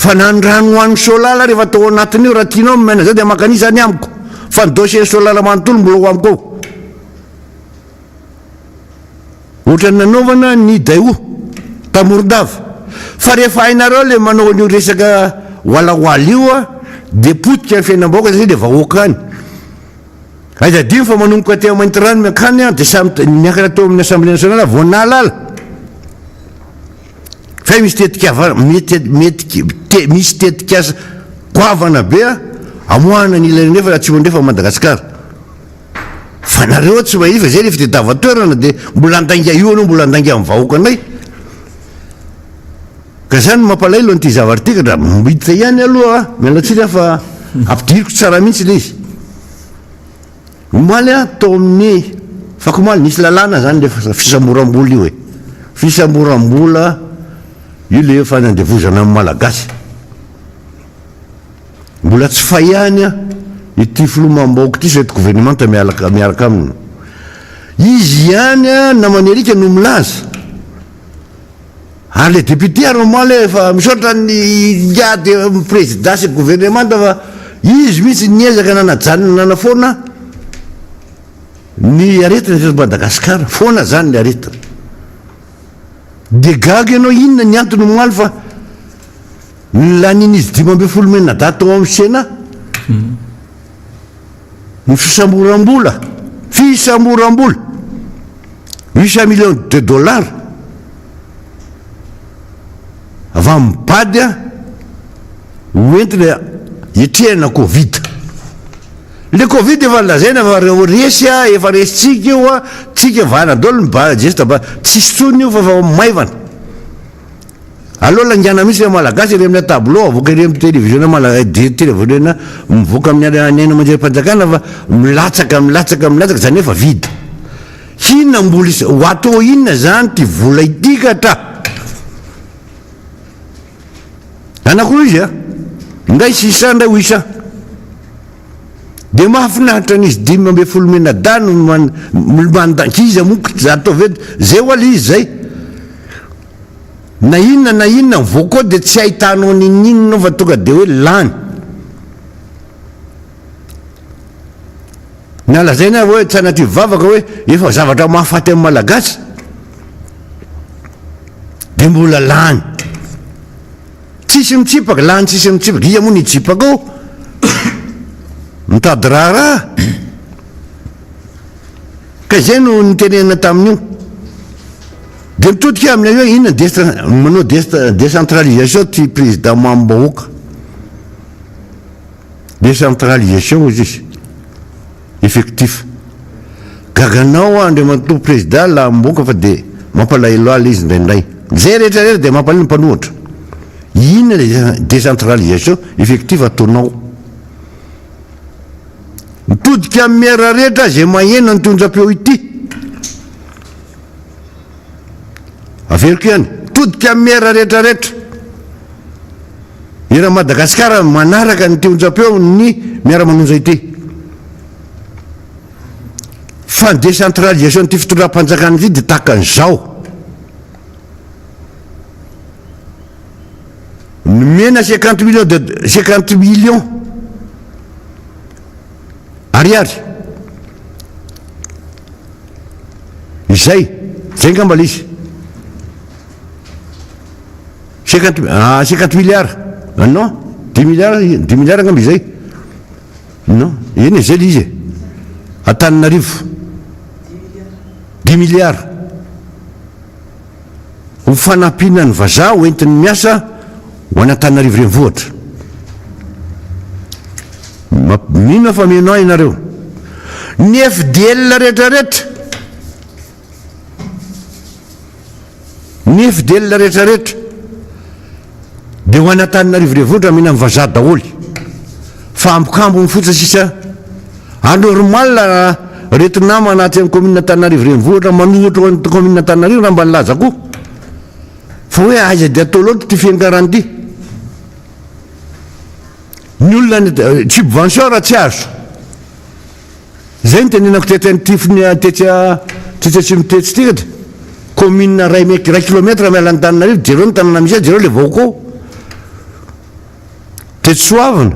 fa nandrano hoan'ny solala rehefa atao anatin'io raha tianao maina zay dia makanisany amiko fa ny dossier solala manontolo mbola ho amiko ohatra ny nanaovana ny daio tamordava fa rehefa hainareo le manao an'io resaka hoalahoaly io a dia potika ny fiainam-bahoaka zay dia vahoaka any aiza dimy fa manomboka teo mainty rano miakany a dia miakatra teo amin'ny assemblée nationale voanalala fa misy tetikava misy tetikasa goavana be a amoahana ny ilany nefa raha tsy mandrefa Madagasikara fa nareo tsy mahifa zay rehefa tedava toerana dia mbola andainga io anao mbola andainga amin'ny vahoaka anay ka zany mampalailo an'ity zavatra ity ka dra mbiditra ihany aloha mialatsika fa ampidiriko tsara mihitsy le izy omaly a tao amin'ny fakomaly nisy lalàna zany le fisamoram-bola io e fisamoram-bola io le fanandevozana amin'ny malagasy mbola tsy fahihany a ity filomam-bahoaka ity cette gouvernementa miaraka aminy izy ihany a namany arika no milaza ary le député ary omaly efa misaotra ny iady présidence gouvernementa fa izy mihitsy niezaka nanajanona nanafoana ny aretina eto Madagasikara foana zany ny aretina de gaga ianao inona ny antony omaly fa lanin'izy 5 menina da tao amin'ny sena ny fisamoram-bola 800 millions de dollars avy amin'ny bady a hoentina hitrehana Covid le Covid efa lazaina fa resy a efa resitsika io a tsika vana dolo mba gesta mba tsisy tsony io fa maivana aloha langana misy le malagasy ire amin'ny tableau avoaka ire amin'ny télévision télévision mivoaka amin'ny aina manjerim-panjakana fa milatsaka zany efa vida inona mbola ho atao inona zany ty vola itika tra anakoro izy a ndray sisa ndray hoisa dia mahafinaritra an'izy 5 menina da no mandankiza monko atao veto zay ho ali izy zay na inona voakao dia tsy ahitanao ninninonao fa tonga dia hoe lany nalazaina hoe tsy anaty vavaka hoe efa zavatra mahafaty amin'ny malagasy dia mbola lany tsisy mitsipaka lany tsisy mitsipaka iza moa nitsipaka ao mitady raha ka zay no nitenena tamin'io dia mitodika aminy hoe inona manao décentralisation ty président mambahoaka décentralisation izy izy effectif gaganao andriamanto président la mboka fa dia mampalaelo ala izy ndraindray zay rehetrarehetra dia mampalelo mpanohatra inona le décentralisation effectif ataonao mitodika amin'ny miara rehetra zay maheno ny tonja-peo ity averiko ihany mitodika amin'ny miara rehetrarehetra era Madagasikara manaraka ny tonja-peo ny miara-manonja ity fa ny décentralisation ty fitondram-panjakana ity dia tahaka an'izao mena 50 millions ariary izay ngambala izy 50 milliards non 10 milliards angamba izay non eny zay le izy Antananarivo 10 milliards ho fanampiana ny vazaha hoentiny miasa ho an'Antananarivo renivohitra mino fa menao ianareo ny FDL rehetrarehetra dia ho an'Antananarivo renivohitra mihina amin'ny vazaha daholy fa ambokambo mifotsa sisa anormal retinama anaty amin'ny commune Antananarivo renivohitra manohitra ny commune Antananarivo raha mba nilaza koa fa hoe aiza dia atao loatra ty fiangarany ty ny olona subvention raha tsy azo zay ny tenenako tetsa tsy mitetsy tika dia commune ray kilometre miala Antananarivo jereo ny tanàna misy jereo le vahoaka ao dia tsy soavina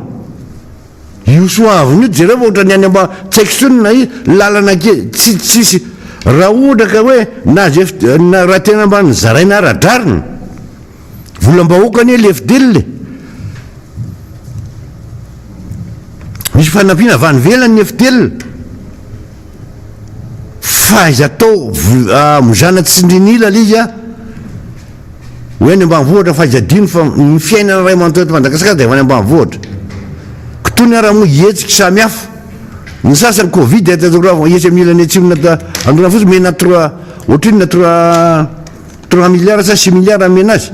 io soavina io jereo fa ohatra ny any amba tsaikisonina i lalana ke tsisy raha ohatra ka hoe na raha tena mba nizaraina aradrarina volam-bahoakany lefidelile misy fanampiana avy any velany efidelina fa izy atao mozana tsindrinila lizy a hoe ny ambanivohatra fa izy adino fa ny fiainana ray aman-toeto Madagasikara dia avy any ambanivohatra kitony raha moa hetsika samy hafa ny sasany covid atatao iesa milany atsimona andona fotsy mena ohatriny na 3 milliards sa 6 milliards mena azy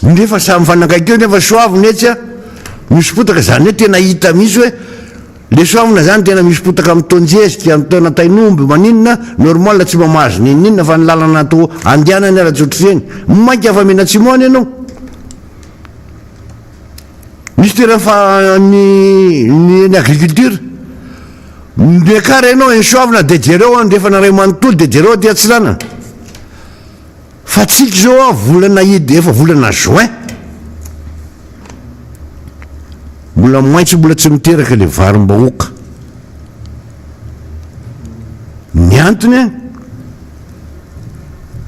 nefa samy fanakaiky eo nefa soavina etsy misy potaka zany hoe tena hita misy hoe le soavina zany tena misy potaka amin'ny tonjezika amin'ny taona tainomby maninona normal tsy mamahazo ninina fa ny lalana atao andianany ara-jotry reny mainka afa mena tsimoany ianao misy tena fa ny agriculture nekara ianao ny soavina dia jereo andrefa naray manontolo dia jereo ty atsilana fa tsika zao volana idy efa volana juin mbola maitso mbola tsy miteraka le varim-bahoaka ny antony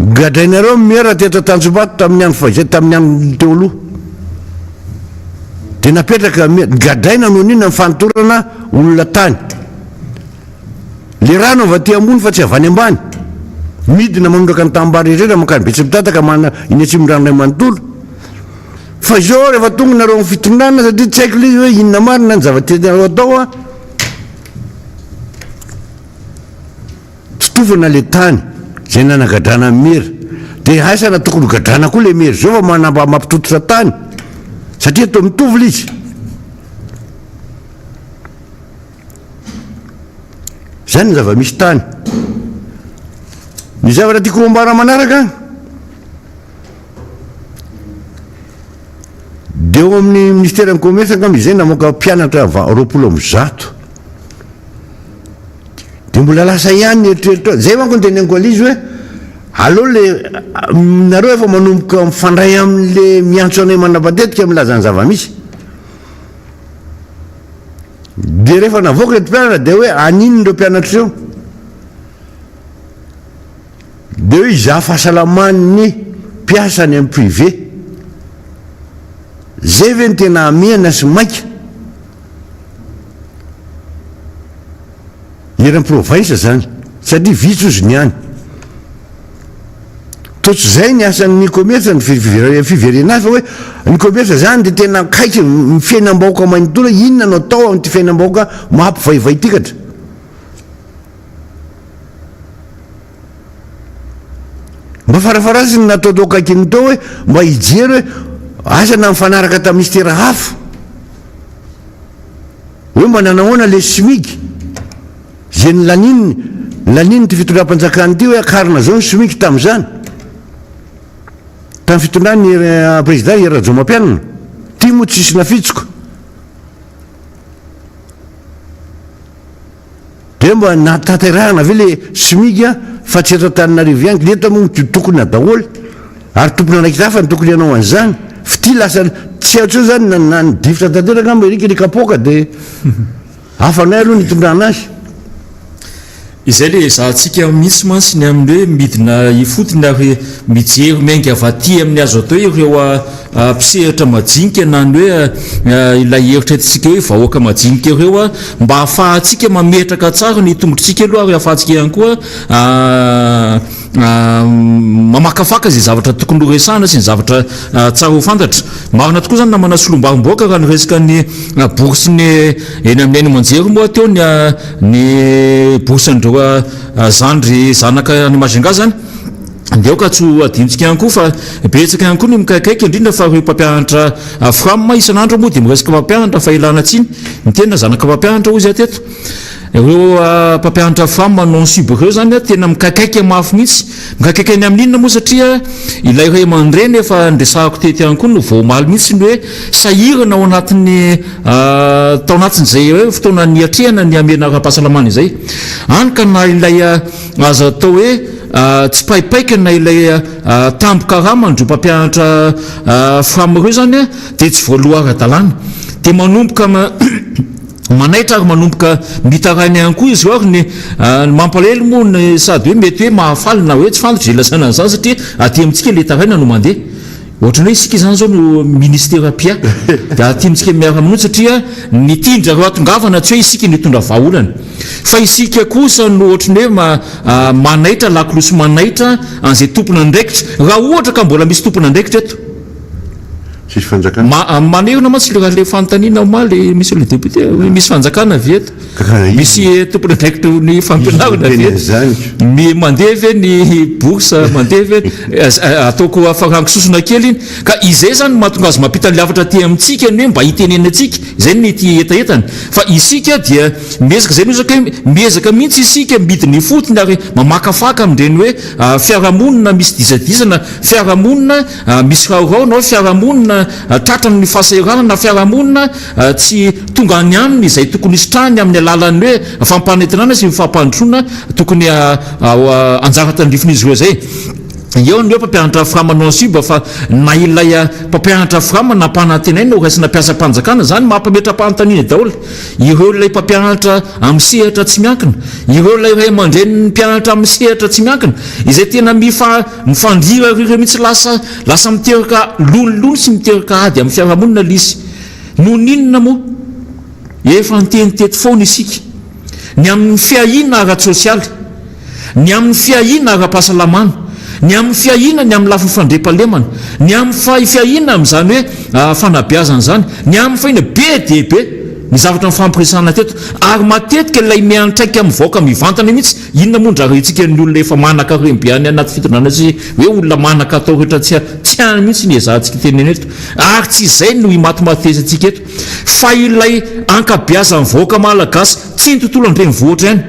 gadrainareo miera teto Tanjombato tamin'ny andro faizay tamin'ny andro teo aloha dia napetraka gadraina noho nina mifanotorana olona tany le rano avy aty ambony fa tsy avy any ambany midina manondraka ny tambary ireny mankany betsy mitataka mana iny atsimondranonay manontolo fa izao rehefa tonga nareo amin'ny fitondranana satria tsy haiko le hoe inona marina ny zava-tenareo atao a tsitofana le tany zay nanagadrana mera dia asana tokony gadrana koa le mera zao fa mampitototra tany satria to mitovy lizy zany ny zava-misy tany ny zavatra tiako hombara manaraka dia eo amin'ny ministère ny commerce angamba izay namoaka mpianatra 20 dia mbola lasa ihany eritreritro zay manko ny teneniko alizy hoe aleo le nareo efa manomboka mifandray amin'le miantso anay manapatetika milaza ny zava-misy dia rehefa navoaka reto mpianatra dia hoe anino reo mpianatra eo dia hoe izaha fahasalaman'ny mpiasany amin'ny privé zay ve ny tena amiana sy maika eran'ny province zany satria vitso izy ny any totsy zay ny asan'ny commerce ny fiverenana fa hoe ny commerce zany dia tena kaiky fiainam-bahoaka manontolo inona no atao amin'ity fiainam-bahoaka mampivaivaitikatra mba farafarasiny nataotao kaikiny tao hoe mba hijery hoe asana mifanaraka tamin'ny ministera hafa hoe mba nanahoana le SMIC zay ny laniny ty fitondram-panjakany ty hoe akarina zao ny SMIC tamin'izany tamin'ny fitondran'ny président Rajaomampianina ty moa tsisy nafitsiko dia mba natanterahana ve le SMIC fa tsy eto Antananarivo ihany neto moa tokony na daholo ary tompony anaiky hafa ny tokony ianao an'izany fa ty lasa tsy aotreo zany na nidifitra tanteraka mba erika ny kapoaka dia hafanay aloha nitondrana azy izay le zahantsika mihitsy mansiny amin'ireo midina ifotony ary mijery miainga avy aty amin'ny azo atao ireo mpisehatra majinika na ny hoe ilay heritra etintsika hoe vahoaka majinika ireo mba ahafahantsika mametraka tsara ny tongotritsika aloha ary ahafahantsika ihany koa mamakafaka zay zavatra tokony horesahana sy ny zavatra tsara ho fantatra marina tokoa zany namana solombarim-boaka raha nyresaka ny bourse ny eny amin'ny ainy manjery moa teo ny bourse andreo zandry zanaka ny Majunga zany ndeo ka tsy adintsika ihany koa fa betsaka ihany koa ny mikaikaiky indrindra fa ireo mpampianatra frama isan'andro moa dia miresaka mpampianatra fa ilana tsiny ny tena zanaka mpampianatra ozy ateto ireo mpampianatra frama non sub ireo zany tena mikaikaiky mafy mihitsy mikaikaiky any amin'inona moa satria ilay ray aman-dreny efa ndresahako tety ihany koa no voamaly mihitsy ny hoe sahirana ao anatin'ny tao anatin'izay hoe fotoana niatrehana ny amena ara-pahasalamana izay any ka na ilay azo atao hoe tsy paipaikana ilay tambokarama ndro mpampianatra framireo zany a dia tsy voaloha ara-dalàna dia manomboka manaitra ary manomboka mitarainy ihany koa izy ary ny mampalahelo moa ny sady hoe mety hoe mahafaly na hoe tsy fantatry ilasana an'izany satria aty amintsika le taraina no mandeha ohatrany hoe isika zany zao no ministérapia dia aty amintsika miaraka amin'io satria nitindra reo atongavana tsy hoe isika nitondra vahaolana fa isika kosa no ohatrany hoe manaitra lakolosy manaitra an'izay tompona andraikitra raha ohatra ka mbola misy tompona andraikitra eto sisy fanjakana manerina matsy le fanontaniana ma le misy le député misy fanjakana vieto misy tompona andraikitra ny fampianarana vety mandeha ve ny bourse mandeha ve ataoko afarangisosona kely iny ka izay zany mahatonga azy mampita liavatra ty amintsika ny hoe mba hiteneny atsika izay ny ty etaetany fa isika dia miezaka zay mizaka hoe miezaka mihitsy isika midiny fotony ary mamakafaka amin'ireny hoe fiarahamonina misy dizadizana fiarahamonina misy raorao na fiarahamonina tratrany ny fahasahiranana na fiarahamonina tsy tonga any aminy izay tokony hisotrahany amin'ny alalan'ny hoe fampanentinana sy mifampandrosoana tokony anjara tandrifony izy ireo zay eo ny hoe mpampianatra firamanao ansiba fa na ilay mpampianatra firama na mpanantenainy no raisina mpiasa-panjakana zany mampametra-panontaniana daholo ireo lay mpampianatra amin'ny sehatra tsy miankina ireo lay ray aman-dreniny mpianatra amin'ny sehatra tsy miankina izay tena mifandrira rireo mihitsy lasa miteraka lonilony sy miteraka ady amin'ny fiarahamonina lisy no ninona moa efa nitenitety foana isika ny amin'ny fiahina ara-tsosialy ny amin'ny fiahina ara-pahasalamana ny amin'ny fiahina ny amin'ny lafiny fandrepalemana ny amin'ny fiahina amin'izany hoe fanabeazana zany ny amin'ny fahina be dia be ny zavatra mifampiresana teto ary matetika ilay miantraika amin'ny vaoaka mivantana mihitsy inona mondra retsika ny olona efa manaka rembiany anaty fitondrana sy hoe olona manaka atao rehetra tsy any mihitsy ny ezahantsika teneny eto ary tsy izay no imatimatesantsika eto fa ilay ankabeaza ny vaoaka malagasy tsy ny tontolo andreny vohatra ihany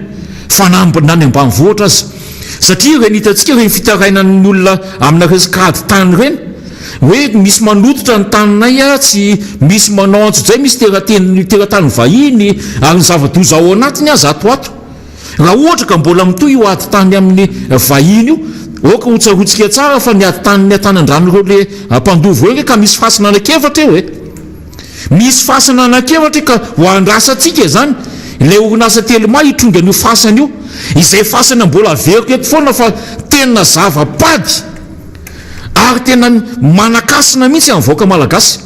fa nany ambany vohatra azy satria reny hitantsika reny fitaraina ny olona amina resakady tany reny hoe misy manototra ny taninay tsy misy manao antso zay misy teratany vahiny ary ny zava-doza ao anatiny azy atoato raha ohatra ka mbola mitoy io ady tany amin'ny vahiny io oka hotsarotsika tsara fa ny ady tanyny atanandrano reo le mpandovo reo ka misy fasana anakevatra eo misy fasana anakevatra ka ho andrasatsika zany le orinasa telema hitronga an'io fasana io izay fasana mbola averiko eto foana fa tena zava-pady ary tena manakasina mihitsy amin'ny vaoaka malagasy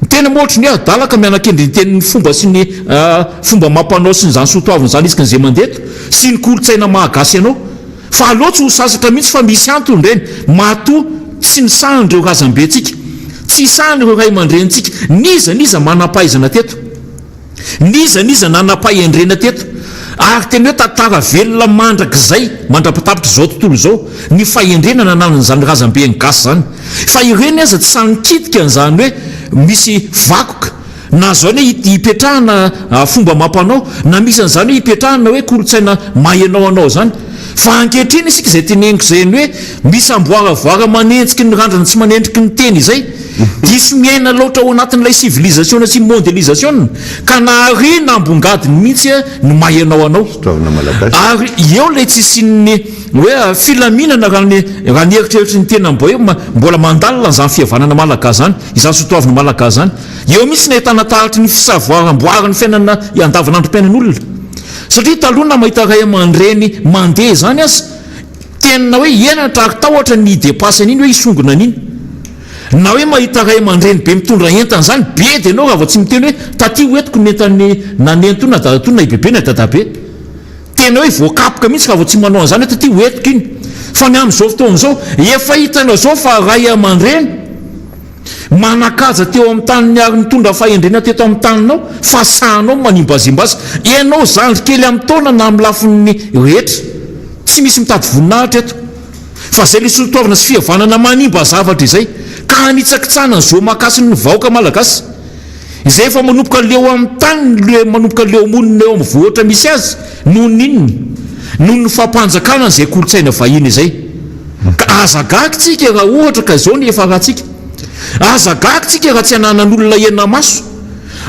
tena mohatry ny adalaka mianakendry ny tenin'ny fomba sy ny fomba mampanao sy ny zany sotoaviny zany izy ka n'izay mandeto sy ny kolotsaina mahagasy ianao fa alohatsy ho sasatra mihitsy fa misy antony reny matoa tsy ny sahan'ireo razambe tsika tsy sahan'ireo ray aman-drenitsika niza manam-pahaizana teto niza nanam-pahay andrena teto ary tena hoe tantara velona mandrakizay mandrapatapitra zao tontolo zao ny fahendrenana nanan'izany razambe ny gasy zany fa ireny aza tsy sanikitika n'izany hoe misy vakoka na zao hoe hipetrahana fomba mampanao na misy an'izany hoe hipetrahana hoe kolotsaina mahenao anao zany fa ankehitriny isika izay teneniko zay ny hoe misy amboaravoara manenjiky ny randrana tsy manendriky ny teny izay disy miaina loatra ao anatin'ilay civilisation sy mondialisation ka naharina ambongadiny mihitsy no mahenao anao ary eo lay tsisiny hoe filaminana raha ny eritreritra ny tena mbola mandalina zany fihavanana malagasy zany izany sotoaviny malagasy zany eo mihitsy na hitana tahatry ny fisavoaramboarany fiainana andavanandrom-piainan'olona satria talona mahita ray aman-dreny mandeha zany azy tena hoe ienatra ary tahotra ny depasany iny hoe isongona an'iny na hoe mahita ray aman-dreny be mitondra entana zany be dia anao raha vao tsy miteny hoe taty hoetiko ny entany nanento na dadato na ibebe na dadabe tena hoe voakapoka mihitsy raha vao tsy manao an'izany hoe taty hoetiko iny fa ny amin'izao fotoan'izao efa hitanao zao fa ray aman-dreny manakaja teo amin'ny taniny ary mitondra fahendrena teto amin'ny taninao fa sahanao manimbazimbazy ianao zandry kely amin'ny taona na amin'ny lafiny rehetra tsy misy mitady voninahitra eto fa zay le sotoavana sy fihavanana manimba zavatra izay ka hanitsakitsana zao makasiny ny vahoaka malagasy izay efa manomboka leo amin'ny tany le manomboka leo monina eo amin'ny vohatra misy azy noho ninony noho ny fampanjakana n'izay kolotsaina vahiny izay ka azagaky tsika raha ohatra ka zao ny efa rahantsika azagaky tsika raha tsy hananan'olona iena maso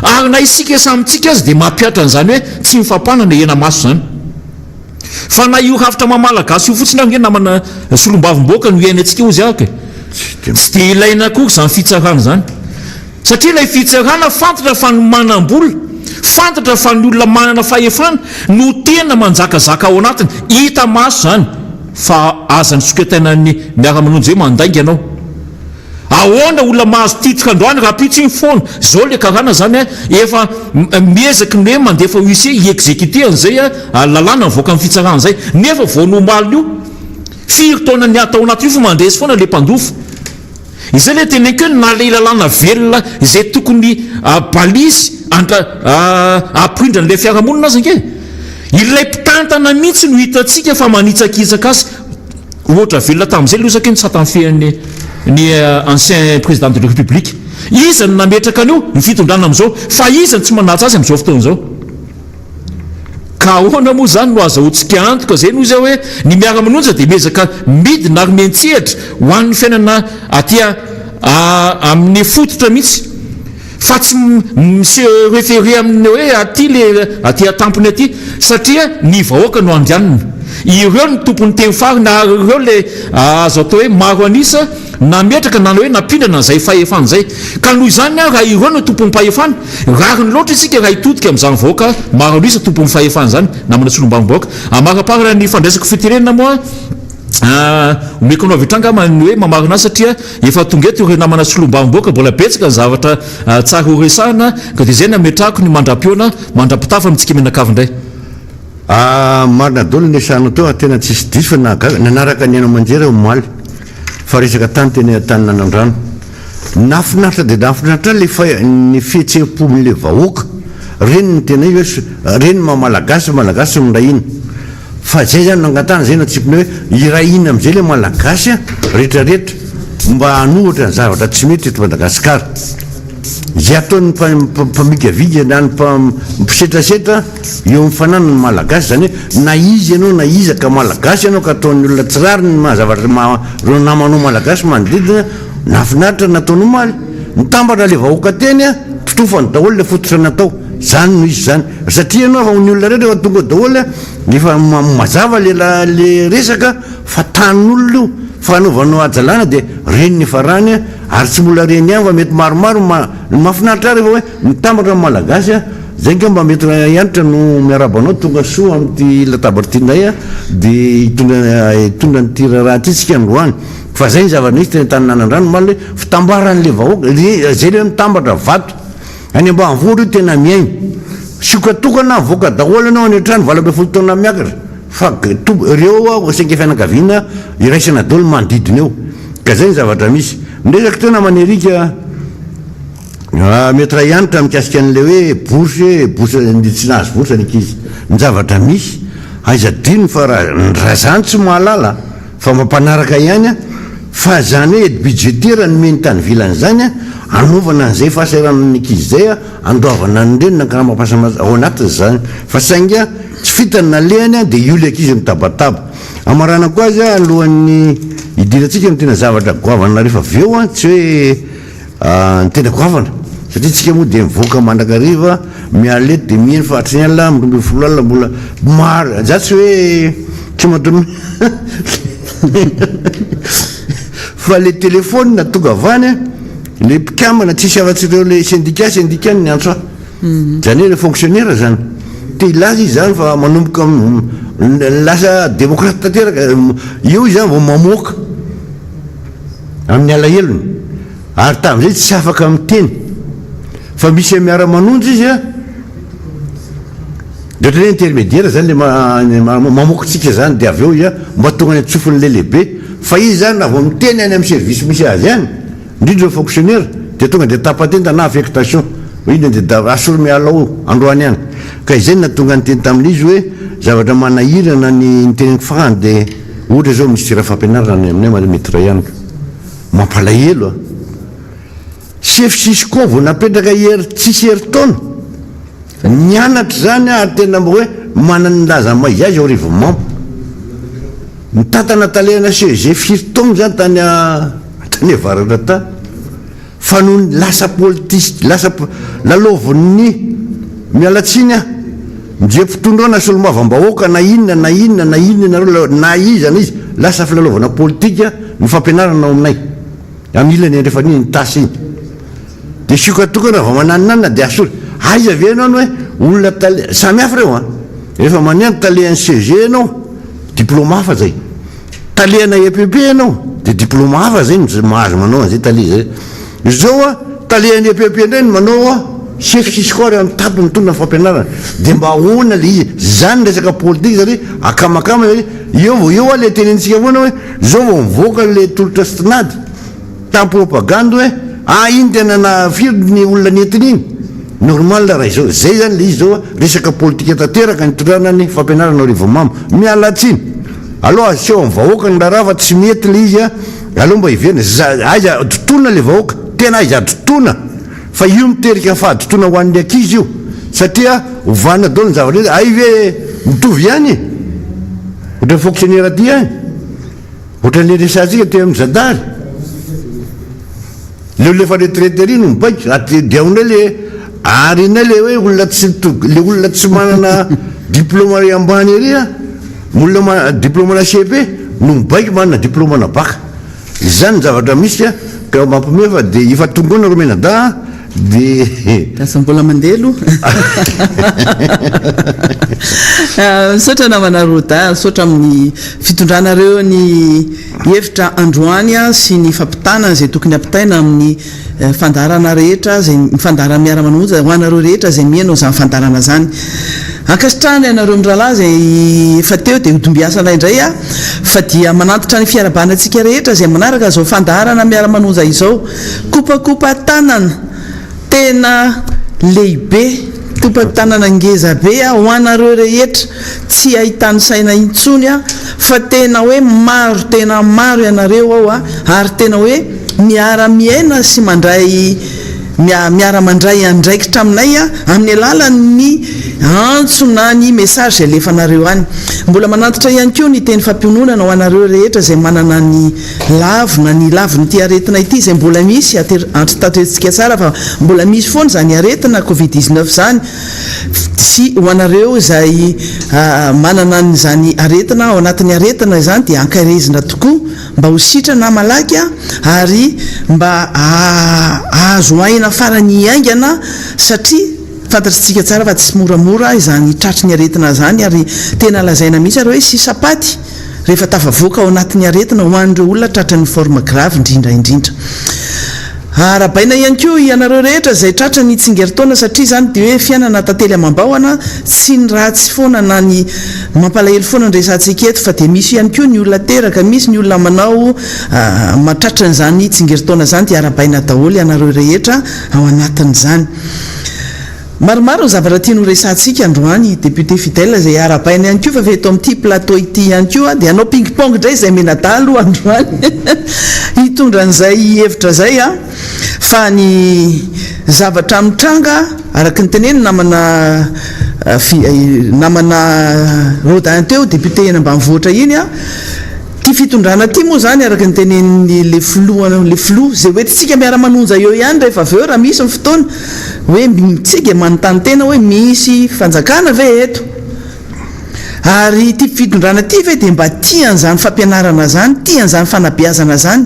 ary na isika samytsika azy dia mampiatra an'izany hoe tsy mifampanana iena maso zany fa na io hafitra mamalagasy io fotsiny aho namana solombavim-boaka no iaina antsika ozy ahaka tsy dia ilaina koa izany fitsarana zany satria ilay fitsarana fantatra fa manam-bola fantatra fa ny olona manana fahefana no tena manjakazaka ao anatiny hita maso zany fa azany soketainany miara-manonjy hoe mandainga ianao ahoana olona mahazo titika androany raha pitsy ny foana zao le karana zany efa miezaka ny hoe mandefa huissier iexécuté an'izay lalàna mivoaka amin'ny fitsarana zay nefa voanomalina io firy taona ny atao anaty io fa mandresy foana le mpandofo izay le tena keo na le lalàna velona izay tokony balisy aprindra n'le fiarahamonina azy anke ilay mpitantana mihitsy no hitantsika fa manitsakitsaka azy ohatra velona tamin'izay losake ny satanfehan'ny ancien président de la république izany nametraka an'io ny fitondrana amin'izao fa izany tsy manatsy azy amin'izao fotoan'izao ka ahoana moa zany no azahoantsika antoka zay no izy hoe ny miara-manonja dia miezaka midina ary mentsehatra ho an'ny fiainana atya amin'ny fototra mihitsy fa tsy se référé amin'ny hoe aty le aty atampony aty satria ny vahoaka no andianina ireo ny tompony teny fary na ireo le azo atao hoe maro anisa nametraka na hoe napindrana zay fahefana zay ka noho izany raha ireo no tompony fahefana rariny loatra isika raha hitodika amin'izany vahoaka maro anisa tompony fahefana zany namana solombavim-bahoaka amaraparana ny fandraisako fitenenina moa omeko anao avitranga ny hoe mamarina satria efa tonga eto ireo namana solombavim-bahoaka mbola betsaka ny zavatra tsara horesahana ka dia zay nametrahako ny mandram-piona mandram-pitafa amintsika menakavindray marina dolo ny sano teo tena tsisy diso fa nanaraka ny aina manjera omaly fa resaka tany teny tany nanandrano nafinaritra dia nafinaritra ny fihetseham-pon'le vahoaka reny ny tena io hoe reny mamalagasy mirahina fa zay zany nangatana zay natsipiny hoe irahina am'izay le malagasy rehetrarehetra mba hanohatra ny zavatra tsy mety eto Madagasikara zay ataon'ny mpamigaviga na ny mpisetrasetra eo amin'ny fananany malagasy zany hoe na izy ianao na izaka malagasy ianao ka ataon'ny olona tsirary ny mahazavatra reo namanao malagasy manodidina nafinaritra nataonao maly nitambatra le vahoaka teny totofany daholo le fototra natao zany no izy zany satria ianao fa ny olona rehetra efa tonga daholo efa mazava le resaka fa tanin'olona io fa anaovanao ajalana dia reny ny farany ary tsy mbola reny ihany fa mety maromaro mafinaritra ary efa hoe mitambatra malagasy zay nka mba mety ianitra no miarabanao tonga soa amin'ty latabatra tynay dia hitondra nyty raha ty tsika androany fa zay ny zavatra nisy teny tany nanandrano maly fitambaran'le vahoaka zay le mitambatra vato any ambanivohitra io tena miainy sokatokana voaka daholo anao any an-trano vala ambin'ny folo taona miakatra fa reo sainga fianakaviana iraisana daholo manodidina eo ka zay ny zavatra misy ndresaka tena manerika mety raha ianitra mikasika an'le hoe bourse tsy nahazo bourse ankizy ny zavatra misy aizadino fa raha zany tsy mahalala fa mampanaraka ihany fa zany hoe budgétaire ny meny tany vilany zany anaovana an'izay fahasahiranany ankizy zay andoavana ny reny nankaraha mampasama ao anatiny zany fa sainga tsy fitany nalehany dia io le ankizy mitabataba amarana koa azy alohan'ny idirantsika ny tena zavatra goavana rehefa aveo tsy hoe ny tena goavana satria tsika moa dia mivoaka mandrakariva mialety dia miheny fa hatriny alina miromby folo alina mbola maro za tsy hoe tsy matony fa le telefony na tonga avany le mpikambana tsisy avatsireo le syndicat ny antso zany hoe le fonctionnaire zany te ilaza izy zany fa manomboka lasa démocrate tanteraka io izy zany vao mamoaka amin'ny alahelony ary tamin'izay tsy afaka miteny fa misy miara-manonjy izy de ohatran'ny intermédiaire zany le mamoaka tsika zany dia avy eo izy mba tonga ny atsofon'ny lehibe fa izy zany na vao miteny any amin'ny service misy azy any indrindra fonctionnaire dia tonga dia tapatenta na affectation iny dia asolo miala ao androany any ka izay na tonga ny teny tamin'izy hoe zavatra manahirana ny teneny fahany dia ohatra zao ministère fampianarana aminay mety ray ihany mampalahelo chef Cisco vao napetraka tsisy herintaona nianatra zany ary tena mba hoe manany laza maizazy ao rivomampo mitantana talehana CG firtaona zany tany avaratra ta fa no lasa politisy lasa laloviny mialatsiny njepitondroana solomavambahoaka na inona na izana izy lasa filalovana politika ny fampianarana ao aminay amilany rehefa ny tasy iny de sikatokana va mananonanina de asory aiza ave anao no hoe olona samy hafa reo rehefa maneno talehan'ny CG anao diplôme hafa zay talehana EPP anao de diplôme hafa zay mahazo manao an'izay tale zay zao talehan'ny EPP indray ny manao chef-siscory amin'ny tapy mitondra ny fampianarana de mba ahoana le izy zany resaka politika satria akamakama eo le tenentsika foana hoe zao vao mivoaka le tolotra stinady tam propagande hoe iny tena na firy ny olona netiny iny normal raha izao zay zany le izy zao resaka politika tanteraka nitondrana ny fampianarana rivomamo mialatsiny aloha aseho amin'ny vahoaka ny raha fa tsy mety le izy aloha mba hiverina aiza totona le vahoaka tena aiza totona fa io miterika fahadotona ho an'ny ankizy io satria hovana dao ny zavatra ay ve mitovy ihany ohatra fonctionnaire aty any ohatra le resantsika teo amin'ny zadary lefa retraité no mibaiko de aonay le arina le hoe le olona tsy manana diplôme ambany ery olona diplôme na CP no mibaiko manana diplôme na baka zany zavatra misy ka mampime fa de efa tongona romena da de lasa mbola mandelo misaotra namana roda misaotra amin'ny fitondranareo ny hevitra androany sy ny fampitanana zay tokony ampitaina amin'ny fandarana rehetra zay mifandarana miara-manonja ho anareo rehetra zay mihainao zany fandarana zany ankasitrahany anareo mirahalahy zay efa teo de hodombiasana indray fa dia manantitra ny fiarabanantsika rehetra zay manaraka zao fandarana miara-manonja izao kopakopa tanana tena lehibe topatanana ngeza be ho anareo rehetra tsy ahitany saina intsony fa tena hoe maro ianareo ao ary tena hoe miara-miaina sy mandray miara-mandray andraikitra aminay amin'ny alalan'ny antso na ny message zay alefanareo any mbola manantitra ihany koa ny teny fampiononana ho anareo rehetra zay manana ny laviny ty aretina ity zay mbola misy antitatoetsika tsara fa mbola misy foana zany aretina covid-19 zany sy ho anareo zay manana zany aretina ao anatin'ny aretina zany dia ankarezina tokoa mba ho sitrana malaky ary mba azo aina farany iaingana satria fantatritsika tsara fa tsy moramora izany tratry ny aretina zany ary tena lazaina mihitsy ary hoe sy sapaty rehefa tafavoaka ao anatin'ny aretina ho an'ireo olona tratran'ny forme grave indrindra arabaina ihany koa ianareo rehetra zay tratra ny tsingeritaona satria zany de hoe fiainana tantely amam-bahoana tsy ny ratsy foana na ny mampalahelo foana ny resantsika eto fa de misy ihany koa ny olona teraka misy ny olona manao matratra n'zany tsingeritaona zany de arabaina daholo ianareo rehetra ao anatin'zany maromaro ny zavatra tiano resantsika androany député fidèle zay arabaina ihany koa fa veto amin'ity plateau ity ihany koa de anao ping-pong ndray zay menadalo androany hitondra n'izay hevitra zay fa ny zavatra mitranga araky ny teneny namana rodin teo député eny ambanivohitra iny ty fitondrana ty moa zany araky ny teneny le flou zay hoetitsika miara-manonja eo ihany rehefa avy eo raha misy ny fotoana hoe tsika manontany tena hoe misy fanjakana ve eto ary ty fitondrana ty ve de mba tian'zany fampianarana zany tian'zany fanabeazana zany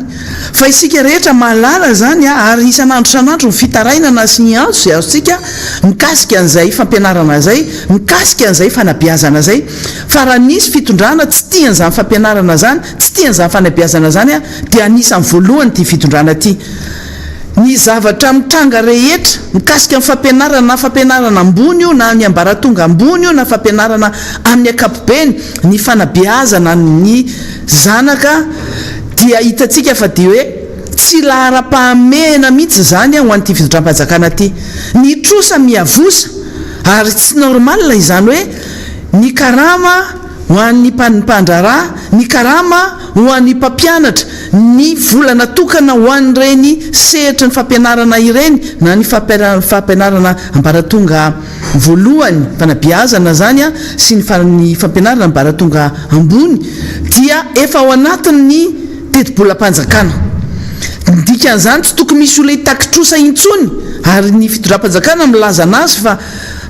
fa isika rehetra mahalala zany ary isan'andro fitarainana sy ny antso zay azontsika mikasika an'izay fampianarana zay mikasika an'izay fanabeazana zay fa raha nisy fitondrana tsy tian'zany fampianarana zany tsy tian'zany fanabeazana zany dia anisan'ny voalohany ty fitondrana ty ny zavatra mitranga rehetra mikasika amin'ny fampianarana na fampianarana ambony io na ny ambaratonga ambony io na fampianarana amin'ny akapobeny ny fanabeazana ny zanaka dia hitatsika fa de hoe tsy lahara-pahamehana mihitsy zany ho an'ity fitondram-panjakana ty ny trosa miavosa ary tsy normal izany hoe ny karama ho an'ny mpandrarà ny karama ho an'ny mpampianatra ny volana tokana ho an'ireny sehitra ny fampianarana ireny na ny fampianarana ambaratonga voalohany fanabeazana zany sy ny fampianarana ambaratonga ambony dia efa ao anatin'ny teti-bolam-panjakana dikan'izany tsy tokony misy olona hitakitrosa intsony ary ny fitondram-panjakana milaza anazy fa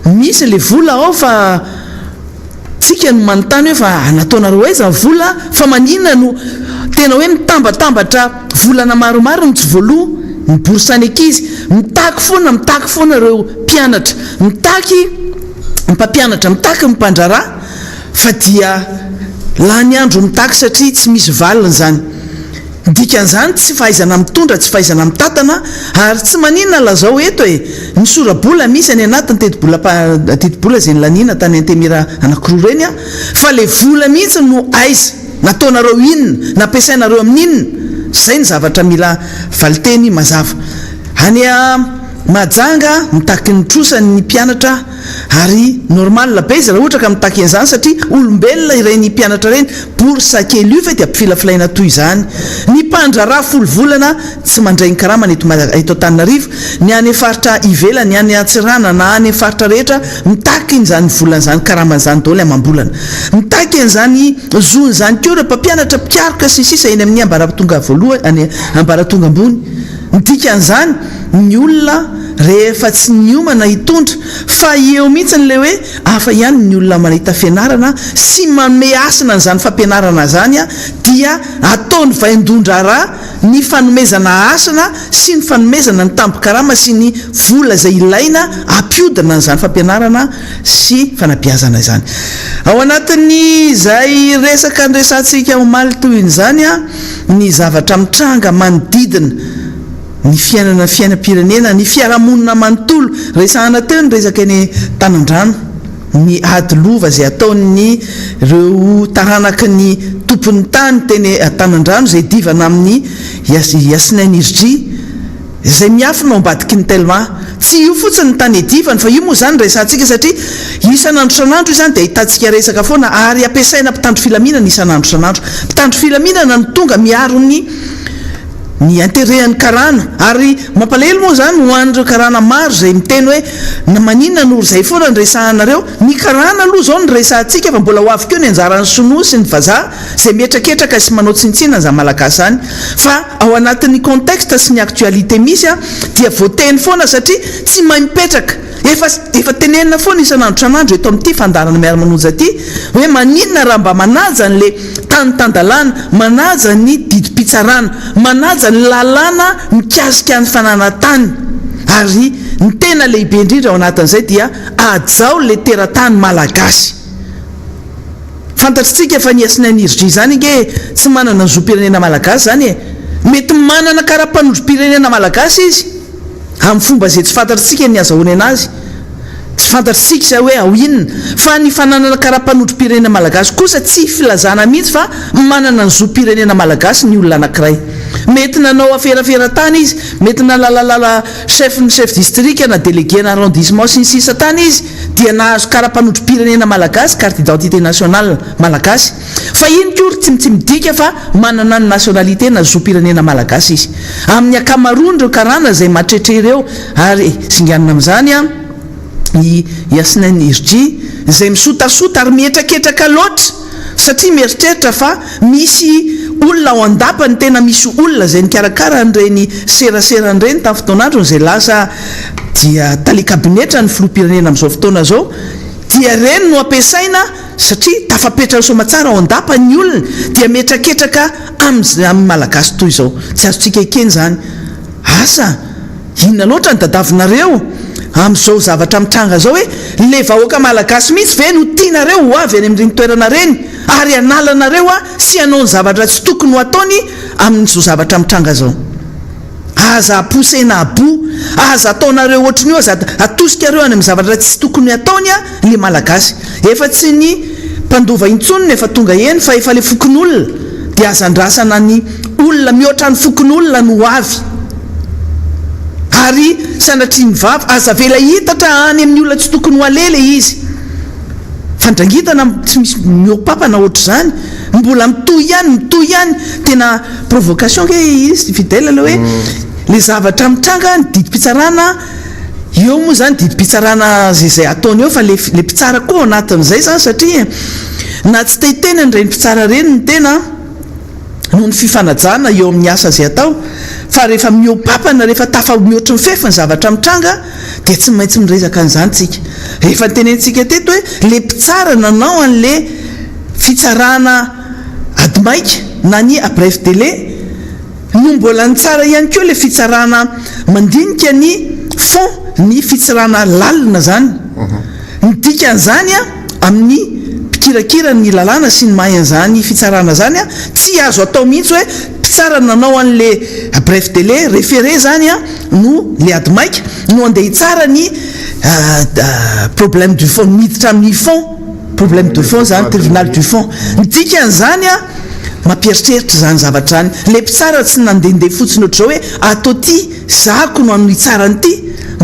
misy le vola ao fa tsika no manontany hoe fa nataonareo aiza vola fa maninona no tena hoe mitambatambatra volana maromaro no tsy voaloha ny bourse ny ankizy mitaky foana ireo mpianatra mitaky mpampianatra mitaky mpandrarà fa dia lany andro mitaky satria tsy misy valiny zany dikan'izany tsy fahaizana mitondra tsy fahaizana mitatana ary tsy maninona lazao eto misorabola misy any anatiny tetibola zay nylaniana tany antemira anankiroa reny a fa le vola mihitsy no aiza nataonareo inona nampiasainareo amin'inona zay ny zavatra mila valiteny mazava any majanga mitaky ny trosany ny mpianatra ary normal be izy raha ohatra ka mitaky an'izany satria olombelona iray ny mpianatra reny bourse kely io fa dia ampifilafilaina toy izany ny mpandrarà folo volana tsy mandray ny karama eto Antananarivo ny any faritra ivelany ny any Antsirana na any faritra rehetra mitaky n'izany volana zany karaman'izany daholo amam-bolana mitaky an'izany zony zany keo ireo mpampianatra mpikaroka sisisa eny amin'ny ambaratonga voalohany any ambaratonga ambony dikan'izany ny olona rehefa tsy niomana hitondra fa eo mihitsy le hoe afa ihany ny olona manahita fianarana sy manome asina n'izany fampianarana zany a dia ataony vaindondra raha ny fanomezana asina sy ny fanomezana ny tampo-karama sy ny vola zay ilaina ampiodina n'izany fampianarana sy fanabeazana izany ao anatin'ny zay resaka nyresantsika omaly toy n'izany a ny zavatra mitranga manodidina ny fiainam-pirenena ny fiarahamonina manontolo resahana teo ny resaka ny tanandrano ny ady lova zay ataony reo taranaky ny tompon'ny tany teny tanandrano zay divana amin'ny Yasnanirji zay miafina ao ambadiky ny telma tsy io fotsiny ny tany edivany fa io moa zany resantsika satria isan'andro sanandro io zany dia hitantsika resaka foana ary ampiasaina mpitandro filaminana isan'andro sanandro mpitandro filaminana no tonga miaro ny anterehan'ny karana ary mampalahelo moa zany ho an'ireo karana maro zay miteny hoe na maninona nory zay foana ny resahanareo ny karana aloha zao ny resantsika fa mbola ho avy keo ny anjaran'ny sinoa sy ny vazaha zay mihetraketraka sy manao tsinitsina za malagasy zany fa ao anatin'ny contexte sy ny actualité misy a dia voateny foana satria tsy mahay mipetraka efa tenenina foana isan'andro sanandro eto amin'ity fandarana miara-manonja ty hoe maninona raha mba manaja n'le tany-tandalana manaja ny didim-pitsarana manaja ny lalàna mikasika ny fananantany ary ny tena lehibe indrindra ao anatin'izay dia ajao le teratany malagasy fantatritsika fa ny Yasnanirji zany nge tsy manana ny zom-pirenena malagasy zany mety manana karapanondrom-pirenena malagasy izy amin'ny fomba zay tsy fantatritsika ny azahoany anazy tsy fantatritsika sa hoe ao inona fa ny fananana karapanondrom-pirenena malagasy kosa tsy filazana mihitsy fa manana ny zom-pirenena malagasy ny olona anankiray mety nanao aferafera-tany izy mety nalalalala chef district na délégué na arrondissement sy ny sisa tany izy dia nahazo karapanondrom-pirenena malagasy carte d'identité nationale malagasy fa iny kory tsy midika fa manana ny nationalité na zom-pirenena malagasy izy amin'ny akamaroany reo karana zay matretrereo ary singanina amin'izany a ny Yasnanirji zay misotasota ary mihetraketraka loatra satria mieritreritra fa misy olona ao andapany tena misy olona zay nikarakara n'ireny seraseran'ireny tamin'ny fotoanandro zay lasa dia tale kabinetra ny filoham-pirenena amin'izao fotoana zao dia reny no ampiasaina satria tafapetra somatsara ao andapany ny olona dia mihetraketraka amin'ny malagasy toy izao tsy azotsika ekeny zany asa inona loatra ny dadavinareo amin'izao zavatra mitranga zao hoe le vahoaka malagasy mihitsy ve no tianareo ho avy any amin'ireny toerana reny ary analanareo a sy anao ny zavatra tsy tokony ho ataony amin'izao zavatra mitranga zao aza aposena abo aza ataonareo ohatrany io aza atosikareo any amin'ny zavatra tsy tokony ataony a le malagasy efa tsy ny mpandova intsonony efa tonga eny fa efa le fokon'olona dia aza andrasana ny olona mihoatra ny fokon'olona no avy ary sanatria ny vavy aza vela hitatra any amin'ny olona tsy tokony ho alele izy fandrangitana tsy misy miopapana ohatr' zany mbola mitohy ihany tena provocation ke izy fidèle le hoe le zavatra mitranga ny didim-pitsarana eo moa zany didim-pitsarana zay ataony eo fa le mpitsara koa anatin'izay zany satria na tsy tehitena ny reny mpitsara reny ny tena noho ny fifanajana eo amin'ny asa zay atao fa rehefa miopapana rehefa tafa mihoatra ny fefany zavatra mitranga dia tsy maintsy mirezaka an'izany tsika rehefa tenentsika teto hoe le mpitsara nanao an'le fitsarana adimaika na ny abref délai no mbola ny tsara ihany koa le fitsarana mandinika ny fond ny fitsarana lalina zany ny dikan'izany a amin'ny mpikirakira ny lalàna sy ny mahay an'izany fitsarana zany a tsy azo atao mihitsy hoe mpitsara nanao an'le bref délai référé zany a no le adimaika no andeha hitsara ny problème du fond miditra amin'ny fond problème de fond zany tribunal du fond ny dikan'izany a mampieritreritra zany zavatra zany le mpitsara tsy nandehandeha fotsiny ohatr'izao hoe atao ty zako no ano hitsarany ty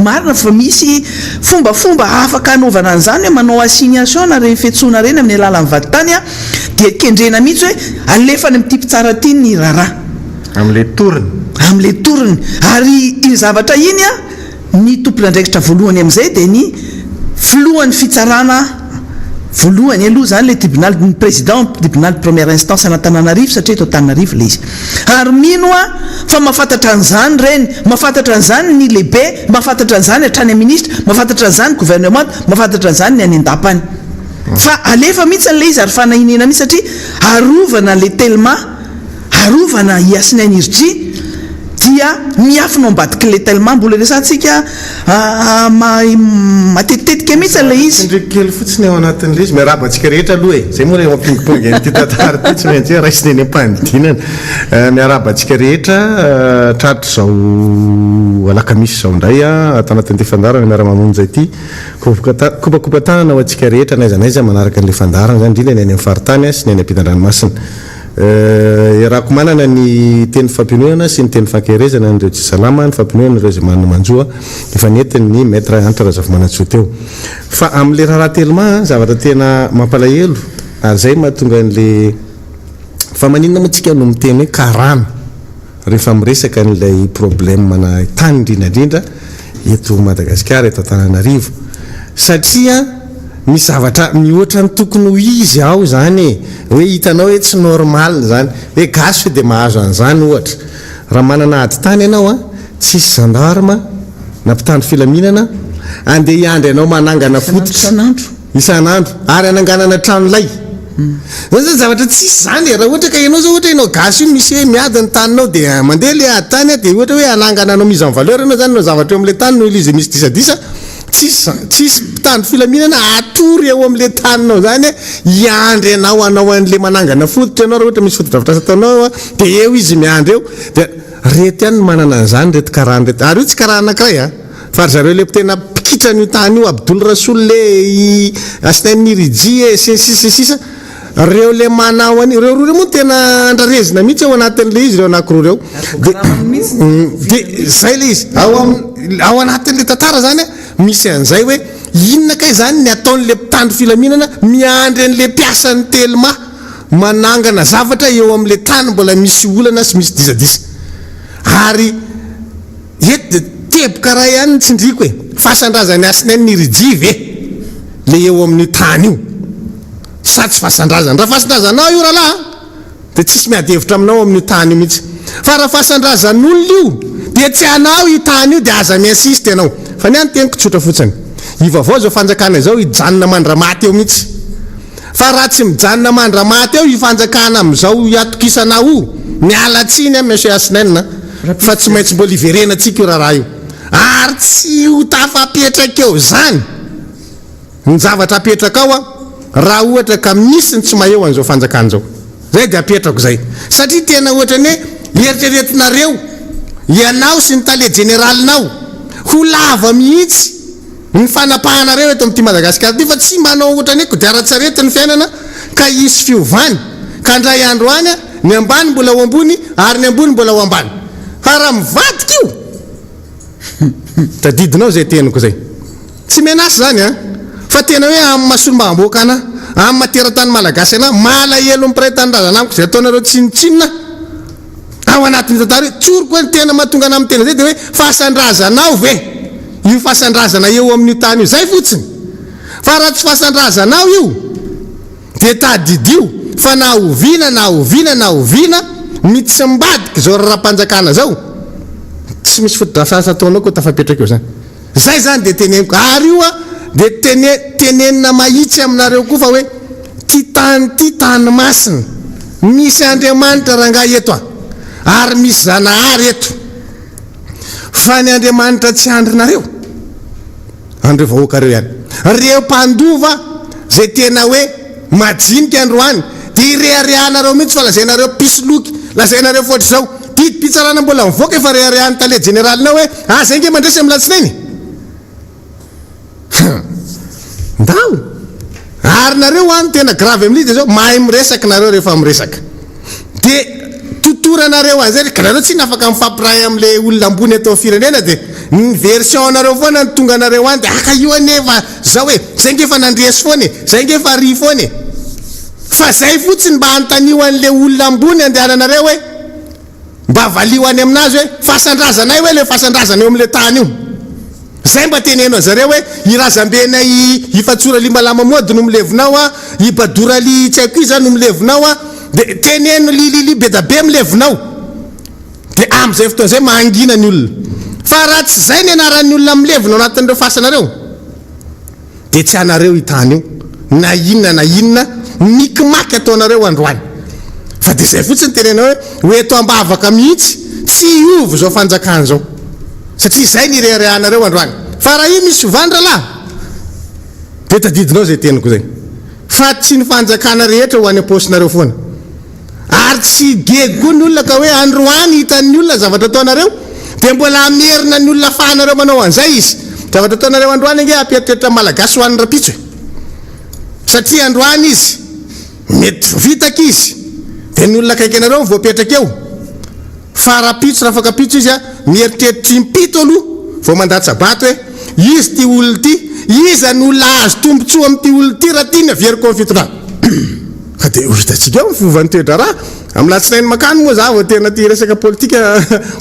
marina fa misy fombafomba afaka anaovana an'izany hoe manao assignation na reny fiantsoana reny amin'ny alalan'ny vadintany a dia kendrena mihitsy hoe alefany amin'ity mpitsara ty ny raharaha amin'le toriny amin'le toriny ary iny zavatra iny a ny tompony andraikitra voalohany amin'izay dia ny filohan'ny fitsarana voalohany aloha zany le tribunal ny président tribunal première instance anatananarivo satria eto Antananarivo le izy ary mino a fa mahafantatra an'izany reny mahafantatra an'izany ny lehibe mahafantatra an'izany hatrany a ministre mahafantatra an'izany gouvernement mahafantatra an'izany ny any an-dapany fa alefa mihitsy an'le izy ary fanahinena mihitsy satria arovana le telma arovana iasina energie dia miafina ambadiky le telma mbola resantsika matetitetika mihitsy an'le izy ndrikely fotsiny ao anatin'le izy miaraba antsika rehetra aloha e zay moa re mampingipongy ty tantara ty tsy maintsy hoe raisiny eny am-panidinana miaraba antsika rehetra tratro zao alakamisy zao ndray a atao anatin'ity fandarana miara-mamonjy ity kopakopa tanana ho antsika rehetra naizanaiza manaraka an'le fandarana zany indrindra ny any amin'ny faritany sy ny any ampitan-dranomasina iarako manana ny teny fampinoana sy ny teny fankerezana nireo tsy salama ny fampinoana ireo zay manana manjoa efa netiny ny maître antra zava-manatsoa teo fa amin'le raharaha telema zavatra tena mampalahelo ary zay mahatonga an'le fa maninona moatsika no miteny hoe karana rehefa miresaka n'ilay problème mana tany indrindrandrindra eto Madagasikara eto Antananarivo satria misy zavatra mihoatra ny tokony ho izy ao zany hoe hitanao hoe tsy normal zany hoe gasy dia mahazo an'izany ohatra raha manana ady tany ianao a tsisy gendarme na mpitandro filaminana andeha hiandry ianao manangana fototra isan'andro ary ananganana tranolay zany zavatra tsisy zany raha ohatra ka ianao zao ohatra ianao gasy io misy hoe miady ny taninao dia mandeha le ady tany a dia ohatra hoe anangana anao mise en valeur ianao zany no zavatra eo amin'le tany no izy misy disadisa tsisy mpitandro filaminana atory eo amin'le taninao zany hiandry anao anao an'le manangana fototra ianao raha ohatra misy fotodrafitrasa ataonao dia eo izy miandry eo dia reto ihany no manana an'izany reto karana reto ary io tsy karaha anankiray a fa ry zareo le tena pikitra n'io tany io Abdoul Rasoul le Asnaini Ridji e sisa reo le manao ani reo roa moa tena andrarezina mihitsy ao anatin'le izy reo anankiroa reo dia zay le izy ao anatin'le tantara zany misy an'izay hoe inona kay zany ny ataon'le mpitandro filaminana miandry an'le mpiasan'ny telma manangana zavatra eo amin'le tany mbola misy olana sy misy disadisa ary eto teboka raha ihany tsindriko hoe fahasandrazany Asnaini Ridji ve le eo amin'ny tany io sa tsy fahasandrazana raha fahasandrazanao io rahalahy dia tsisy miady hevitra aminao amin'io tany io mihitsy fa raha fahasandrazan'olona io dia tsy anao io tany io dia aza miasisty ianao fa ny any teniko tsotra fotsiny ivavao zao fanjakana izao hijanona mandramaty eo mihitsy fa raha tsy mijanona mandramaty eo ifanjakana amin'izao iatokisana io mialatsiny a monsieur Asnaina fa tsy maintsy mbola iverena antsika io raharaha io ary tsy ho tafapetraka eo zany ny zavatra apetraka ao a raha ohatra ka misy ny tsy maheo an'izao fanjakana zao zay dia apetrako zay satria tena ohatra ny hoe eritreretinareo ianao sy ny tale generalinao ho lava mihitsy ny fanapahanareo eto amin'ity Madagasikara ty fa tsy manao ohatra ny kodiaran-tsarety ny fiainana ka isy fiovany ka andray andro any a ny ambany mbola ho ambony ary ny ambony mbola ho ambany fa raha mivadika io tadidinao zay teniko zay tsy menasy zany a fa tena hoe amin'ny mahasolom-bahamboaka ana amin'ny materatany malagasy ana malahelo mpiray tanindrazanamiko zay ataonareo tsinitsinina ao anatin'ny tantara hoe tsoroko hoe tena mahatonga ana amin'ny tena zay dia hoe fahasandrazanao ve io fahasandrazana eo amin'io tany io zay fotsiny fa raha tsy fahasandrazanao io dia tadidio fa na oviana mitsambadika zao raha-panjakana zao tsy misy fotodrasasa taonao koa tafapetraka eo zany zay zany de teneniko ary io a de tenenina mahitsy aminareo koa fa hoe ty tany masina misy Andriamanitra rangahy eto ary misy Zanahary eto fa ny Andriamanitra tsy andrinareo andreo vahoaka reo ihany reo mpandova zay tena hoe majinika androany de ireharehanareo mihitsy fa lazainareo pisoloky lazainareo foatry zao pitsarana mbola mivoaka efa reharehany tale generalinao hoe zay nge mandresy amin'ny latsinainy ndao ary nareo any tena grave amin'ity de zao mahay miresaka nareo rehefa miresaka de totoranareo an'zay ka nareo tsy nafaka mifampiray am'le olona ambony atao firenena de ny version anareo foana ny tonga anareo any de aka io anefa zao hoe zay nge fa nandresy foany zay nge fa ry foany fa zay fotsiny mba antanio an'le olona ambony andehananareo hoe mba valio any aminazy hoe fasandrazanay hoe le fasandrazana eo am'le tany io zay mba teneno zareo hoe irazambenay ifatsora limalama mody no milevinao a ibadoraly tsy haiko iza no milevinao a de teneno li be da be milevinao de am'izay fotoan'zay mangina ny olona fa raha tsy zay ny anaran'ny olona milevinao anatin'ireo fasanareo de tsy anareo hitany io na inona mikimaky ataonareo androany fa de zay fotsiny tenenao hoe eto ambavaka mihitsy tsy iovo zao fanjakana zao satria zay ny reharehanareo androany fa raha io misy vandralahy de tadidinao zay teniko zay fa tsy ny fanjakana rehetra ho any am-posinareo foana ary tsy gego ny olona ka hoe androany hitan'ny olona zavatra ataonareo de mbola amerina ny olona fahanareo manao an'izay izy zavatra ataonareo androany ange apiatritra malagasy ho an'ny rapitso satria androany izy mety vitaka izy de ny olona kaiky anareo voapetraka eo fa rapitso raha fakapitso izy a mieritreritra impito aloha vao mandatsabato hoe izy ty olona ty iza ny olona azo tombotsoa amin'ty olona ty raha ty ny averiko amin'ny fitondrana ka de hitatsika eo mifovan'ny toetra raha amin'ny latsinainy makany moa za vao tena ty resaka politika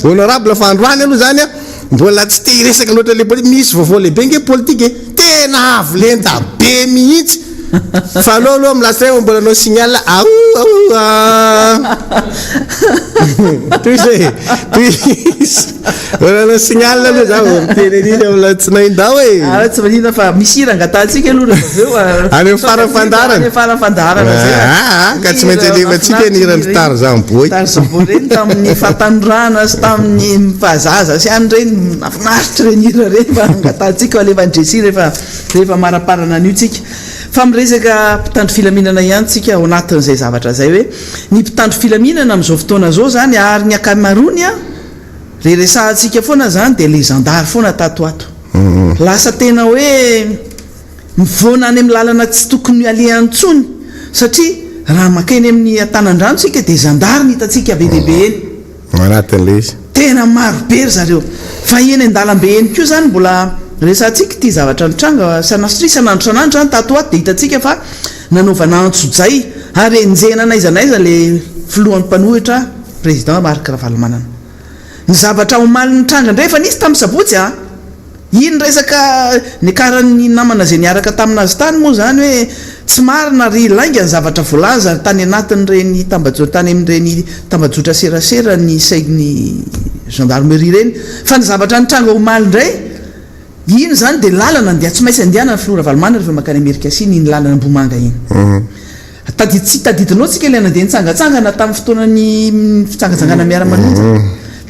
honorable fa androany aloha zany a mbola tsy te hiresaka loatra le politika misy vaovao lehibe nge politika tena avolenta be mihitsy fa aloha milatsinainy mbola nao signal mbola nao signal aloha za vao miteneniny amin'ny latsinainy da hoe tsy manina fa misy irangatantsika aloha any amin'ny farafandarana ka tsy maintsy alevantsika ny irany tary za miboy reny tamin'ny fatandrana sy tamin'ny fahazaza sy any reny mafinaritra reny ira reny fa angatantsika alevandresi rehefa maraparana an'io tsika fa miresaka mpitandro filaminana ihany tsika ao anatin'izay zavatra zay hoe ny mpitandro filaminana amin'izao fotoana zao zany ary ny akamarony a reresahantsika foana zany de le zandary foana tatoato lasa tena hoe mivoana any amin'ny lalana tsy tokony alehantsony satria raha makeny amin'ny atanandrano tsika de zandary ny hitatsika be dehibe eny anatin'le izy tena marobe ry zareo fa eny an-dalambe eny koa zany mbola resantsika ty zavatra nitranga sanasitrysanandro zany tatoato de hitatsika fa nanaovana antsojay ary enjena naizanaiza le filohan'ny mpanohitra président Marc Ravalomanana ny zavatra omaly nitranga ndray fa nisy tamin'ny sabotsy a iny resaka ny karan'ny namana zay niaraka taminazy tany moa zany hoe tsy marina ry lainga ny zavatra voalaza ary tany anatin'ireny tany amin'ireny tambajotra serasera ny saigny gendarmerie reny fa ny zavatra nitranga omaly ndray iny zany de lalana ndia tsy maintsy andiana ny filoha Ravalomanana rehefa makany Amerika siny iny lalana Mbomanga iny tsy tadidinao tsika ilay nandeha nitsangatsangana tamin'ny fotoanany fitsangajangana miara-manonja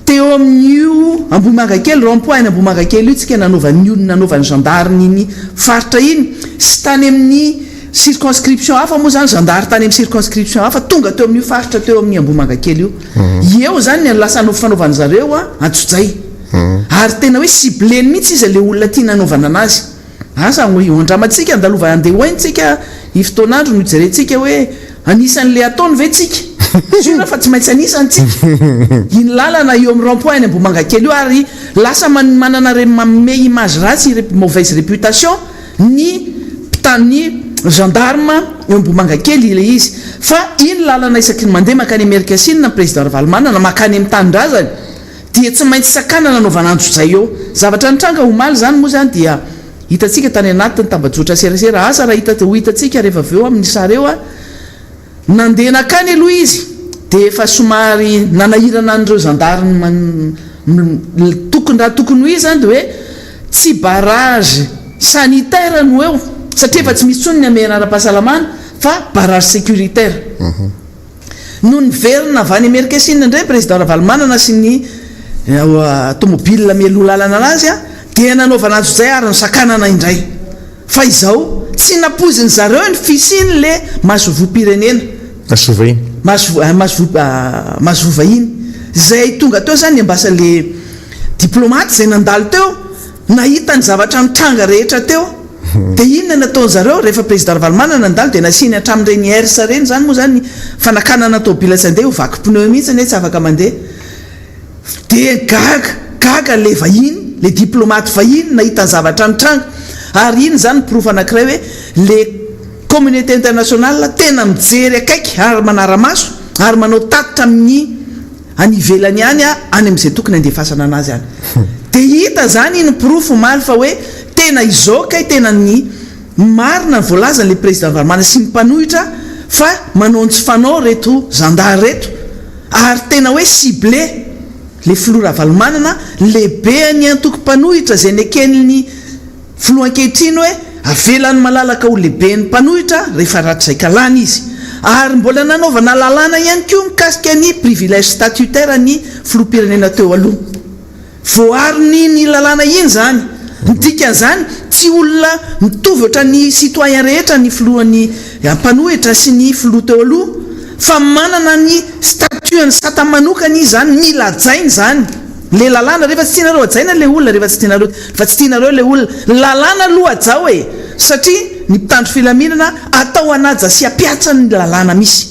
teo amin'io Ambomanga kely rond-point Ambomanga kely io tsika nanaovan'ny gendarme iny faritra iny sy tany amin'ny circonscription hafa moa zany gendarme tany amin'ny circonscription hafa tonga teo amin'io faritra teo amin'ny Ambomanga kely io eo zany ny lasa fanaovan'ny zareo a antsojay ary tena hoe cibleny mihitsy izy le olona tia nanaovana anazy asa andramatsika andalova andeha hoaintsika ifotoanandro no jerentsika hoe anisan'le ataony ve tsika sura fa tsy maintsy anisantsika iny lalana eo amin'ny rond-point ny Ambomanga kely io ary lasa manana manome image ratsy mauvaise réputation ny gendarme eo Ambomanga kely ile izy fa iny lalana isaky mandeha makany Amerika Siny président Ravalomanana makany amin'ny tanindrazany dia tsy maintsy sakana nanaovana antsojay eo zavatra nitranga omaly zany moa zany dia hitatsika tany anatin'ny tambajotra serasera asa raha hitatsika rehefa aveo amin'ny sary eo a nandeha nakany aloha izy dia efa somary nanahirana an'ireo zandarina raha tokony ho izy zany dia hoe tsy barage sanitaire no eo satria efa tsy misy tsony ny amena ara-pahasalamana fa barage sécuritaire no niverina avy any Amerika Asina indray président Ravalomanana sy ny tomobile mialoha lalana anazy a dia nanaovana azy zay ary nysakanana indray fa izao tsy napoziny zareo ny fisiny le masovom-pirenena masovahiny zay tonga teo zany ambasa le diplomate zay nandalo teo nahita ny zavatra mitranga rehetra teo dia inona nataony zareo rehefa président Ravalomanana nandalo dia nasiny hatramin'ireny hersa reny zany moa zany fanakanana tômôbila tsy andeha ho vaky pneu mihitsy ny tsy afaka mandeha dia gaga le vahiny le diplomate vahiny nahita ny zavatra mitranga ary iny zany proof anankiray hoe le communauté internationale tena mijery akaiky ary manara-maso ary manao tatitra amin'ny any ivelany any any amin'izay tokony andefasana anazy any dia hita zany iny proof maly fa hoe tena izoka tena ny marina ny voalazan'le président Ravalomanana sy mipanohitra fa manao tsy fanao reto zandary reto ary tena hoe ciblé le filoha Ravalomanana lehibe ny antoko-panohitra zay neken'ny filoha ankehitriny hoe avelany malalaka ho lehibe ny mpanohitra rehefa ratrizay kalana izy ary mbola nanaovana lalàna ihany koa mikasika ny privilège statutaire ny filoham-pirenena teo aloha voariny ny lalàna iny zany nidikan'izany tsy olona mitovy oatra ny citoyen rehetra ny filohan'ny mpanohitra sy ny filoha teo aloha fa manana ny statut ny sata manokana izy zany mila jainy zany le lalàna rehefa tsy tianareo ajaina le olona rehefa tsy tianareo le olona lalàna aloha ajao e satria ny mpitandro filaminana atao anaja sy apiatsa ny lalàna misy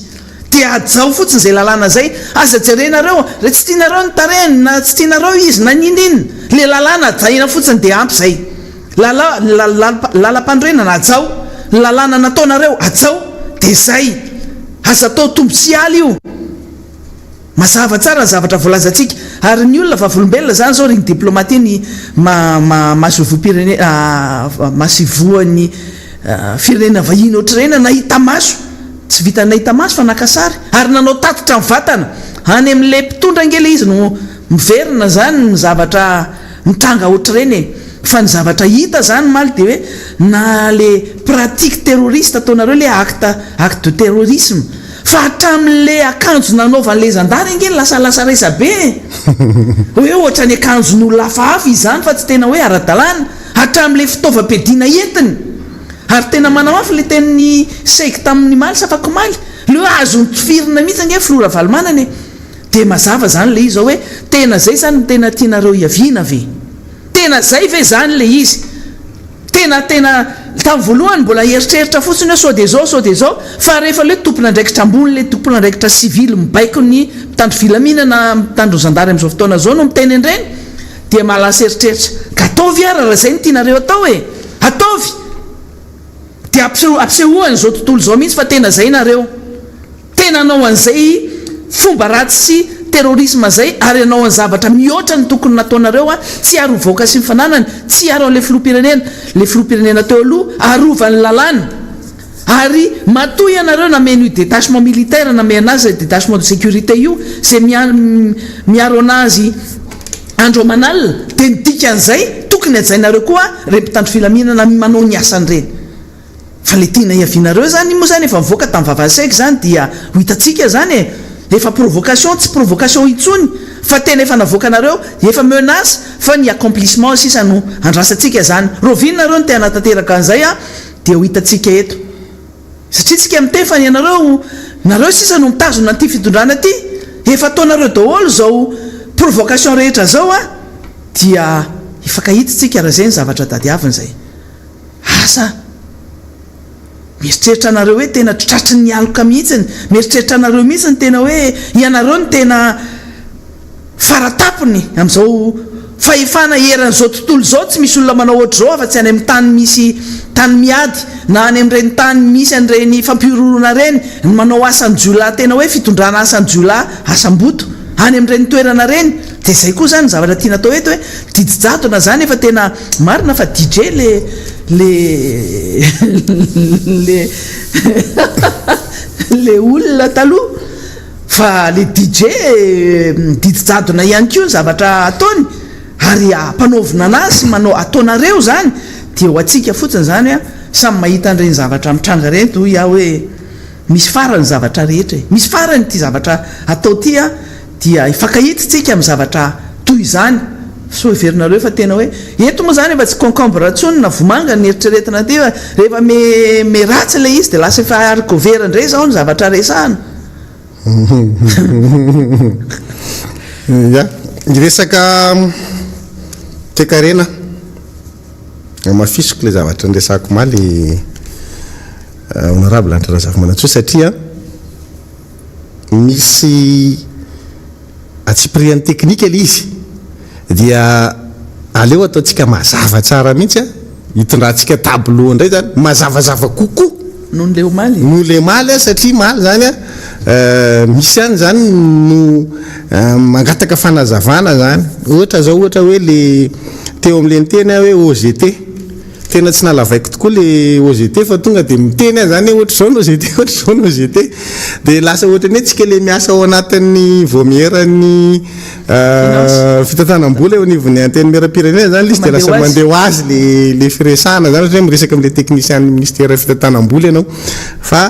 dia ajao fotsiny zay lalàna zay aza jerenareo re tsy tianareo ny tareny na tsy tianareo izy na ninina le lalàna ajaina fotsiny dia ampy zay lalam-pandrenana ajao lalàna nataonareo ajao dia zay aza atao tombosialy io mazava tsara ny zavatra voalazantsika ary ny olona vavolombelona zany zao reny diplomate ny masivoan'ny firenena vahiny ohatrarena nahita maso tsy vita nahita maso fa nakasary ary nanao tatitra ny vatana any amin'le mpitondra angely izy no miverina zany ny zavatra mitranga ohatrareny fa ny zavatra hita zany maly dia hoe na le pratique terroriste ataonareo le acte de terrorisme fa hatramin'le akanjo nanaovan'le zandary angely lasalasa resa be hoe ohatra ny akanjo no lafahafa izany fa tsy tena hoe ara-dalàna hatramin'le fitaovam-piadiana entiny ary tena manamafy le teniny seky tamin'ny maly safako maly le azo nytifirina mihitsy ange filoha Ravalomanana dia mazava zany le izy zao hoe tena zay zany tena tianareo iaviana ve tena zay ve zany le izy tena tamin'ny voalohany mbola eritreritra fotsiny hoe sao dia zao fa rehefa le tompona ndraikitra ambony le tompona ndraikitra civile mibaiko ny mpitandro filaminana mpitandro zandary amin'izao fotoana zao no miteny andreny dia mahalasa eritreritra ka ataovy ara raha zay ny tianareo atao e ataovy dia ampisehoany zao tontolo zao mihitsy fa tena zay nareo tena anao an'izay fomba ratsy sy terrorisme zay ary anao any zavatra mihoatra ny tokony nataonareo a tsy arovoaka sy mifananany tsy aro an'le filoha-pirenena teo aloha arovany lalàna ary matoy ianareo nameno io détachement militaire name anazy détachement de sécurité io zay miaro anazy andro amanalina dia nidika an'izay tokony ajainareo koa re mpitandro filaminana manao ny asan'ireny fa le tiana iavianareo zany moa zany efa mivoaka tamin'ny vavasaika zany dia ho hitatsika zany e efa provocation tsy provocation itsony fa tena efa navoaka anareo efa menace fa ny accomplissement sisa no andrasantsika zany rovininareo ny tena tanteraka an'izay a dia ho hitatsika eto satria tsika mitefa ny nareo sisa no mitazona an'ity fitondrana ty efa ataonareo daholo zao provocation rehetra zao a dia ifakahitatsika raha zay ny zavatra tadiaviny zay asa mieritreritra anareo hoe tena tratry ny aloka mihitsiny mieritreritra anareo mihitsy ny tena hoe ianareo ny tena faratapony amin'izao fahefana eran'izao tontolo zao tsy misy olona manao ohatra zao fa tsy any amin'ny tany misy tany miady na any amin'ireny tany misy an'ireny fampiororona reny ny manao asan'ny jiolahy tena hoe fitondrana asan'ny jiolahy asam-boto any amin'ireny toerana reny dia zay koa zany zavatra tiana atao eto hoe didijatona zany efa tena marina fa DJ le olona taloha fa le DJ didijadona ihany koa ny zavatra ataony ary ampanaovina anazy manao ataonareo zany dia ho atsika fotsiny zany a samy mahita an'ireny zavatra mitranga reny toy iaho hoe misy farany zavatra rehetra misy farany ty zavatra atao ty a dia ifankahititsika amin'ny zavatra toy izany so iverinareo fa tena hoe eto moa zany efa tsy concombre tsony na vomanga ny eritreretina ty rehefa me ratsy ilay izy dia lasa efa argovera indray zao ny zavatra resahana ya resaka tekarena mafisoko le zavatra nresako maly honorable antrarazafy manatsoa satria misy atsipriany teknika le izy dia aleo ataotsika mazava tsara mihitsy a hitondratsika tableau indray zany mazavazava kokoa noho le maly no le maly a satria maly zany a misy any zany no mangataka fanazavana zany ohatra zao ohatra hoe le teo am'le niteny hoe OGT tena tsy nalavaiko tokoa le OGT fa tonga de miteny zany ohatra zao no OGT ohatra zao no OGT de lasa ohatra ny tsika le miasa ao anatin'ny vomierany fitantanam-bola eo anivon'ny anteny mera-pirenena zany le izy de lasa mandeha ho azy le firesahana zany hoe miresaka am'le technicien ministère fitantanam-bola ianao fa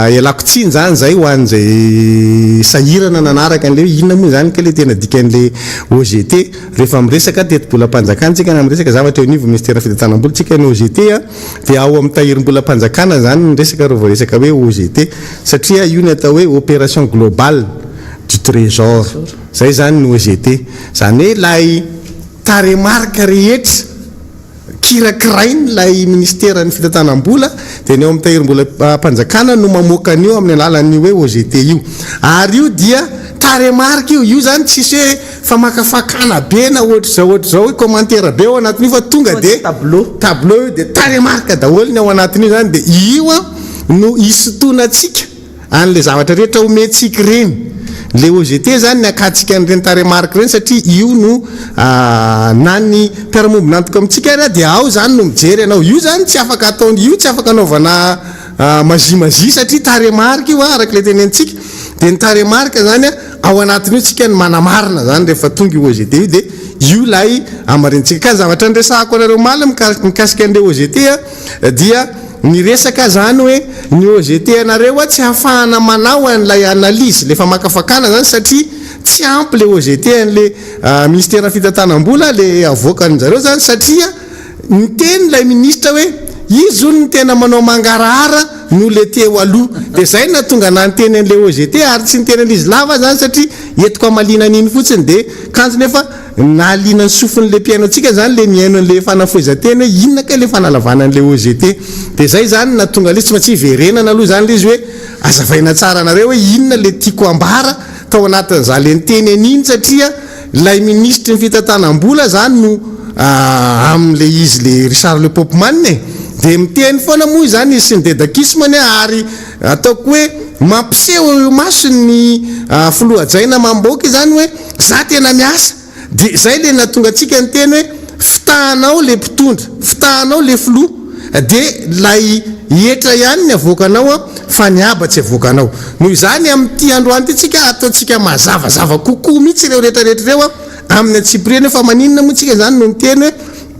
ialako tsiny zany zay ho an'izay sahirana nanaraka an'le hoe inona moa zany ka le tena dikan'le OGT rehefa miresaka teto-bola-panjakana tsika na miresaka zavatra eo anivo ministère fitantanam-bola tsika ny OGT a dia ao amin'ny tahirim-bola-panjakana zany ny resaka reo voaresaka hoe OGT satria io ny atao hoe opération globale du trésor zay zany ny OGT zany hoe lay taremarika rehetra kirakirainy lay ministère ny fitantanam-bola dia ny ao amin'ny tahirim-bola-panjakana no mamoaka an'io amin'ny alalan'io hoe OGT io ary io dia taremarika io zany tsisy hoe famakafakana be na ohatra zao hoe commentaire be ao anatin'io fa tonga de tableau io de taremarika daholo ny ao anatin'io zany de io a no isotonatsika an'le zavatra rehetra omentsika reny le OGT zany ny akatsika an'ireny taremarika reny satria io no na ny mpiaramombina antoka amintsika ary dia ao zany no mijery anao io zany tsy afaka ataony io tsy afaka anaovana mazimazia satria taremarika io araka le tenentsika de ny taremarika zany a ao anatin'io tsika ny manamarina zany rehefa tonga io OGT io de io lay amarentsika ka zavatra nresahako anareo maly mikasika an'le OGT a dia ny resaka zany hoe ny OGT anareo a tsy hafahana manao an'lay analyse le famakafakana zany satria tsy ampy le OGT an'le ministère fitantanam-bola le avoakan'zareo zany satria ny teny lay ministra hoe izy ony ny tena manao mangarahara no le teo aloha de zay na tonga nanteny an'le OGT ary tsy niteny an'izy lava zany satria etiko amalina an'iny fotsiny de kanjo nefa naalina ny sofin'le mpiaino atsika zany le miaino an'le fanafoezanteny hoe inona ka le fanalavana an'le OGT de zay zany na tonga le tsy maintsy verenana aloha zany le izy hoe azavaina tsara anareo hoe inona le tiako ambara tao anatin'za le niteny an'iny satria lay ministry ny fitantanam-bola zany no am'le izy le Richard Le Popman de miteny foana moa zany izy sy ny dedakismany ary ataoko hoe mampiseho masony filohajaina mamboaka zany hoe za tena miasa de zay le natonga atsika ny teny hoe fitahanao le mpitondra fitahanao le filoha de lay etra ihany ny avoakanao a fa niaba tsy avoakanao noho izany amin'ity androany ty tsika ataotsika mazavazava kokoa mihitsy ireo rehetrarehetra reo a amin'ny atsiprieny fa maninona moa tsika zany no niteny hoe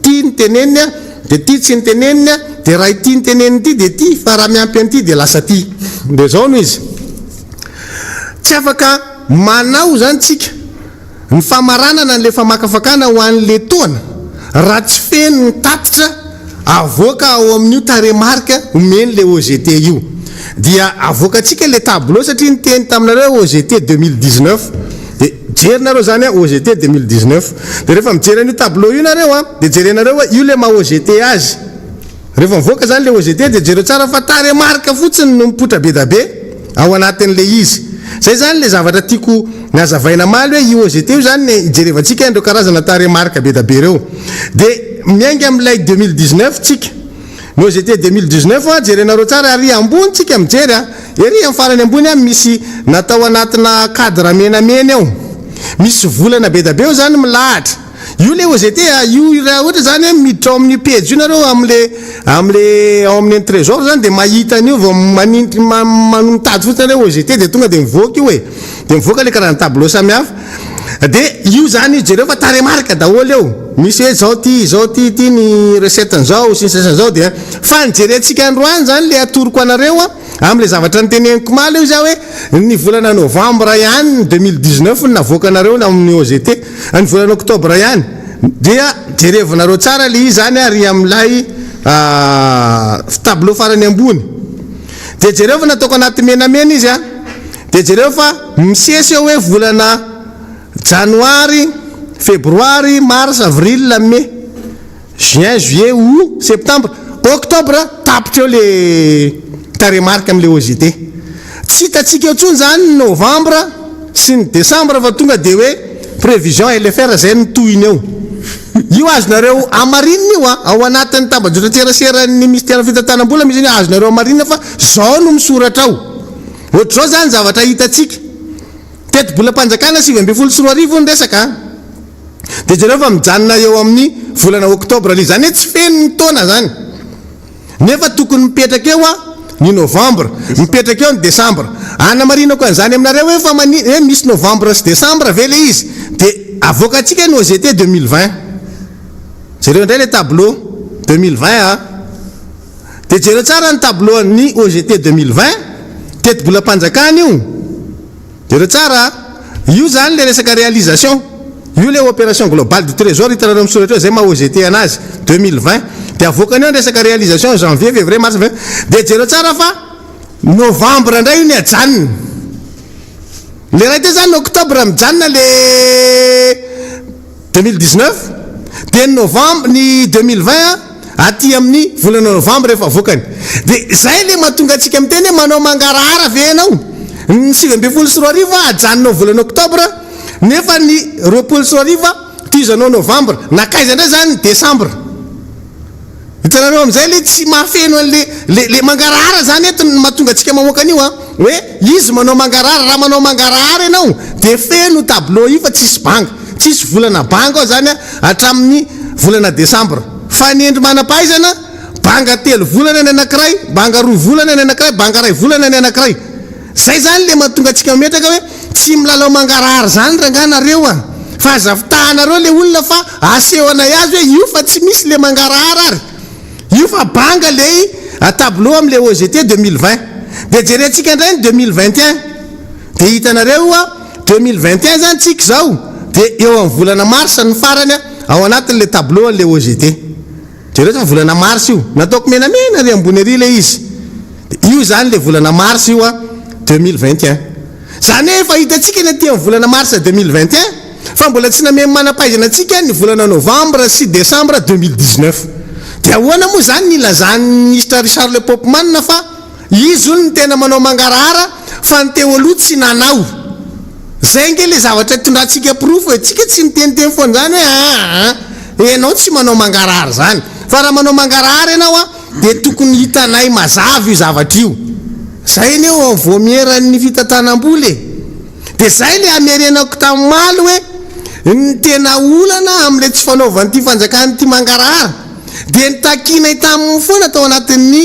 ty ny teneniny a de ty tsy ny teneniny a de raha ity ny teneniny ty de ty fa raha miampy an'ity de lasa ty de zao no izy tsy afaka manao zany tsika ny famaranana n'le famakafakana ho an'le toana raha tsy feno ny tatitra avoaka ao amin'io taremarika omeny le OGT io dia avoakatsika le tableau satria niteny taminareo OGT 2019 de jerinareo zany a OGT 2019 de rehefa mijery an'io tableau io nareo a de jerenareo a io le maha OGT azy rehefa mivoaka zany le OGT de jereo tsara fa taremarika fotsiny no mipotra be da be ao anatin'le izy zay zany le zavatra tiako nazavaina maly hoe io OGT io zany ny ijerevantsika andreo karazana taremarika be da be reo de miainga am'lay 2019 tsika ny OGT 2019 a jerenareo tsara ary ambony tsika mijery a ery amin'ny farany ambony a misy natao anatina cadre menamena ao misy volana be da be eo zany milahatra io le OGT io raha ohatra zany hoe miditra ao amin'ny page io nareo amle ao amin'ny trésor zany de mahita an'io vao manintry mitady fotsiny nareo OGT de tonga de mivoaka io e de mivoaka le karazana tableau samihafa de io zany jereo fa taremarika daholo eo misy hoe zao ty ny recette an'izao sy ny sasan'izao de fa nijerentsika androany zany le atoroko anareo am'le zavatra nyteneniko maly io za hoe ny volana novembre ihany 2019 navoaka anareo amin'ny OGT ny volana octobre ihany dia jerevinareo tsara le izy zany ary am'lay tableau farany ambony de jereo fa nataoko anaty menamena izy de jereo fa misesy eo hoe volana janoary févroary mars avril mai juin juillet août septembre octobre tapitra eo le taremarika am'le OGT tsy hitatsika eo tsony zany novembre sy ny décembre fa tonga de hoe prévision LFR zay ny tohiny eo io azonareo amarinina io ao anatin'ny tabajotraterasera-ny ministère fitantanam-bola misy ny azonareo amarinina fa zao no misoratra ao ohatr'izao zany zavatra hitatsika teti-bola mpanjakana 2024 ny resaka de jereo fa mijanona eo amin'ny volana octobre le zany hoe tsy feno ny taona zany nefa tokony mipetraka eo ny novembre mipetraka eo ny décembre anamarina koa an'izany aminareo hoe fa hoe misy novembre sy décembre ve le izy de avoakatsika ny OGT 2020 jereo indray le tableau 2020 de jereo tsara ny tableau ny OGT 2020 teti-bola mpanjakana io jereo tsara io zany le resaka réalisation io le opération globale du trésor hitanareo misoratra zay ma OGT anazy 2020 de avoakany eo ny resaka réalisation janvier février mars avril de jereo tsara fa novembre indray io ny ajanony le raha te zany octobre mijanona le 2019 de novembre ny 2020 aty amin'ny volana novembre efa avoakany de zay le mahatonga atsika miteny hoe manao mangarahara ve anao ny 2024 ajanonao volana octobre nefa ny 2024 tizanao novembre nakaiza ndray zany décembre hitanareo am'izay le tsy mahafeno le mangarahara zany eto mahatonga atsika mamoaka an'io hoe izy manao mangarahara raha manao mangarahara ianao de feno tableau io fa tsisy banga tsisy volana banga ao zany hatramin'ny volana décembre fa ny endry manam-pahaizana banga 3 volana ny anankiray banga 2 volana ny anankiray banga 2 volana ny anankiray zay zany le mahatonga atsika metraka hoe tsy milalao mangarahara zany ranganareo fa azavitahanareo le olona fa asehoanay azy hoe io fa tsy misy le mangarahara ary io fa banga le tableau am'le OGT 2020 de jerentsika indray ny 2021 de hitanareo 2021 zany tsika zao de eo amin'ny volana mars ny farany ao anatin'le tableau an'le OGT jereo fa volana mars io nataoko menamena ry ambony ary le izy io zany le volana mars io 2021 zany hoe fa hitatsika ny aty amin'ny volana mars 2021 fa mbola tsy name manampaizana atsika ny volana novembre sy décembre 2019 de ahoana moa zany ny ilazany ministre Richard Le Popman fa izy ony ny tena manao mangarahara fa ny teo aloha tsy nanao zay nge le zavatra tondratsika proof hoe tsika tsy niteniteny foana zany hoe enao tsy manao mangarahara zany fa raha manao mangarahara ianao de tokony hitanay mazava io zavatra io zay ny eo voamieran'ny fitantanam-bola de zay le amerianako tamin'maly hoe ny tena olana am'le tsy fanaovan'ity fanjakany ty mangarahara de nitakinay tamin'ny foana tao anatin'ny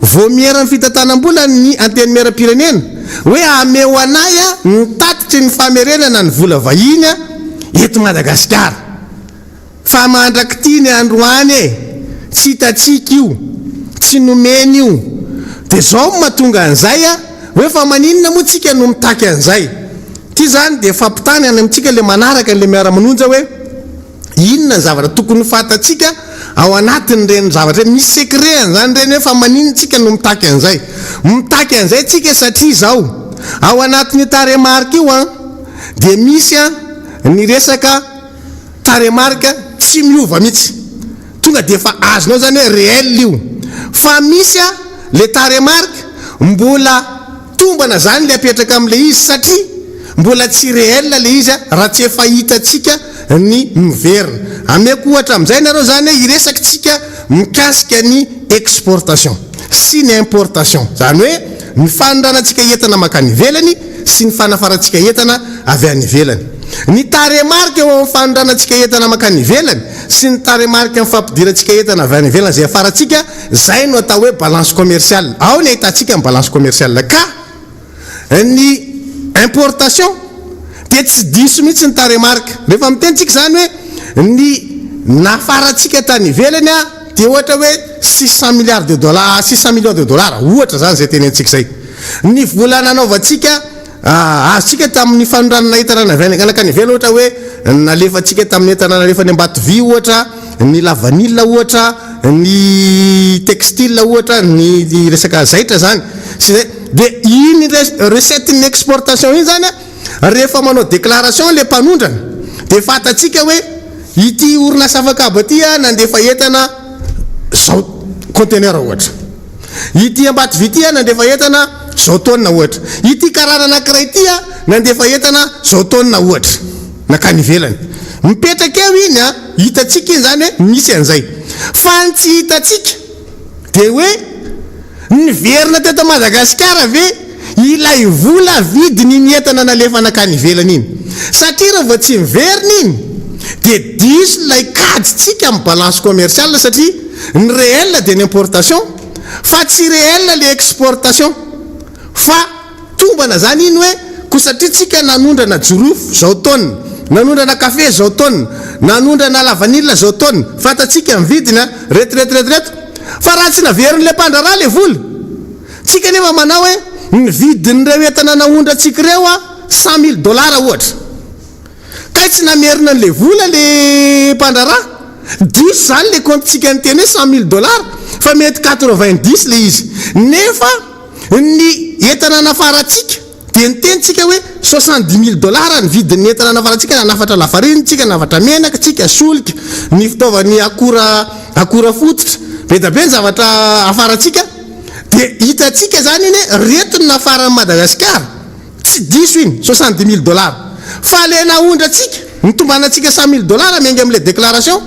voamieran'ny fitantanam-bola ny anteny miaram-pirenena hoe ameo anay nitatitry ny famerenana ny vola vahiny eto Madagasikara fa mandraky ny androany tsy hitatsika io tsy nomeny io de zao mahatonga an'izay hoe fa maninona moa tsika no mitaky an'izay ty zany de fampitany any amintsika le manaraka le miara-manonja hoe inona ny zavatra tokony fatatsika ao anatin' reny zavatra hoe misy secret zany reny hoe fa maninona tsika no mitaky an'izay tsika satria zao ao anatin'ny taremarika io de misy ny resaka taremarika tsy miova mihitsy tonga de fa azonao zany hoe réel io fa misy le taremarika mbola tombana zany le apetraka am'le izy satria mbola tsy réel le izy raha tsy efa hitatsika ny miverina ameko ohatra am'izay nareo zany hoe iresaka tsika mikasika ny exportation sy ny importation zany hoe ny fanondranatsika entana makany ivelany sy ny fanafaratsika entana avy any ivelany ny taremarika eo amin'ny fanondranantsika entana makany ivelany sy ny taremarika amin'ny fampidirantsika entana avy any ivelany zay afaratsika zay no atao hoe balance commerciale ao ny ahitantsika amin'ny balance commerciale ka ny importation de tsy diso mihitsy ny taremarika rehefa mitentsika zany hoe ny nafaratsika tany ivelany a de ohatra hoe 600 milliards de dollars 600 millions de dollars ohatra zany zay tenentsika zay ny vola nanaovantsika azotsika tamin'ny fanondranana entana navianakany ivelany ohatra hoe nalefatsika tamin'ny entana nalefa ny Ambatovy ohatra ny lavanila ohatra ny textile ohatra ny resaka zaitra zany sy zay de iny recette ny exportation iny zany rehefa manao déclaration le mpanondrana de fatatsika hoe ity orinasa afakabo aty nandefa entana zao conteneur ohatra ity Ambatovy ty nandefa entana zao tonne ohatra ity karana anankiray ty nandefa entana zao tonne ohatra nakany ivelany mipetraka eo iny hitatsika iny zany hoe misy an'izay fa ny tsy hitatsika de hoe niverina teto Madagasikara ve ilay vola vidiny ny entana nalefa nakany ivelany iny satria raha vao tsy miverina iny de diso lay kaditsika amin'ny balance commerciale satria ny réel de l'importation fa tsy réel le exportation fa tombana zany iny hoe ko satria tsika nanondrana jorofo zao tonne nanondrana kafe zao tonne nanondrana lavanila zao tonne fatatsika mividina reto fa raha tsy naverin'le mpandrara le vola tsika nefa manao hoe ny vidin'ireo entana naondratsika reo $100,000 ohatra kay tsy namerina an'le vola le mpandrara diso zany le comptetsika ny teny hoe $100,000 fa mety 90 le izy nefa ny entana nafaratsika de nitentsika hoe $70,000 ny vidin'ny entana nafaratsika nafatra lafarinitsika nafatra menaka tsika solika ny fitaovany akora fototra be da be ny zavatra afaratsika de hitatsika zany iny retony nafarany Madagasikara tsy diso iny $70,000 fa le naondratsika nitombanantsika $100,000 miainga am'le déclaration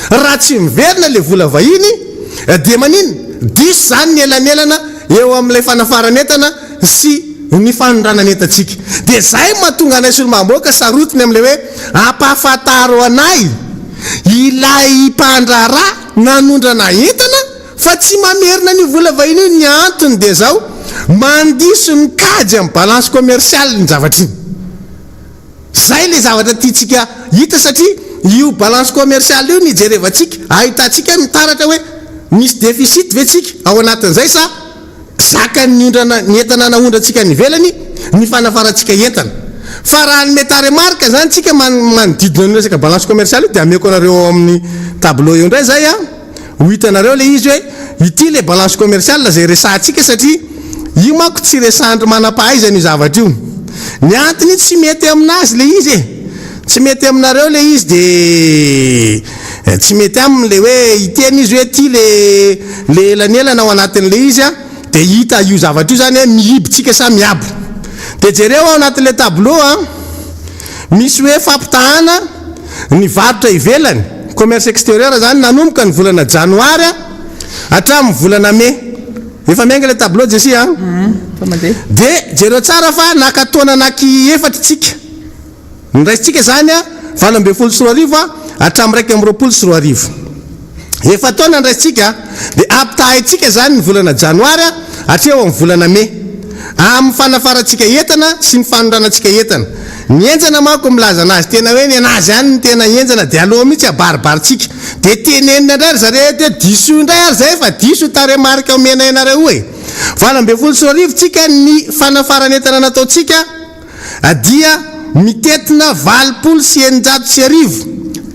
raha tsy miverina le vola vahiny de maniny diso zany ny elanelana eo am'lay fanafaranentana sy ny fanondrananentatsika de zay mahatonga anay solomamboaka sarotiny am'le hoe ampafantaro anay ilay mpandrara nanondrana entana fa tsy mamerina ny vola vahiny io ny antony de zao mandiso ny kajy amin'ny balance commerciale ny zavatra iny zay le zavatra tiatsika hita satria io balance commerciale io nijerevantsika ahitatsika mitaratra hoe misy déficit ve tsika ao anatin'izay sa zaka ny entana naondratsika ny velany ny fanafaratsika entana fa raha ny taremarika zany tsika manodidina ny resaka balance commerciale de ameko anareo amin'ny tableau io ndray zay ho hitanareo le izy hoe ity le balance commerciale zay resahantsika satria io manko tsy resandro manam-pahaizany io zavatra io ny antony tsy mety aminazy le izy tsy mety aminareo le izy de tsy mety am'le hoe iteny izy hoe ty le elanelana ao anatin'le izy de hita io zavatra io zany hoe mihibitsika sa miabo de jereo ao anatin'le tableau misy hoe fampitahana ny varotra ivelany commerce extérieur zany nanomboka ny volana janoary hatramin'ny volana mai efa miainga le tableau jesy de jereo tsara fa nakataona anaky efatra tsika ny raisitsika zany 24 hatramin'ny 1 efa taona ny raisitsika de ampitahaitsika zany ny volana janoary hatreo amin'ny volana mai amin'ny fanafaratsika entana sy ny fanondranantsika entana ny enjana manko milaza anazy tena hoe ny anazy any ny tena enjana de aloha mihitsy abaribaritsika de tenenina ndray zareo de diso indray ary zay fa diso taremarika omena ianareo e 24 tsika ny fanafaranentana nataotsika dia mitetina 900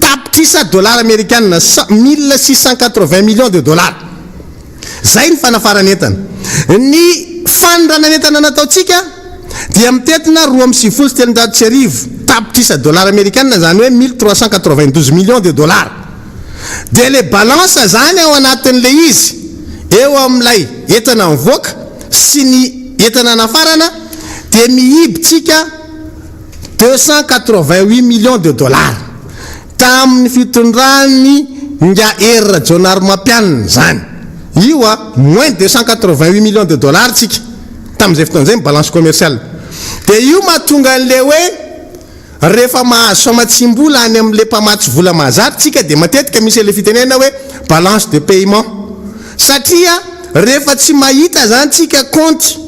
tapitrisa dollar américaine $1,680 millions zay ny fanafaranentana ny fanondrananentana nataotsika dia mitetina 2,7 tapitrisa dollar américaine zany hoe $1,392 millions de le balance zany ao anatin'le izy eo am'lay entana mivoaka sy ny entana nafarana de mihibitsika $288 millions tamin'ny fitondrany nga R Jonar Mapianina zany io moins $288 millions tsika tamin'izay fotoan'izay balance commerciale de io mahatonga an'le hoe rehefa mahazo famatsim-bola any amin'le mpamatsy vola mahazarytsika dia matetika misy le fitenena hoe balance de paiement satria rehefa tsy mahita zany tsika compte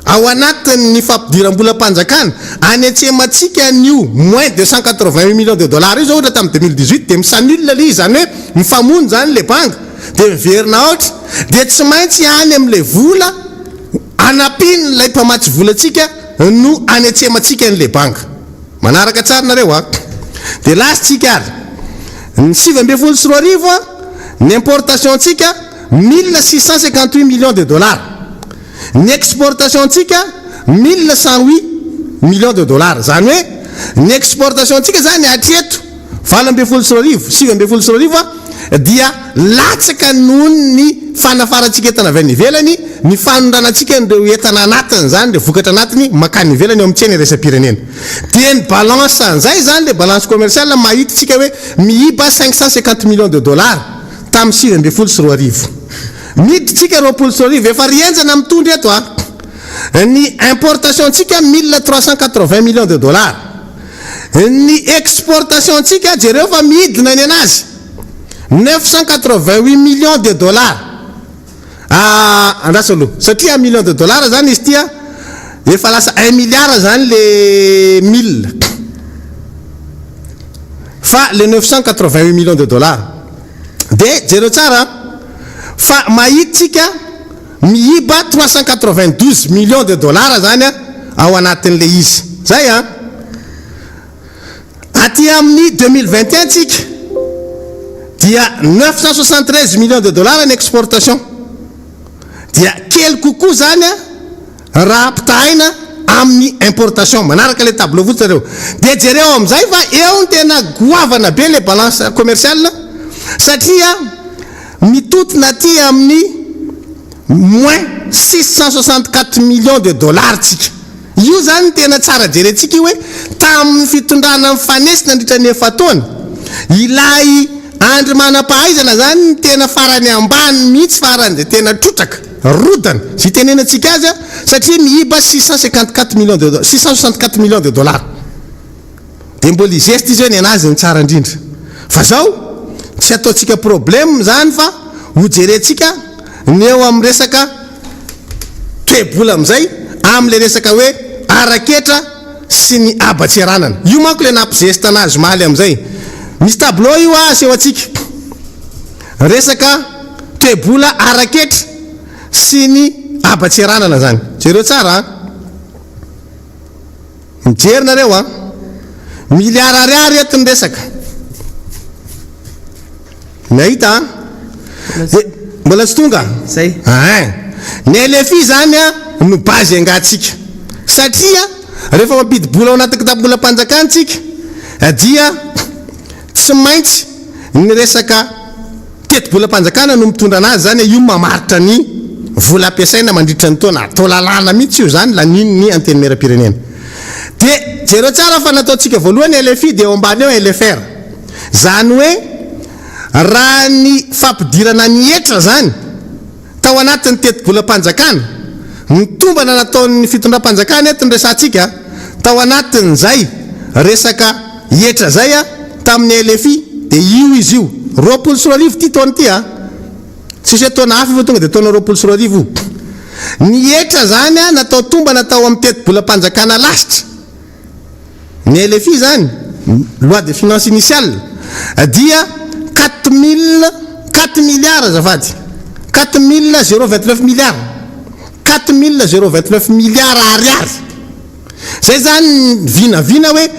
ao anatin'ny fampidiram-bola-panjakana any atsematsika nio moins de 188 millions de dollars io zao ohatra tamin'ny 2018 dia misanulina le izy zany hoe mifamono zany le banque dia miverina ohatra dia tsy maintsy any amin'le vola anapiny lay mpamatsy volatsika no any atsematsika n'le banque manaraka tsara nareo a dia lasytsika ary ny 7.4 a ny importation tsika 1658 millions de dollars ny exportation tsika 1108 millions de dollars zany hoe ny exportation tsika zany atreto 7.4 dia latsaka noho ny fanafarantsika entana avy any ivelany ny fanondranantsika nireo entana anatiny zany le vokatra anatiny makany ivelany eo amintseny resa-pirenena dia ny balance an'izay zany le balance commerciale mahitatsika hoe miiba 550 millions de dollars tamin'ny 7.4 miditsika 2.4 efa rienjana mitondry eto a ny importation tsika 1380 millions de dollars ny exportation tsika jereo fa midina ny anazy 988 millions de dollars andrasa aloha satria 1 million de dollars zany izy tia efa lasa 1 milliard zany le 1000 fa le 988 millions de dollars dia jereo tsara fa mahitsika miiba 392 millions de dollars zany ao anatin'le izy zay aty amin'ny 2021 tsika dia 973 millions de dollars ny exportation dia kely kokoa zany raha ampitahaina amin'ny importation manaraka le tableau fotsy zareo dia jereo amin'izay fa eo ny tena goavana be le balance commerciale satria mitotona aty amin'ny moins 664 millions de dollars tsika io zany tena tsara jerentsika io hoe tamin'ny fitondrana mifanesina andritra ny efataona ilay andry manam-pahaizana zany tena farany ambany mihitsy farany de tena trotraka rodana zy tenenantsika azy satria miiba 664 millions de dollars dia mbola izesty izy hoe ny anazy ny tsara indrindra fa zao tsy ataontsika problème zany fa hojerentsika neo amin'ny resaka toebola amin'izay amin'le resaka hoe araketra sy ny abatseranana io manko le nampizesta anazy maly amin'izay misy tableau io aseho atsika resaka toebola araketra sy ny abatseranana zany jereo tsara mijerinareo miliara ariary eto ny resaka nahita mbola tsy tonga zay ny LFI zany no base angatsika satria rehefa mampidibola ao anaty kitabolam-panjakantsika dia tsy maintsy ny resaka tetibolam-panjakana no mitondra anazy zany io mamaritra ny vola ampiasaina mandritra ny taona atao lalàna mihitsy io zany laninny anteny mera-pirenena dia jereo tsara fa nataontsika voalohany LFI dia eo ambany eo LFR zany hoe raha ny fampidirana ny etra zany tao anatin'ny tetibolam-panjakana ny tombana nataon'ny fitondram-panjakana eto ny resantsika tao anatin'izay resaka etra zay tamin'ny LFI dia io izy io 24 ty taona ty tsisy taona hafa fa tonga dia taona 24 ny etra zany natao tombana tao amin'ny tetibolam-panjakana lasitra ny LFI zany loi de finance initiale dia 4 milliards azafady 4029 milliards 4029 milliards ariary zay zany vinavina hoe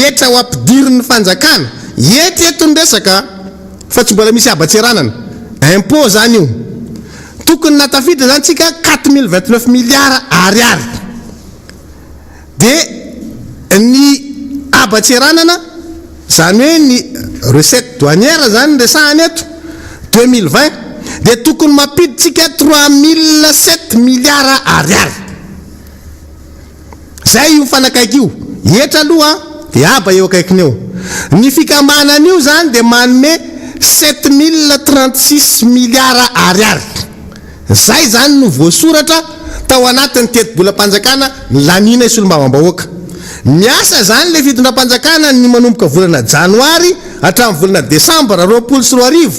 etra ho ampidiriny fanjakana eto ny resaka fa tsy mbola misy abatseranana impôt zany io tokony natafiditra zany tsika 4029 milliards ariary dia ny abatseranana zany hoe ny recette douanière zany resahany eto 2020 dia tokony mampiditsika 3007 milliards ariary zay io mifanakaiky io etra aloha dia aba eo akaikiny eo ny fikambanan'io zany dia manome 7036 milliards ariary zay zany no voasoratra tao anatin'ny tetibolam-panjakana lanina isy olombavambahoaka miasa zany le fitondram-panjakana ny manomboka volana janoary hatramin'ny volana desambra 2024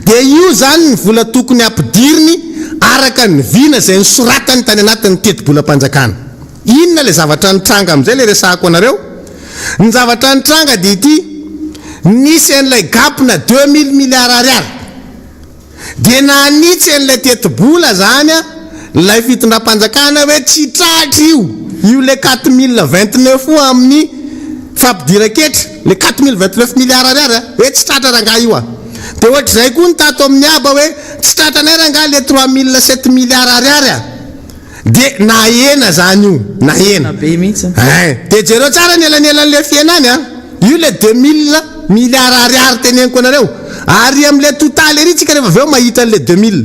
dia io zany ny vola tokony ampidiriny araka ny vina izay nysoratany tany anatin'ny teti-bolam-panjakana. Inona le zavatra nitranga amin'izay le resahako anareo? Ny zavatra nitranga dia ity: nisy an'ilay gapina 2000 milliards ariary dia nanitsy an'ilay teti-bola zany lay fitondram-panjakana hoe tsy tratra io le 4029 amin'ny fampidiran-ketra, le 4029 milliards ariary hoe tsy tratra rangaha io dia ohatr'izay koa ny tato amin'ny aba hoe tsy tratra nay rangaha le 3007 milliards ariary dia nahena zany io, nahena be mihitsy. dia jereo tsara ny elanelan'le fiainany io le 2000 milliards ariary teneniko anareo, ary amin'le totaly ery tsika rehefa avy eo mahita an'le 2000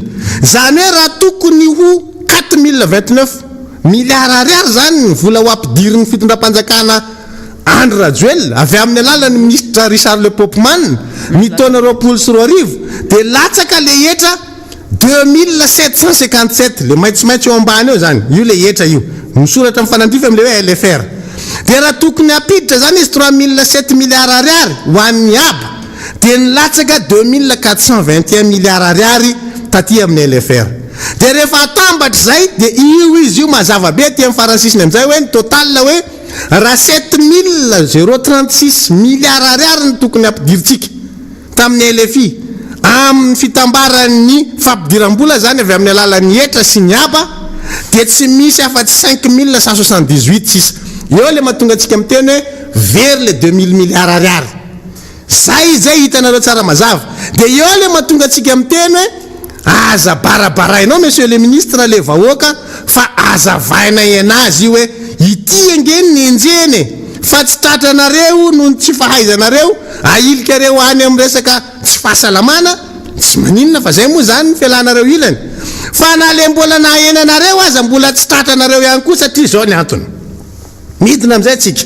zany hoe raha tokony ho 4029 milliards ariary zany ny vola ho ampidiriny fitondram-panjakana Andry Rajoelina avy amin'ny alalan'ny ministra Richard Lepopman ny taona 2024 dia latsaka le etra 2757 le maitsomaitso eo ambany eo zany, io le etra io misoratra amin'ny fanandrify amin'le hoe LFR. dia raha tokony apiditra zany izy 3007 milliards ariary ho an'ny aba dia nilatsaka 2421 milliards ariary taty amin'ny LFR. dia rehefa atambatra zay dia io mazava be ty amin'ny faransisiny amin'izay hoe ny total hoe raha 7036 milliards ariary ny tokony ampidiritsika tamin'ny LFI amin'ny fitambaran'ny fampidiram-bola zany avy amin'ny alalan'ny etra sy ny aba dia tsy misy afa-tsy 5178 sisa. eo le mahatonga antsika amin'ny teny hoe very le 2000 milliards ariary. Zay hitanareo tsara mazava. Dia eo le mahatonga antsika amin'ny teny hoe aza barabarainao monsieur le ministre le vahoaka fa azavaina enazy io hoe ity engeny ny enjeny fa tsy tratranareo noho ny tsy fahaizanareo ailikareo any amin'ny resaka tsy fahasalamana tsy maninona fa zay moa zany ny fialanareo ilany fa na le mbola nahenanareo aza mbola tsy tratranareo ihany koa satria zao ny antony midina amin'izay tsika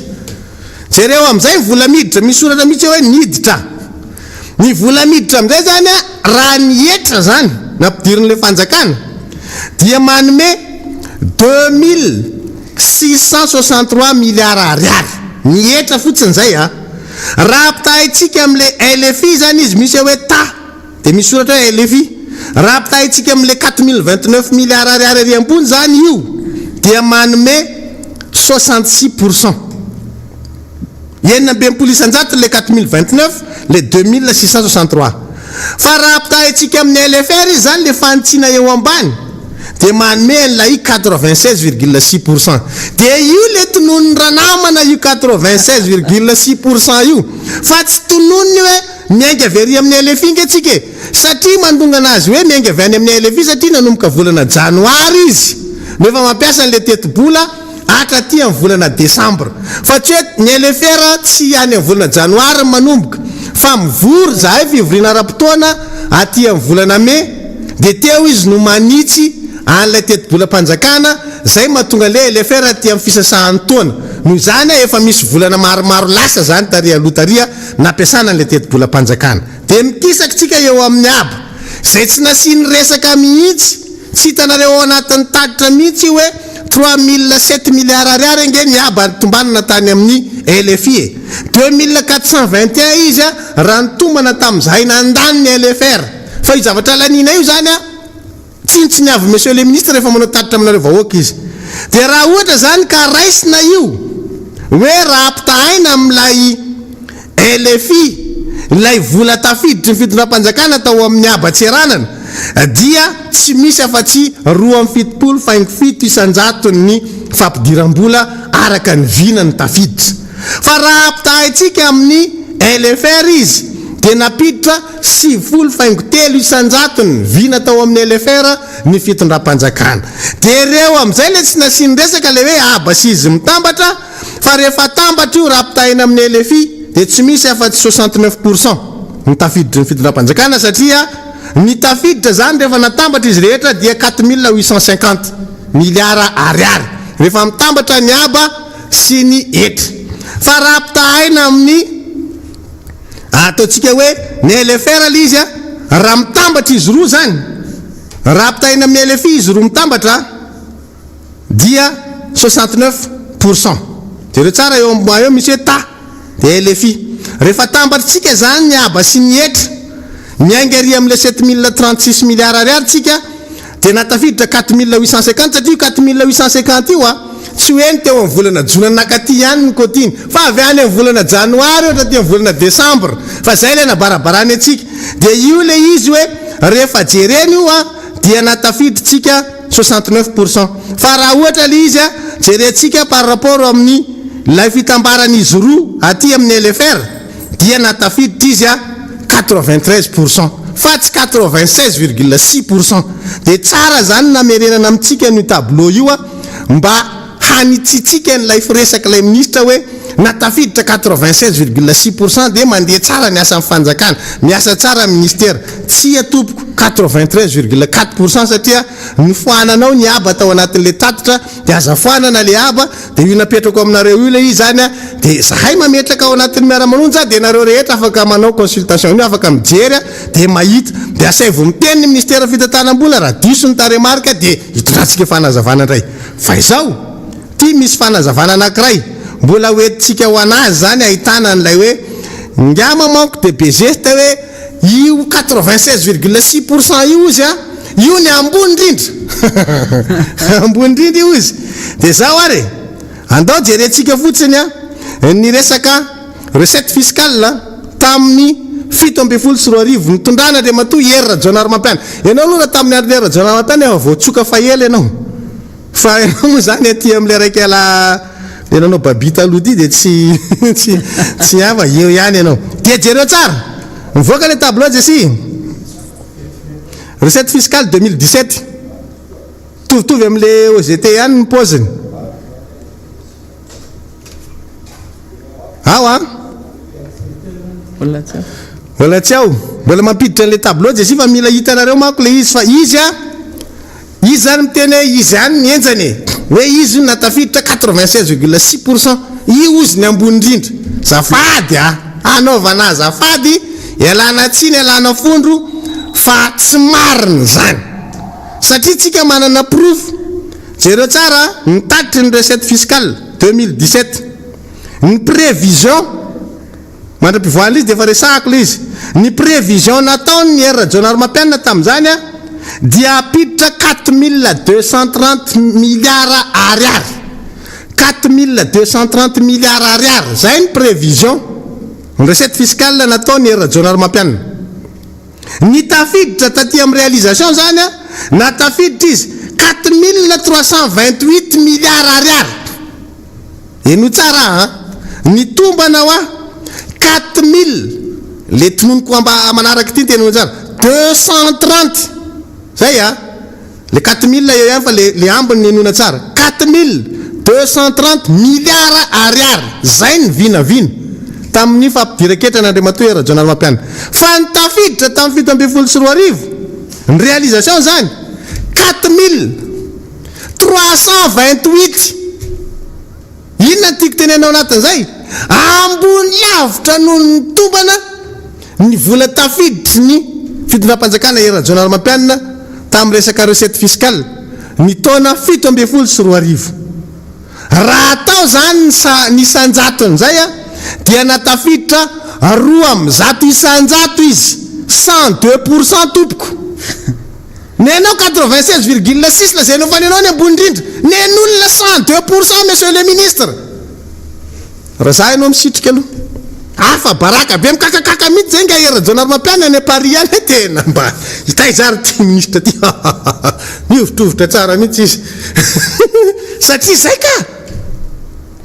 jereo amin'izay vola miditra misoratra mihitsy hoe niditra ny vola miditra amin'izay zany raha ny etra zany nampidirin'le fanjakana dia manome 2663 milliards ariary ny etra fotsiny zay raha apitahintsika amin'le LFI zany izy misy hoe ta dia misoratra hoe LFI raha apitahintsika amin'le 4029 milliards ariary ary ambony zany io dia manome 66%. Yenna ben polisanjato le 4029 le 2663 fa raha apitahintsika amin'ny LFR zany le fantsina eo ambany dia manome an'ilay 96,6%. dia io le tonon'ny ranamana io 96,6% io fa tsy tonony hoe miainga avy ary amin'ny LFI ngetsika satria mandonga anazy hoe miainga avy any amin'ny LFI satria nanomboka volana janoary izy nefa mampiasa an'le teti-bola hatraty amin'ny volana desambra fa tsy hoe ny LFR tsy any amin'ny volana janoary manomboka fa mivory zahay fivoriana ara-potoana aty amin'ny volana me dia teo izy no manitsy an'ilay teti-bolam-panjakana zay mahatonga le LFR aty amin'ny fisasahan'ny taona noho izany efa misy volana maromaro lasa zany taria aloha taria nampiasana an'ilay teti-bolam-panjakana dia mikisakytsika eo amin'ny aba zay tsy nasiany resaka mihitsy tsy hitanareo ao anatin'ny tatitra mihitsy hoe 3007 milliards ariary engeny ny aba tombanana tany amin'ny LFI 2421 izy raha nitombana tamin'izahay nandany ny LFR fa io zavatra lanina io zany tsy ny avy monsieur le ministre rehefa manao tatitra aminareo vahoaka izy dia raha ohatra zany ka raisina io hoe raha ampitahaina amin'ilay LFI ilay vola tafiditry ny fitondram-panjakana tao amin'ny aba tseranana dia tsy misy afa-tsy 2,7 isanjaton'ny fampidiram-bola araka ny vina ny tafiditra fa raha ampitahaitsika amin'ny LFR izy dia napiditra 7,3 isanjatony vina tao amin'ny LFR ny fitondram-panjakana dia ireo amin'izay le tsy nasiany resaka le hoe aba sy izy mitambatra fa rehefa tambatra io raha ampitahina amin'ny LFI dia tsy misy afa-tsy 69% ny tafiditra ny fitondram-panjakana satria ny tafiditra zany rehefa natambatra izy rehetra dia 4850 milliards ariary rehefa mitambatra ny aba sy ny etra fa raha ampitahaina amin'ny ataontsika hoe ny LFR le izy raha mitambatra izy roa zany raha ampitahaina amin'ny LFI izy roa mitambatra dia 69% jereo tsara eo ambony eo misy hoe ta de LFI rehefa tambatritsika zany ny aba sy ny etra miaingary am'le 7036 milliards ariary tsika de natafiditra 4850 satria 4850 io a tsy hoe ny teo amin'ny volana jona nakaty ihany ny kotiny fa avy any amin'ny volana janoary ohatra ty amin'ny volana desambra fa zay le nabarabarany atsika de io le izy hoe rehefa jereny io a dia natafiditsika 69%. fa raha ohatra le izy a jerentsika par rapport amin'ny lay fitambaran'izy roa aty amin'ny LFR dia natafiditra izy a 93%. fa tsy 96,6%. de tsara zany namerenana amitsika ny tableau io a mba hanitsitsika n'lay firesaka lay ministra hoe natafiditra 96,6% de mandeha tsara ny asa fanjakana miasa tsara ministère tsy atopoko 93,4% satria ny foananao ny aba tao anatin'le tatitra de aza foanana le aba de io napetrako aminareo io le izy zany a de zahay mametraka ao anatin'ny miaramanonja de nareo rehetra afaka manao consultation io afaka mijery de mahita de asay vo miteny ny ministère fitantanam-bola raha diso ny taremarika de hitondratsika fanazavana indray fa izao ty misy fanazavana anankiray mbola hoentitsika ho anazy zany ahitana n'lay hoe ngama manko de bezesta hoe io 96,6% io izy a io ny ambony indrindra ambony indrindra io izy de zao ary andao jerentsika fotsiny a ny resaka recette fiscale tamin'ny 7.4 nitondrana de matoa herra Jonary Mampiana ianao aloha tamin'ny herra Jonary Mampiana efa voatsoka faela ianao fa ianao moa zany aty am'le raiky ala enanao babita aloha ty de tsy ava eo ihany ianao de jereo tsara mivoaka le tableau jesy recette fiscale 2017 tovitovy am'le OGT ihany ny pauziny ao a mbola tsy ao mbola mampiditra an'le tableau jesy fa mila hitanareo manko le izy fa izy a izy zany miteny hoe izy any mienjany hoe izy natafiditra 96,6% io izy ny ambony indrindra zafady a anaovana zafady ialana tsiny ialana fondro fa tsy marina zany satria tsika manana proof jereo tsara nitatitry ny recette fiscale 2017 ny prévision mandra-pivoan'le izy de efa resahako le izy ny prévision nataony herra Jonary Mampiana tamin'izany a dia apiditra 4230 milliards ariary 4230 milliards ariary zay ny prévision ny recette fiscale nataony herra Jonary Mampiana ny tafiditra taty amin'ny réalisation zany a natafiditra izy 4328 milliards ariary eno tsara ny tombanao a 4000 le tononoko manaraky ty teny tsara 230 zay a le 4000 eo ihany fa le ambiny ny enona tsara 4230 milliards ariary zay ny vinavina tamin'ny fampidiran-ketrana Andriamatoa herra Jonary Mampiana fa ny tafiditra tamin'ny 7.4 ny réalisation zany 4328 inona tiako tenenao anatin'izay ambony lavitra noho ny tombana ny vola tafiditry ny fitondram-panjakana herra Jonary Mampiana tamin'ny resaka recette fiscale ny taona 7.4 raha atao zany ny sanjaton'izay a dia natafiditra 200 izy 102% topoko nenao 96,6 la zay no fanenao ny ambony indrindra nen'olona 102% monsieur le ministre raha za ianao misitrika aloha afa baraka be mikakakaka mihitsy zay nga herra Jonary Mampiana ny Paris any tena mba hitaizary ty ministre ty miovitrovotra tsara mihitsy izy satria zay ka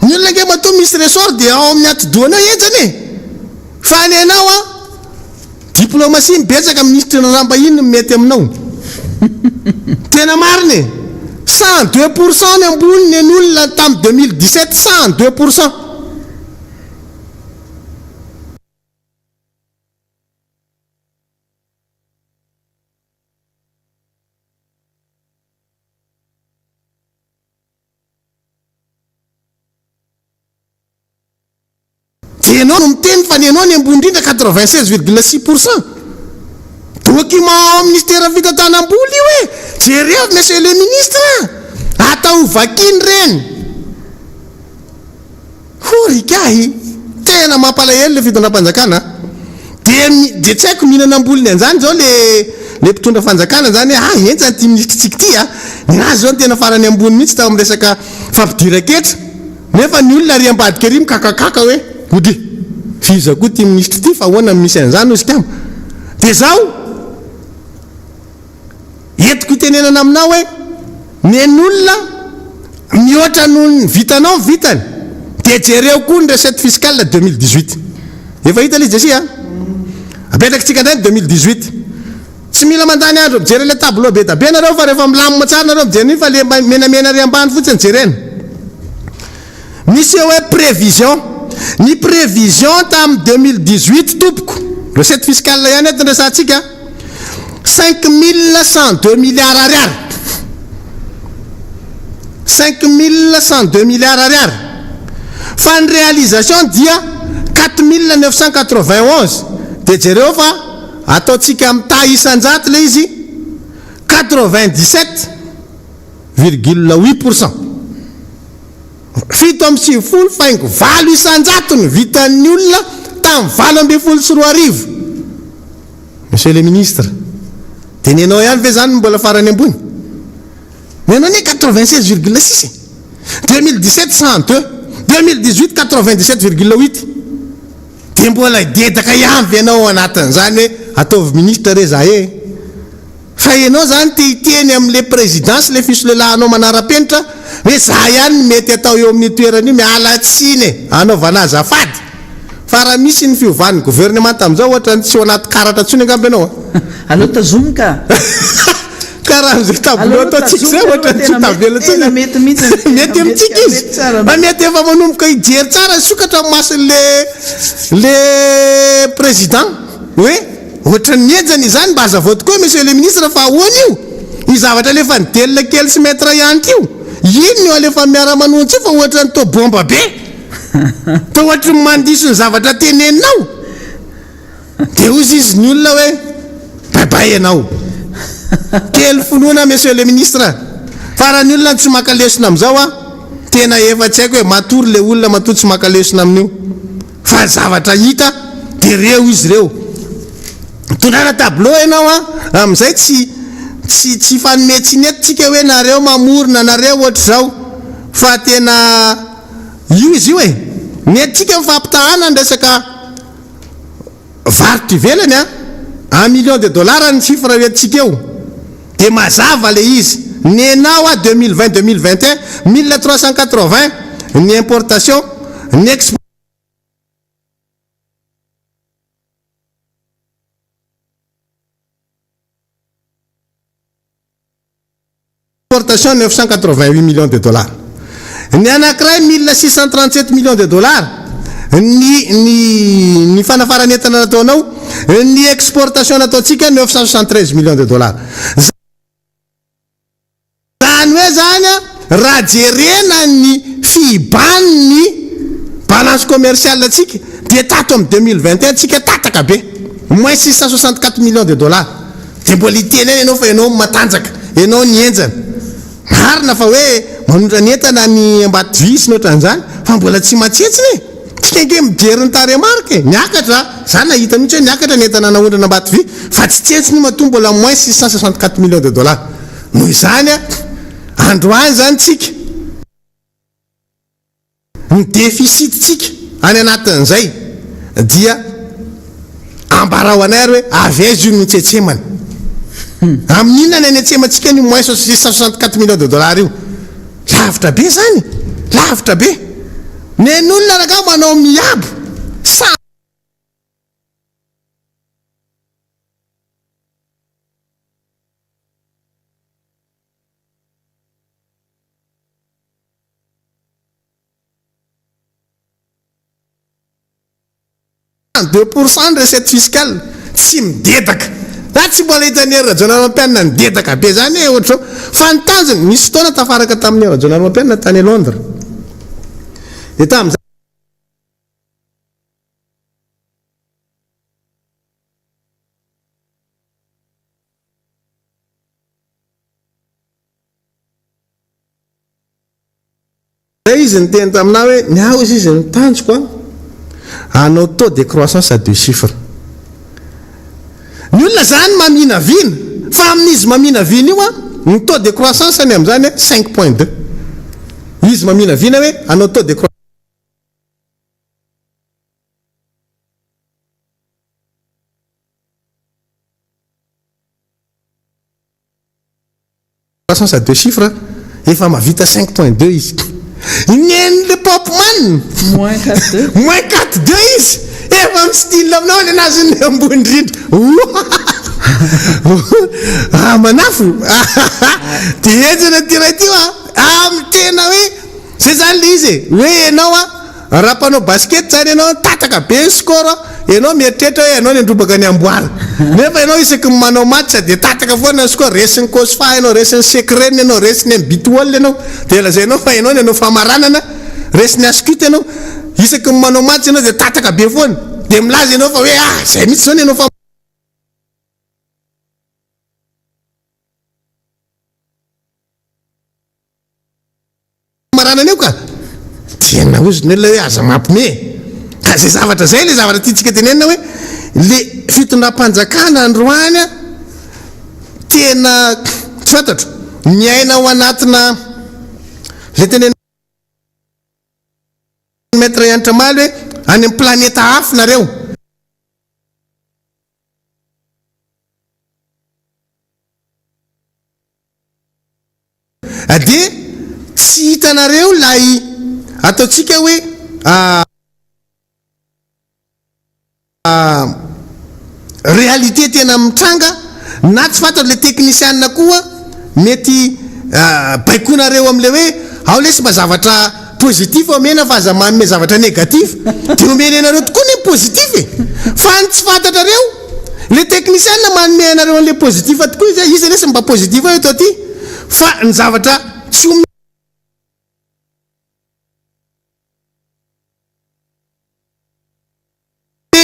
ny olona nge matoa misy ressort dia ao amin'ny atidoanao enjany fa ny anao a diplomatie mibetsaka ministre naramba iny mety aminao tena mariny 102% ny ambony ny olona tamin'ny 2017 102%. Enao no miteny fa ny anao ny ambony indrindra 96,6%. Document ao ministère fitantanam-bola io e jereo monsieur le ministre atao vakiny reny korikahy tena mampalahelo le fitondram-panjakana de tsy haiko mihinana amboliny an'izany zao le mpitondra fanjakana zany entsany ty ministritsika ty nyazy zao ny tena farany ambony mihitsy tao amin'ny resaka fampidiran-ketra nefa ny olona ry ambadika ry mikakakaka hoe ody fiza koa ty ministry ty fa ahoana misy an'izany ozy kamo de zao entiko itenenana aminao hoe nen'olona mihoatra noho vitanao vitany de jereo koa ny recette fiscale 2018 efa hita le jesia apetrakytsika ndray 2018 tsy mila mandany andro mijery le tableau be tabe nareo fa rehefa milamina tsara nareo mijery fa le menamena ry ambany fotsiny jerena misy eo hoe prévision ny prévision tamin'ny 2018 tompoko recette fiscale ihany eto nresantsika 5102 milliards ariary 5102 milliards ariary fa ny réalisation dia 4991 de jereo fa ataotsika am'ta isanjato le izy 97,8%. Fito amby sivifolo faingo valo isanjato ny vitan'ny olona tamin'ny 2024. Monsieur le ministre, tenenao ihany ve zany mbola farany ambony? Nenao ni 96,6. 2017 102, 2018 97,8. De mbola dedaka ihany ve anao anatin'izany hoe ataovy ministre re za e. Fa ianao zany teny am'le présidence le fisolelahanao manara-penitra hoe za ihany mety atao eo amin'ny toerany miala tsiny anaovana azafady. Fa raha misy ny fiovan'ny gouvernement am'izao ohatra ny tsy ho anaty karatra tsony angamba ianao. Allo tazomoka. Karaha am'izay tableau ataotsika zay ohatra ny tsy tavela tsony. Mety amintsika izy. Fa mety efa manomboka hijery tsara sokatra masin'le président hoe ohatra ny enjany izany mba azavaody koa monsieur le ministre fa ahoana io izavatra lefa nidelina kely sy metra ihany io ino no alefa miara-manontsy io fa ohatra ny to bomba be to ohatra ny mandiso ny zavatra teneninao de ozy izy ny olona hoe baibay ianao kely fonoana monsieur le ministre fa raha ny olona tsy makalesona am'izao tena efa tsy haiko hoe matory le olona matory tsy makalesona amin'io fa zavatra hita de reo izy reo tondrana tableau ianao am'izay tsy fanometsy netitsika hoe nareo mamorona nareo ohatra zao fa tena io izy io e netitsika mifampitahana ny resaka varotra ivelany 1 million de dollars ny chiffre retintsika eo de mazava le izy nenao 2020 2021 1380 ny importation ny exportation importation 988 millions de dollars. Ny anankiray 1637 millions de dollars. Ny fanafarana entana nataonao, ny exportation nataontsika 973 millions de dollars. Zany hoe zany raha jerena ny fiban'ny balance commerciale atsika de tato amin'ny 2021 tsika tataka be moins 664 millions de dollars. De mbola iteny ianao fa ianao matanjaka, ianao ny enjana. Marina fa hoe manondra ny entana ny ambaty visy nohatra an'izany fa mbola tsy matsetsiny e tsy kenge mijery ny taremarka e niakatra zany nahita mihitsy hoe niakatra ny entana naondrana ambaty vy fa tsy tsetsiny mato mbola moins 664 millions de dollars noho izany androany zany tsika ny déficit tsika any anatin'izay dia ambarao anay ary hoe avaizy io ny tsetsemany amin'inona ny anetsemantsika ny moins 664 millions de dollars io lavitra be zany lavitra be nen'olona raha manao miabo %2% de recette fiscale tsy midedaka za tsy mbola hitan'ny rajonary mampianina ny dedaka be zany e ohatra fa ny tanjony misy fotoana tafaraka tamin'ny rajonary mampianina tany Londres de tamin'izay izy ny teny taminah hoe niao izy izy nitanjoko a anao taux de croissance à 2 chiffres ny olona zany mamina vina fa amin'izy mamina vina io a ny taux de croissance any amin'izany 5.2 izy mamina vina hoe anao taux de croissance à 2 chiffres efa mavita 5.2 izy inenle popman moins 4 moins 4.2 izy efa mistyle aminao ny anazy ny ambony indrindra manafo de ejana tira ty amy tena hoe zay zany le izy hoe ianao a raha mpanao basket zany ianao tataka be ny score ianao mieritreritra hoe ianao ny androbaka ny amboara nefa ianao isaky manao match de tataka foana ny score resiny cosfa ianao resiny secret ianao resiny amy bitwall ianao de lazainao fa ianao ny anao famaranana resiny ascute ianao isaky manao match ianao de tataka be foana de milaza ianao fa hoe zay mitsy zao ny ianao maranana eo ka tena ozony olona hoe aza mampime ka zay zavatra zay le zavatra tiatsika tenenina hoe le fitondram-panjakana androany a tena tsy fantatro miaina ao anatina le tenena maître Yantra Maly hoe any amin'ny planeta hafa nareo de tsy hitanareo lay ataotsika hoe réalité tena mitranga na tsy fantatro le technicienne koa mety baikonareo am'le hoe ao lesy mba zavatra positif omena fa aza manome zavatra négatif de omena anareo tokoa ny positif fa ny tsy fantatrareo le technicienne manome anareo an'le positif tokoa izy lesy mba positif eto aty fa ny zavatra tsy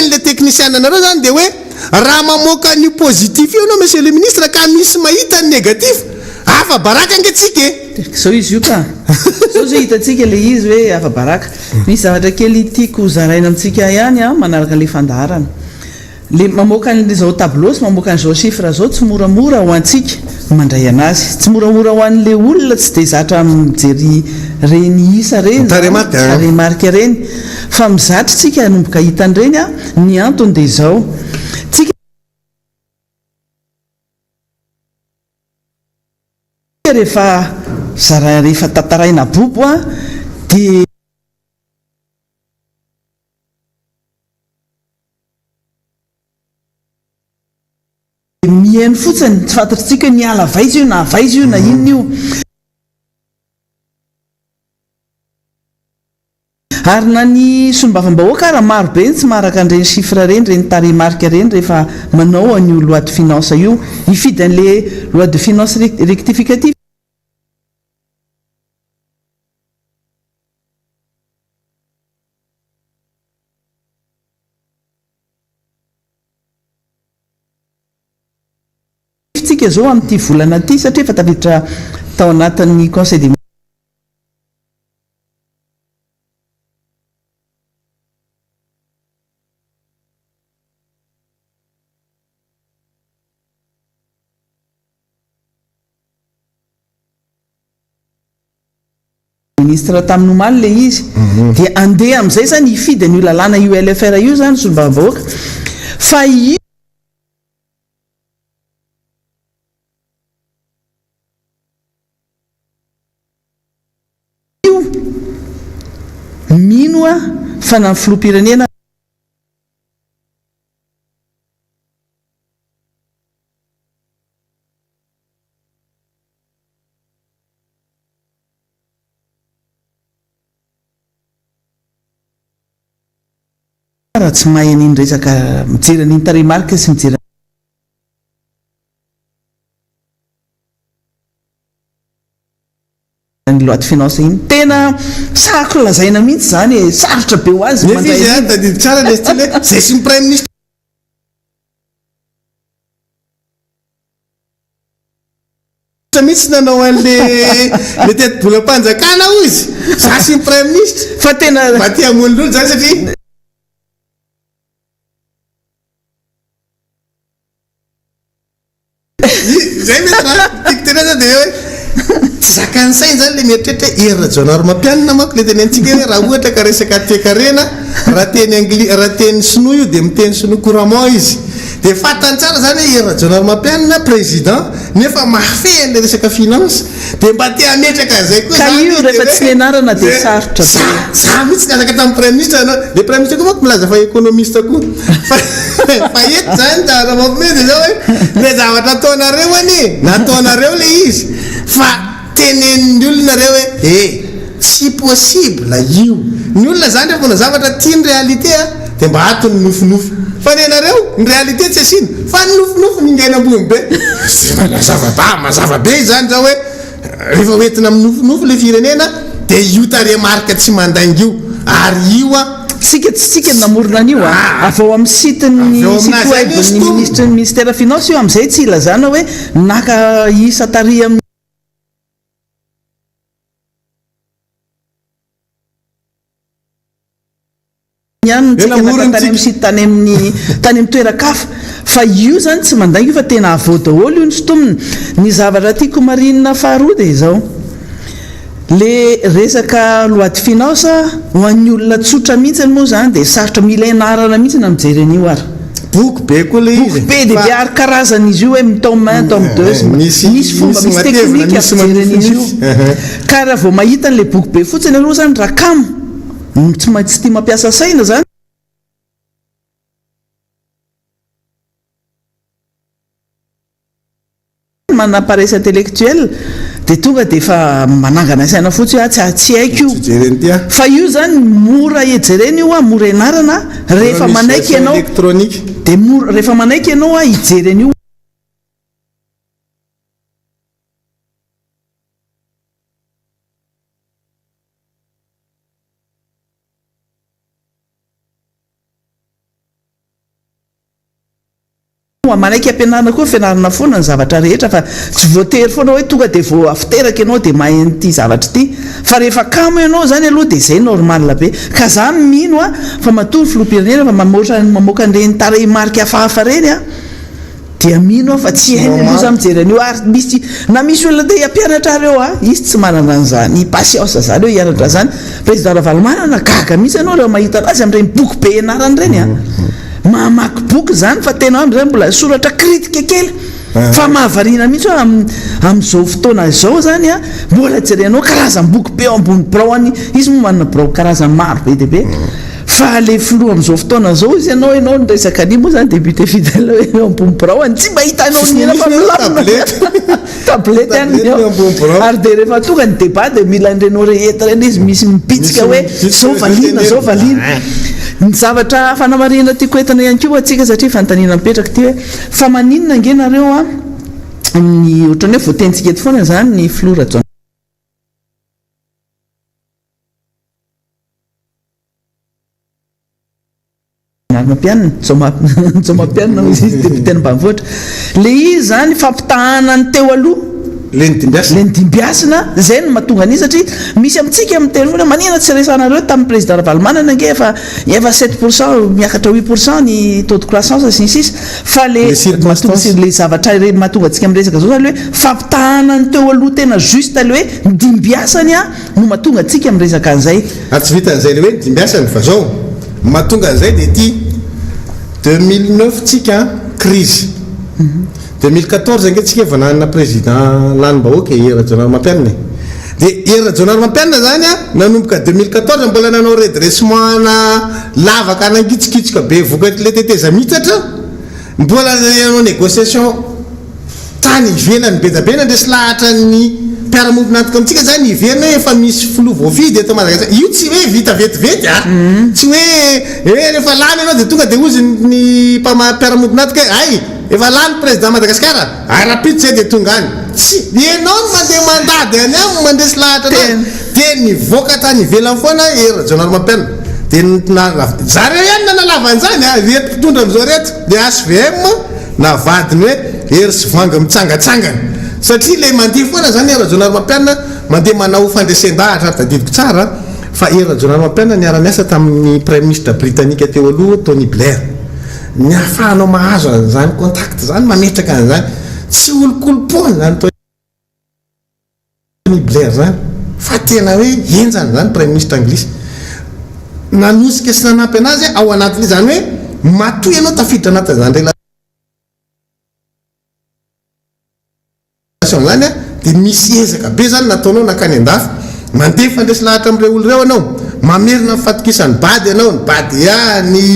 le technicienne anareo zany de hoe raha mamoaka ny positif io anao monsieur le ministre ka misy mahita ny négatif afa baraka angatsika zao izy io ka zao zay hitatsika le izy hoe afa baraka misy zavatra kely tiako zaraina amitsika ihany a manaraka le fandaharana le mamoaka an'zao tableau sy mamoaka an'zao chiffre zao tsy moramora ho antsika mandray anazy tsy moramora ho an'le olona tsy de zatra mijery reny isa reny taremarika reny fa mizatra tsika hanomboka hitan'ireny a ny antony de zao tsika rehefa zara rehefa tantaraina bobo a de mihaino fotsiny tsy fantatritsika ny ala vaizy io na vaizy io na inona io ary na ny sombavambahoaka raha maro be tsy maraka an'ireny chiffre reny reny taremarika reny rehefa manao an'io loi de finance io hifidy an'le loi de finance rectificative tsika zao amin'ity volana ty satria efa tafiditra tao anatin'ny conseil des ministre tamin'omaly le izy de andeha amin'izay zany hifidy an'io lalàna ULFR io zany solombavam-bahoaka fa mino a fa na ny filoham-pirenena raha tsy mahay an'iny resaka mijery an'iny taremarika sy mijery ny loi de finance iny tena saroko lazaina mihitsy zany sarotra be ho azy mandray tsara le style zay sy ny prime ministre tsotra mihitsy nanao an'le teti-bolam-panjakana izy za sy ny prime ministre fa tena mba tia hamon'ololo zany satria zay mety tena za de hoe tsy zakany sainy zany le mieritreritra herina jaonary mampianina manko le teny antsika hoe raha ohatra ka resaka toe-karena raha teny sinoa io de miteny sinoa couramment izy de fatany tsara zany hoe herina jaonary mampianina président nefa mafehan le resaka finance de mba tia ametraka zay koa ka io rehefa tsy nianarana de sarotra za mihitsy niazaka tamin'ny prime ministre le prime ministre koa manko milaza fa économiste koa fa eto zany da mampimedy zao hoe le zavatra ataonareo any nataonareo le izy fa tenen'ny olonareo hoe tsy possible io ny olona zany rehefa na zavatra tia ny réalité de mba atony nofinofy fa ny anareo ny réalité tsy asiny fa ny nofinofy mingaina ambony be mazava be zany zao hoe rehefa hoentina amin'ny nofinofy le firenena de io taremarika tsy mandainga io ary io sika tsika namorona an'io avao amin'ny sitiny site web ny ministère finance io am'izay tsy ilazana hoe naka isa tary amin'ny tany amin'ny site tany amin'ny toerakafa fa io zany tsy mandainga io fa tena avao daholo io ny sotomina ny zavatra tiako marinina faharoa de zao le resaka loi de finance ho an'ny olona tsotra mihitsy moa zany de sarotra mila ianarana mihitsy na mijery an'io ary boky be koa le izy be de be ary karazany izy io hoe tome 1 tome 2 misy fomba misy teknika fijery an'izy io ka raha vao mahita an'le boky be fotsiny aloha zany raha kamo tsy tia mampiasa saina zany mana paresse intellectuelle de tonga de efa manangana saina fotsiny tsy haiko io fa io zany mora ejerena io mora ianarana rehefa manaiky ianao électronique de mora rehefa manaiky ianao hijery an'io manaiky ampianarana koa fianarana foana ny zavatra rehetra fa tsy voatery foana hoe tonga de vao afiteraka ianao de mahay n'ity zavatra ity fa rehefa kamo ianao zany aloha de zay normal be ka za mino fa matory filoham-pirenena fa mamoaka an'ireny tarehimarika hafahafa reny dia mino fa tsy hainy aloha za mijery an'io ary misy olona de ampianatra areo izy tsy manana an'izany patience zany hoe hianatra zany président Ravalomanana gaga mihitsy ianao rehefa mahita azy amin'ireny boky be ianarany reny mamaky boky zany fa tena amin'izay mbola soratra kritika kely fa mahavariana mihitsy amin'izao fotoana izao zany mbola jerenao karazam-boky be eo ambony braony izy moa manana brao karazany maro be de be fa le filoha amin'izao fotoana zao izy ianao ny resaka an'io moa zany débuté fidèle eo ambony braony tsy mba hitanao nina fa milamina tablety any ary de rehefa tonga ny débat de mila an'ireny orehetra reny izy misy mipitsika hoe zao valiana ny zavatra fanamarihana tiako entana ihany koa atsika satria fanontaniana mipetraka ty hoe fa maninona angenareo amin'ny ohatrany hoe voatentsika eto foana zany ny flora John mampianina izy député ambanivohitra le izy zany fampitahana ny teo aloha le ny dimbiasina zay no mahatonga an'izy satria misy amintsika amin'ny teny foana manina tsy resanareo tamin'ny président Ravalomanana nge efa 7% miakatra 8% ny taux de croissance sy ny sisa fa le zavatra mahatonga antsika amin'ny resaka zao zany hoe fampitahana ny teo aloha tena juste le hoe ny dimbiasany no mahatonga antsika amin'ny resaka an'izay tsy vitan'izay le hoe ny dimbiasany fa zao mahatonga an'izay de ty 2009 tsika crise 2014 ange-tsika efa nanana président lanim-bahoaka Hera Jonary Mampianina de Hera Jonary Mampianina zany nanomboka 2014 mbola nanao redressement lavaka nangitsikitsika be vokatry le teteza mitsatra mbola nanao négociation tany ivelany bedabena ndresy lahatra ny mpiara-mody antoka amitsika zany iverina efa misy filoha voavidy eto Madagasikara io tsy hoe vita vetivety tsy hoe rehefa lany ianao de tonga de ozy ny mpiara-mody antoka ay efa lany président Madagasikara arapito zay de tonga any tsy ianao no mandeha mandady any mandresy lahatra de nivoaka tany ivelany foana Hera Jonary Mampianina de zareo ihany nanalava an'izany reto mpitondra am'izao reto de HVM navadiny hoe hery sy vanga mitsangatsangana satria le mandeha foana zany rajonary mampianina mandeha manao fandresen-dahatra tadidiko tsara fa rajonary mampianina niara-miasa tamin'ny prime ministre britannique teo aloha Tony Blair ny ahafahanao mahazo an'izany contact zany mametraka an'izany tsy olokolopona zany Tony Blair zany fa tena hoe enjany zany prime ministre anglisy nanosika sy nanampy anazy ao anatin'le zany hoe matoy ianao tafiditra anatin'izany relation zany dia misy ezaka be zany nataonao nakany an-dafy mandeha fandresy lahatra amin'ireo olo reo anao mamerina mifatokisany bady ianao ny BADEA ny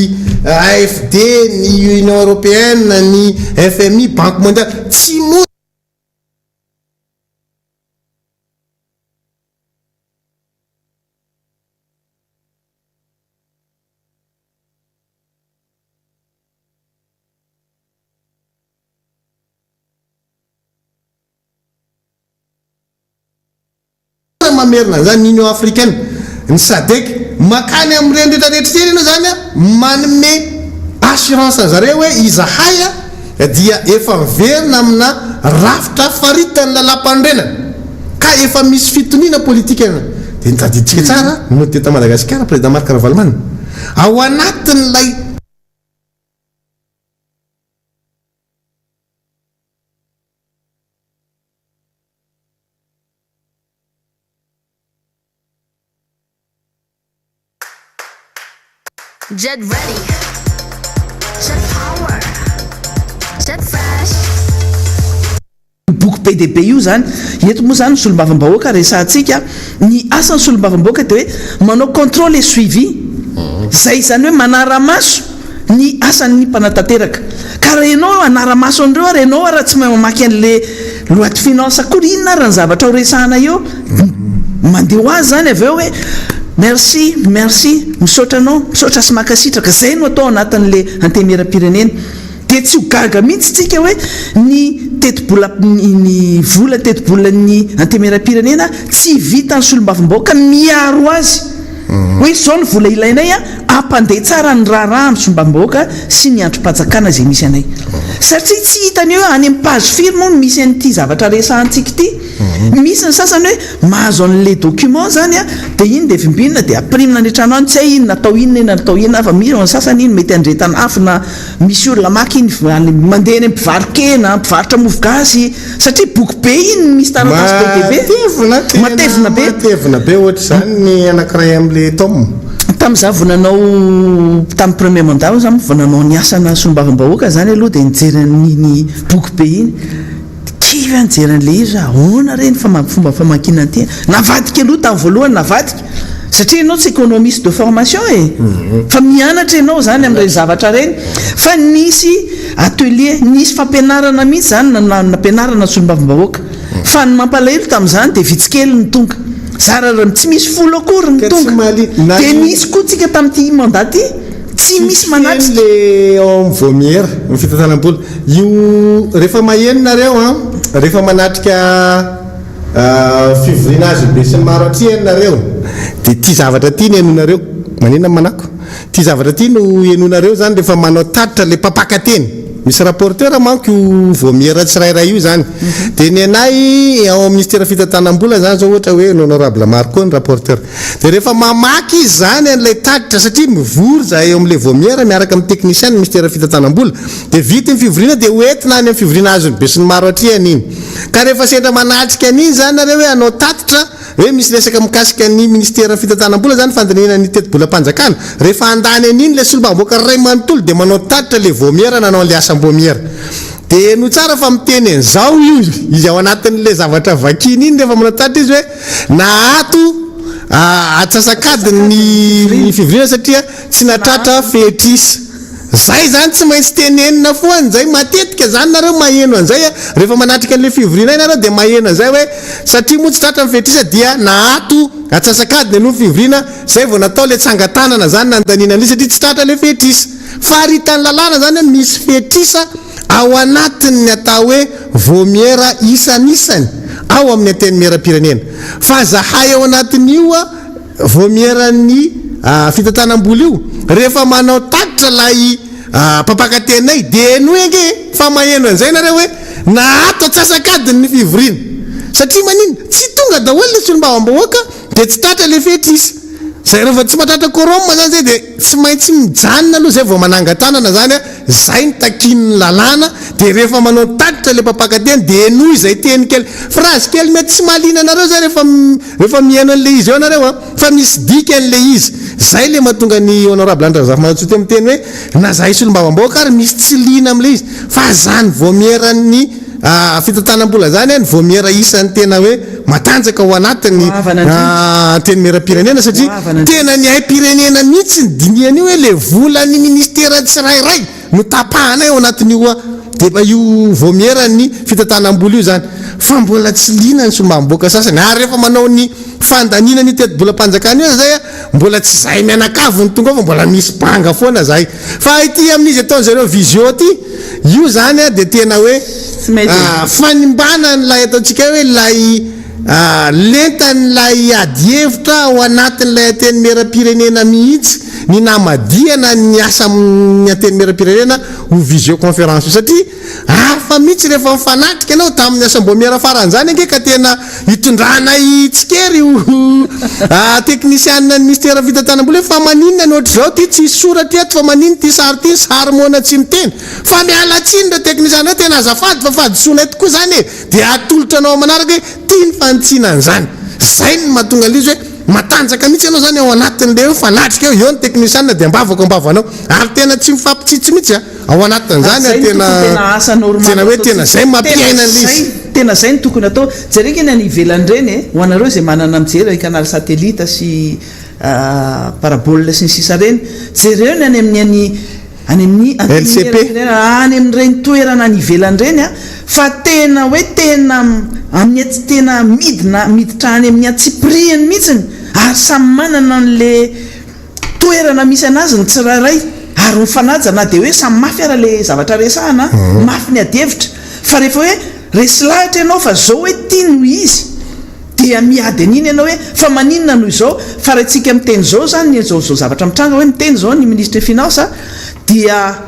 AFD ny Union européenne ny FMI Banque mondiale tsy mo mamerina zany Union africaine ny SADC makany amin'ireny rehetrarehetra teny ianao zany manome assurance zareo hoe izahay dia efa miverina amina rafitra faritany lalam-pandrenana ka efa misy fitoniana politika ianao dia nitadiditsika tsara no teta Madagasikara président Marc Ravalomanana ao anatin'ilay Jet ready, jet power, jet fresh. Boky PDB io zany eto moa zany solombavam-bahoaka resantsika ny asan'ny solombavam-bahoaka dia hoe manao contrôle et suivi zay zany hoe manara-maso ny asan'ny mpanatanteraka ka raha ianao anara-maso an'ireo ary ianao raha tsy mamaky an'le loi de finance akory inona ary ny zavatra ho resahana eo mandeha ho azy zany avy eo hoe merci misaotra anao misaotra sy makasitraka zay no atao anatin'le antemera-pirenena dia tsy ho gaga mihitsy tsika hoe ny tetibola ny vola tetibola ny antemera-pirenena tsy vita ny solombavam-bahoaka miaro azy hoe zao ny vola ilainay ampandeha tsara ny raharaha amin'ny solombavam-bahoaka sy ny antrom-panjakana zay misy anay satria tsy hitany eo any amin'ny page firme no misy an'ity zavatra resahantsika ity misy ny sasany hoe mahazo an'le document zany dia iny dia vimbinina dia aprimina ny trano any tsy hay iny natao inona natao inona fa misy ny sasany iny mety andretana afy na misy olona maky iny mandeha any mpivarokena mpivarotra mofogasy satria boky be iny misy taratasy be matevina be ohatra zany ny anankiray amin'le tome tamin'izah vonanao tamin'ny premier mandat zany vonanao ny asana solombavam-bahoaka zany aloha dia nijeran'ny boky be iny kivy anjeran'le izy ahoana reny fomba famakina ty navadika aloha tamin'ny voalohany navadika satria ianao tsy économiste de formation fa mianatra ianao zany amin'ireny zavatra reny fa nisy atelier nisy fampianarana mihitsy zany nampianarana solombavam-bahoaka fa ny mampalahelo tamin'izany dia vitsikely ny tonga zarara tsy misy folo akory ny tonga dia nisy koa tsika tamin'ity mandat ty tsy misy manatsy le vomiera ny fitantanam-bola io rehefa mahenonareo rehefa manatrika fivoriana azy be sy ny maro atria enonareo dia ty zavatra ty no enonareo manina manako ty zavatra ty no enonareo zany rehefa manao tatitra le papaka teny misy rapporteur manko vomiera tsirairay io zany dia ny anay ao ministère fitantanam-bola zany zao ohatra hoe honorable Marco ny rapporteur dia rehefa mamaky izy zany an'ilay tatitra satria mivory zahay eo amin'ilay vomiera miaraka amin'ny technicien ny ministère fitantanam-bola dia vita ny fivoriana dia hoentina any amin'ny fivoriana azony be sy ny maro atriany iny ka rehefa sendra manatrika an'iny zany nareo hoe anao tatitra hoe misy resaka mikasika ny ministère fitantanam-bola zany fandinihana ny tetibolam-panjakana rehefa andany an'iny le solombavam-bahoaka ray manontolo dia manao tatitra le vomiera nanao le asam-bomiera dia no tsara fa miteny an'izao io izy ao anatin'le zavatra vakiny iny rehefa manao tatitra izy hoe nahato atsasakady ny fivoriana satria tsy natratra fetrisa zay zany tsy maintsy tenenina foany zay matetika zany nareo maheno an'izay rehefa manatrika an'le fivoriana nareo dia maheno an'izay hoe satria moa tsy tratra ny fetrisa dia nahato atsasakady ny aloha fivoriana zay vao natao le tsangatanana zany nandanina an'le satria tsy tratra le fetrisa fa ritany lalàna zany misy fetrisa ao anatin'ny atao hoe vomiera isanisany ao amin'ny antenimera-pirenena fa zahay ao anatin'io vomieran'ny fitantanam-bola io rehefa manao tatitra lay mpampakatenay de noenge fa maheno an'izay nareo hoe na ato atsasakadiny ny fivoriana satria manino tsy tonga daholo le solombavam-bahoaka de tsy tratra le fetrisa zay rehefa tsy mahatratra koroma zany zay de tsy maintsy mijanona aloha zay vao manangatanana zany a zay ny takin'ny lalàna de rehefa manao tatitra le mpampakateny de noy zay teny kely phrase kely mety tsy mahaliana anareo zay rehefa miaino an'le izy eo anareo a fa misy dika an'le izy zay le mahatonga ny honorable Andrazafy Manatsoty amin'ny teny hoe na zahay solombavam-bahoaka ary misy tsy liana am'le izy fa zany voamieran'ny fitantanam-bola zany ny voamiera isan'ny tena hoe matanjaka ao anatiny teny mera-pirenena satria tena ny hay pirenena mihitsy ny diniany io hoe le volan'ny ministera tsirairay no tapahana ao anatin'io de ba io voamierany fitantanam-bola io zany fa mbola tsy liana ny solombavam-bahoaka sasany ary rehefa manao ny fandanina ny teti-bola-panjakana io zay a mbola tsy zahay mianakavo ny tonga fa mbola misy banga foana zahay fa ity amin'izy ataon'zareo visio ty io zany a de tena hoe fanimbana nylay ataontsika hoe lay lentan'lay ady hevitra ao anatin'lay ateny mera-pirenena mihitsy ny namadiana ny asa ny ateny mera-pirenena ho visio conférence io satria hafa mihitsy rehefa mifanatrika anao tamin'ny asam-boamiera faran'izany ange ka tena hitondrana tsikery teknisianina ny ministera fitantanam-bola hoe fa maninona ny ohatry zao ty tsy soratra eto fa manino ty sary ty sary moana tsy miteny fa mialatsiny re teknisiana hoe tena azafady fa fadisoana eto koa zany e de atolotra anao manaraka hoe tia ny fanitsinan'izany zay ny mahatonga alizy hoe matanjaka mihitsy ianao zany ao anatin'le hoe fanatrika eo eo ny teknisianina de ambavako ambavanao ary tena tsy mifampitsitsy mihitsy ao anatin'izany tena hoe tena zay mampiaina an'le izy tena zay ny tokony atao jereka eny any ivelany reny ho anareo zay manana mijery canal satellite sy parabole sy ny sisa reny jereo ny any amin'ny any amin'ireny toerana any ivelany reny a fa tena hoe tena amin'ny tsy tena miditra any amin'ny atsipriany mihitsiny ary samy manana an'le toerana misy anazy ny tsirairay ary mifanaja na de hoe samy mafy ara le zavatra resahana mafy ny adihevitra fa rehefa hoe resy lahatra ianao fa zao hoe tia noho izy dia miady an'iny ianao hoe fa maninona noho izao fa rahantsika miteny zao zany zao zavatra mitranga hoe miteny zao ny ministre finance dia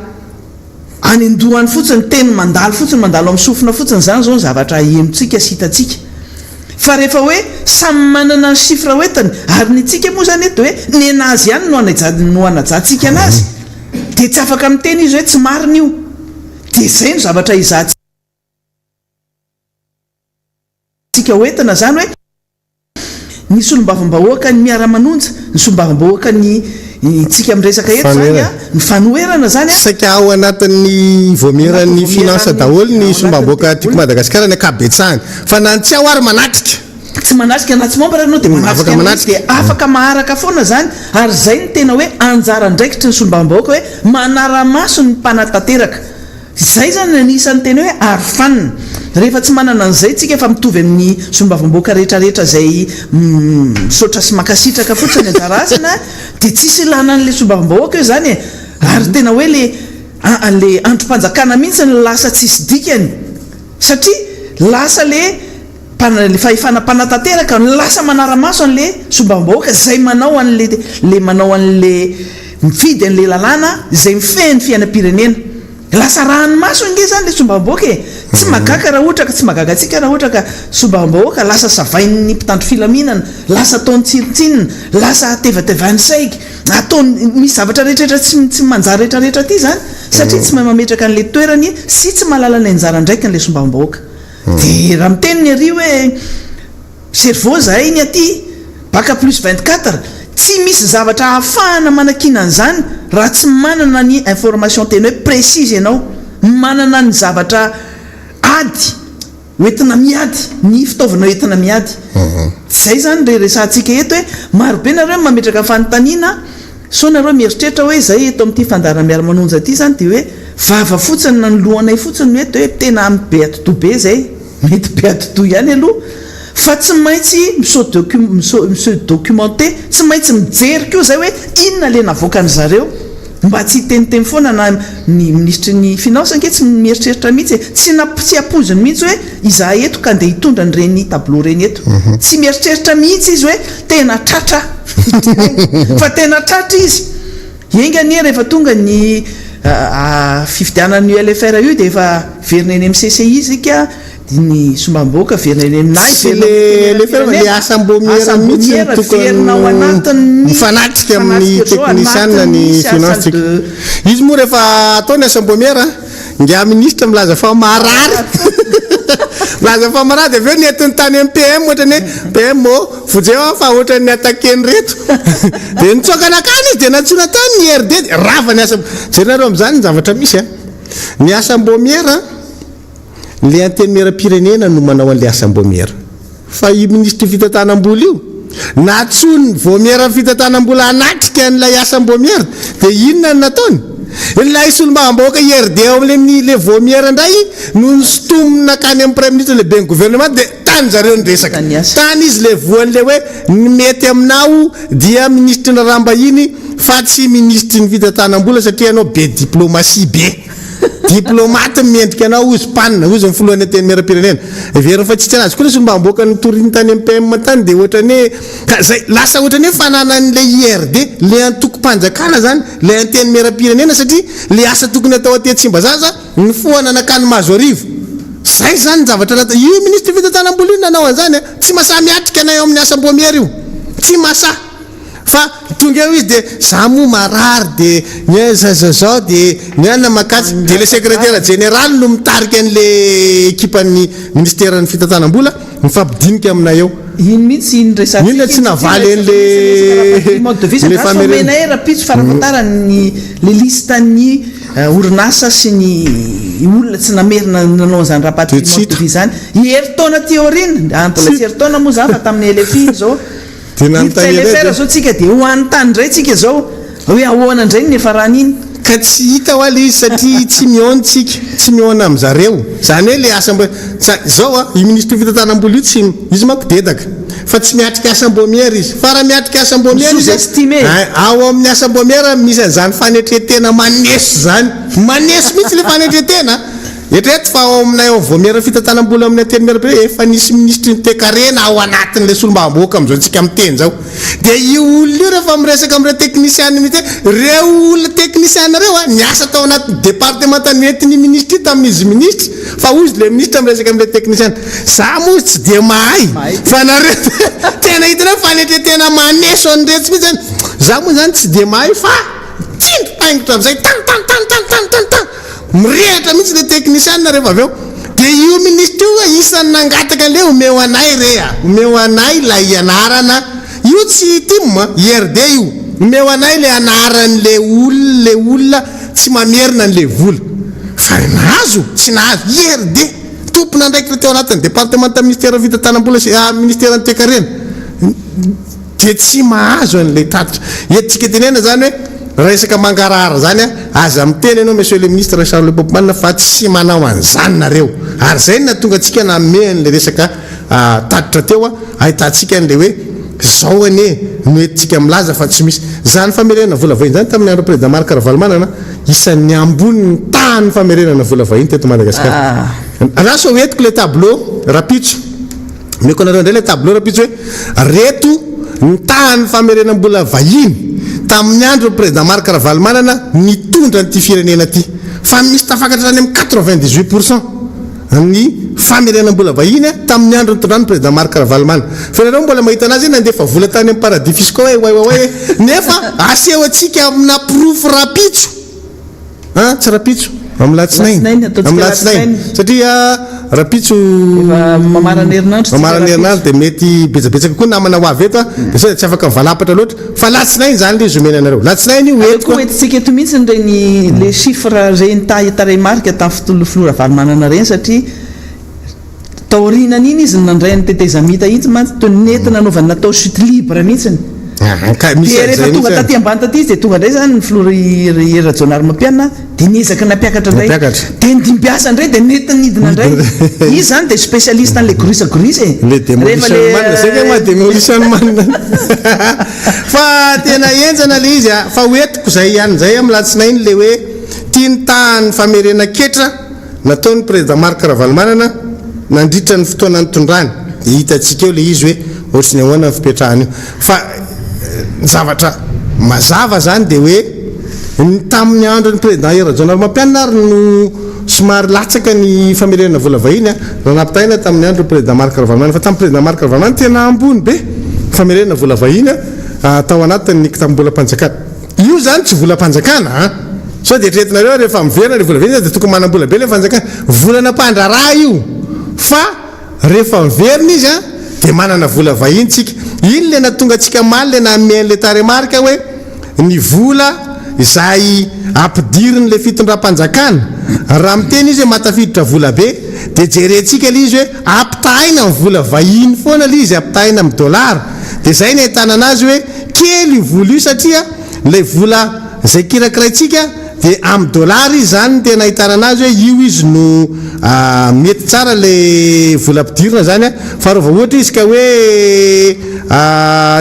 any andohany fotsiny teny mandalo fotsiny mandalo amin'ny sofina fotsiny zany zao zavatra hemotsika sy hitatsika fa rehefa hoe samy manana ny sifra hoentiny ary ny tsika moa zany eto hoe ny anazy ihany no anajantsika anazy de tsy afaka miteny izy hoe tsy marina io de zay no zavatra izantsika hoentina zany hoe ny solombavam-bahoaka ny miara-manonja ny solombavam-bahoaka ny tsika miresaka eto zany a ny fanoherana zany a saika ao anatin'ny voamieran'ny finance daholo ny solombavam-bahoaka tiako Madagasikara ny akabetsahany fa na ny tsy ao ary manatrika tsy manatrika na tsy momba ranao de manatrika de afaka maharaka foana zany ary zay ny tena hoe anjara ndraikitry ny solombavam-bahoaka hoe manara-maso ny mpanatateraka zay zany anisan'ny tena hoe arofanina rehefa tsy manana an'izay tsika fa mitovy amin'ny solombavam-bahoaka rehetrarehetra zay misaotra sy makasitraka fotsiny anjarasana de tsisy ilana n'le solombavam-bahoaka io zany e ary tena hoe le androm-panjakana mihitsy ny lasa tsisy dikany satria lasa le fahefana mpanatateraka ny lasa manara-maso an'le solombavam-bahoaka zay manao an'le manao an'le mifidy an'le lalàna zay mifehy ny fiainam-pirenena lasa rahany maso ange zany le solombavam-bahoaka e tsy magaka raha ohatra ka tsy magaka atsika raha ohatra ka solombavam-bahoaka lasa savain'ny mpitandro filaminana lasa ataony tsiritsinina lasa atevatevany saika ataony misy zavatra rehetrarehetra tsy manjary rehetrarehetra ty zany satria tsy mahay mametraka an'le toerany sy tsy mahalala ny anjara ndraiky n'le solombavam-bahoaka de raha miteny ny ary hoe cerveau zahay iny aty baka plus 24 tsy misy zavatra ahafahana manakina an'izany raha tsy manana ny information tena hoe précise ianao manana ny zavatra ady hoentina miady ny fitaovana hoentina miady zay zany re resantsika eto hoe marobe nareo mametraka fanontaniana so nareo mieritreritra hoe zay eto amin'ity fandarana miara-manonja ty zany de hoe vava fotsiny na ny lohanay fotsiny hoe hoe tena amin'ny be atoto be zay mety be atoto ihany aloha fa tsy maintsy miso documenté tsy maintsy mijery keo zay hoe inona le navoaka ny zareo mba tsy teniteny foana na ny ministre ny finance anke tsy mieritreritra mihitsy tsy apoziny mihitsy hoe izaha eto ka nde hitondra ny reny tableau reny eto tsy mieritreritra mihitsy izy hoe tena tratra fa tena tratra izy enganie rehefa tonga ny fifidianany LFR io dia efa verina eny amin'ny CCI isika ny sombamboaka verina eny aminay le asam-bomiera mihitsy verina ao anatiny mifanatrika amin'ny teknisiana ny financetsika izy moa rehefa ataony asam-bomiera nga ministra milaza fa marary milaza fa marary dia aveo netiny tany amin'ny PM ohatrany hoe PM vojeo fa ohatrany atakeny reto dia nitsokana akany izy dia natsona tany ny RD rava ny asa jerinareo amin'izany ny zavatra misy ny asam-bomiera le antenimieram-pirenena no manao an'le asam-bomiera fa i ministra fitantanam-bola io natsony vomiera fitantanam-bola anatrika n'ilay asam-bomiera dia inona ny nataony ilay solombavam-bahoaka IRD ao amin'le vomiera indray no nysotomina kany amin'ny prime ministre lehibe ny gouvernement dia tany zareo ny resaka tany izy le voan'le hoe ny mety aminao dia ministre ny rambahiny fa tsy ministre ny fitantanam-bola satria anao be diplomatie be diplomate miendrika anao ozy panina ozy ny foloany teny miara-pirenena verina fa tsitsy anazy koa le solombavam-bahoaka ny toriny tany amin'ny PM tany dia ohatrany hoe zay lasa ohatrany hoe fananan'le IRD le antoko-panjakana zany le anteny miara-pirenena satria le asa tokony atao atety Tsimbazaza ny foana nakany Mazorivo zay zany zavatra nata io ministre fitantanam-bola io nanao an'izany tsy mahasaha miatrika anay eo amin'ny asam-bomiera io tsy mahasaha fa tonga eo izy dia za moa marary dia zao dia mianana makatsy dia le secrétaire général no mitarika an'le équipen'ny ministère ny fitantanam-bola mifampidinika aminay eo iny mihitsy inona tsy navaly an'le famena rapitso farafatarany le listan'ny orinasa sy ny olona tsy namerina nanao an'izany rapatriement de vie zany herintaona théorine antola tsy herintaona moa zany fa tamin'ny LFI zao LFR zao tsika dia ho an'ny tany indray tsika zao hoe ahoana indray ny efa rahany iny ka tsy hita ho ale izy satria tsy mihaona tsika tsy mihaona amin'zareo zany hoe le asa zao i ministre fitantanam-bola io tsy izy manko dedaka fa tsy miatrika asam-bomiera izy fa raha miatrika asam-bomiera sous-estimé ao amin'ny asam-bomiera misy an'izany fanetretena maneso zany maneso mihitsy le fanetretena etreto fa ao aminay ao vomiera fitantanam-bola amin'ny ateny miara-pirenena efa nisy ministre ny tekarena ao anatin'le solombavam-bahoaka amin'izao tsika miteny zao dia io olona io rehefa miresaka amin'ireo teknisiany mihitsy reo olona teknisiany reo ny asa tao anaty département nentin'ny ministre io tamin'izy ministre fa ozy le ministre miresaka amin'le teknisiany za moa tsy dia mahay fa nareo tena hitanao fanetretena maneso an'iretsy mihitsy zany za moa zany tsy dia mahay fa tindro paingotra amin'izay tan mirehatra mihitsy le teknisiana rehefa avy eo dia io ministre io isan'ny nangataka an'le omeo anay omeo anay la ianarana io tsy timma IRD io omeo anay le anaran'le olona tsy mamerina an'le vola fa nahazo tsy nahazo IRD tompona ndraiky teo anatin'ny département ministère fitantanam-bola ministère ny tekarena dia tsy mahazo an'le tatitra etsika tenena zany hoe resaka mangarahara zany aza miteny ianao monsieur le ministre Charles Le Popman fa tsy manao an'izany nareo ary zay na tonga atsika namehan'le resaka tatitra teo ahitantsika an'le hoe zao anie no entsika milaza fa tsy misy zany famerenana vola vahiny zany tamin'ny andro président Marc Ravalomanana isan'ny ambony tany famerenana vola vahiny teto Madagasikara raha so entiko le tableau rapitso meko anareo indray le tableau rapitso hoe reto ny tany famerenam-bola vahiny tamin'ny andro président Marc Ravalomanana nitondra nyty firenena ty fa misy tafakatra any amin'ny 98% ny famerenam-bola vahiny tamin'ny andro nitondrany président Marc Ravalomanana fa nareo mbola mahita anazy eny andefa vola tany amin'ny paradis fiscaux hoe nefa aseho atsika amina proof rapitso tsy rapitso amin'ny latsinainy satria rapitso mamarany herinandro dia mety betsabetsaka koa namana ho avy eto dia sao tsy afaka mivalapatra loatra fa latsinainy zany le zomena anareo latsinainy io entiko entsika eto mihitsy nireny le chiffre reny taremarika tamin'ny fitolo Flora Valomanana reny satria taorinany iny izy nandray ny tetezamita itsy mantsy toy nentina naovany natao chute libre mihitsiny dia rehefa tonga taty ambany taty izy dia tonga indray zany ny Flora Rajonary Mampianina dia niezaka nampiakatra indray dia nidimbiasa indray dia nentinidina indray izy zany dia spécialiste an'le grisagrisy le démolition man fa tena enjana le izy fa hoetiko zay ihany zay amin'ny latsinainy le hoe tiany tany famerena ketra nataony président Marc Ravalomanana nandritra ny fotoana nitondrany dia hitantsika eo le izy hoe ohatrany ahoana ny fipetrahany io fa zavatra mazava zany dia hoe tamin'ny andro ny président Rajoelina Mampianary no somary latsaka ny famerenana vola vahiny raha nampitaina tamin'ny andro président Marc Ravalomanana fa tamin'ny président Marc Ravalomanana tena ambony be famerenana vola vahiny tao anatin'ny kitabom-bolam-panjakana io zany tsy volam-panjakana so dia tretinareo rehefa miverina le vola vahiny dia tokony manam-bola be le fanjakana volana mpandraraha io fa rehefa miverina izy dia manana vola vahiny tsika iny le natonga antsika maly le namian'le taremarika hoe ny vola izay ampidiriny le fitondram-panjakana raha miteny izy hoe matafiditra vola be dia jerentsika le izy hoe ampitahaina amin'ny vola vahiny foana le izy ampitahaina amin'ny dolara dia zay ny ahitana anazy hoe kely vola io satria le vola zay kirakiraitsika dia amin'ny dolary izy zany ny tena ahitana anazy hoe io izy no mety tsara le vola ampidirina zany fa raha ohatra izy ka hoe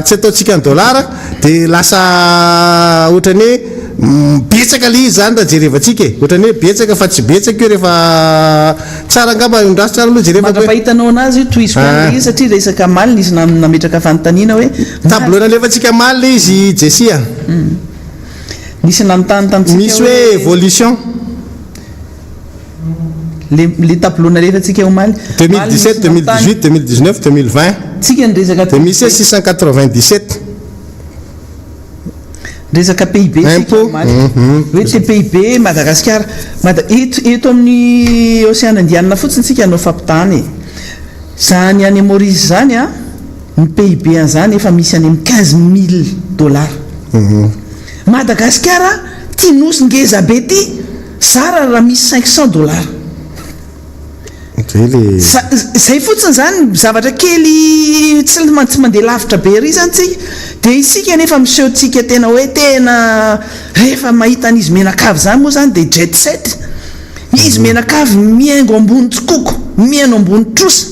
tsy ataontsika ny dolara dia lasa ohatrany hoe betsaka le izy zany raha jerevantsika ohatrany hoe betsaka fa tsy betsaka io rehefa tsara angamba ndraso tsara aloha jereva mandrapahitanao anazy toy izy izy satria resaka maly izy nametraka fanontaniana hoe tableau nalefantsika maly le izy jesia nisy nanontany tamitsika misy hoe évolution le tableau nalefantsika omaly 2017 2018 2019 2020 tsika ny resaka dia misy hoe 697 resaka PIB hoe te PIB Madagasikara eto amin'ny Océan Indiana fotsiny tsika no fampitany zany any Maurice zany ny PIB an'izany efa misy any amin'ny 15 000 $. Madagasikara tia nosy ngeza be ty zara raha misy 500 $. Zay fotsiny zany zavatra kely tsy mandeha lavitra be ry zany tsika dia isika nefa misehontsika tena hoe tena rehefa mahita an'izy menakavy zany moa zany dia jet set izy menakavy miaingo ambony tsokoko miaino ambony trosa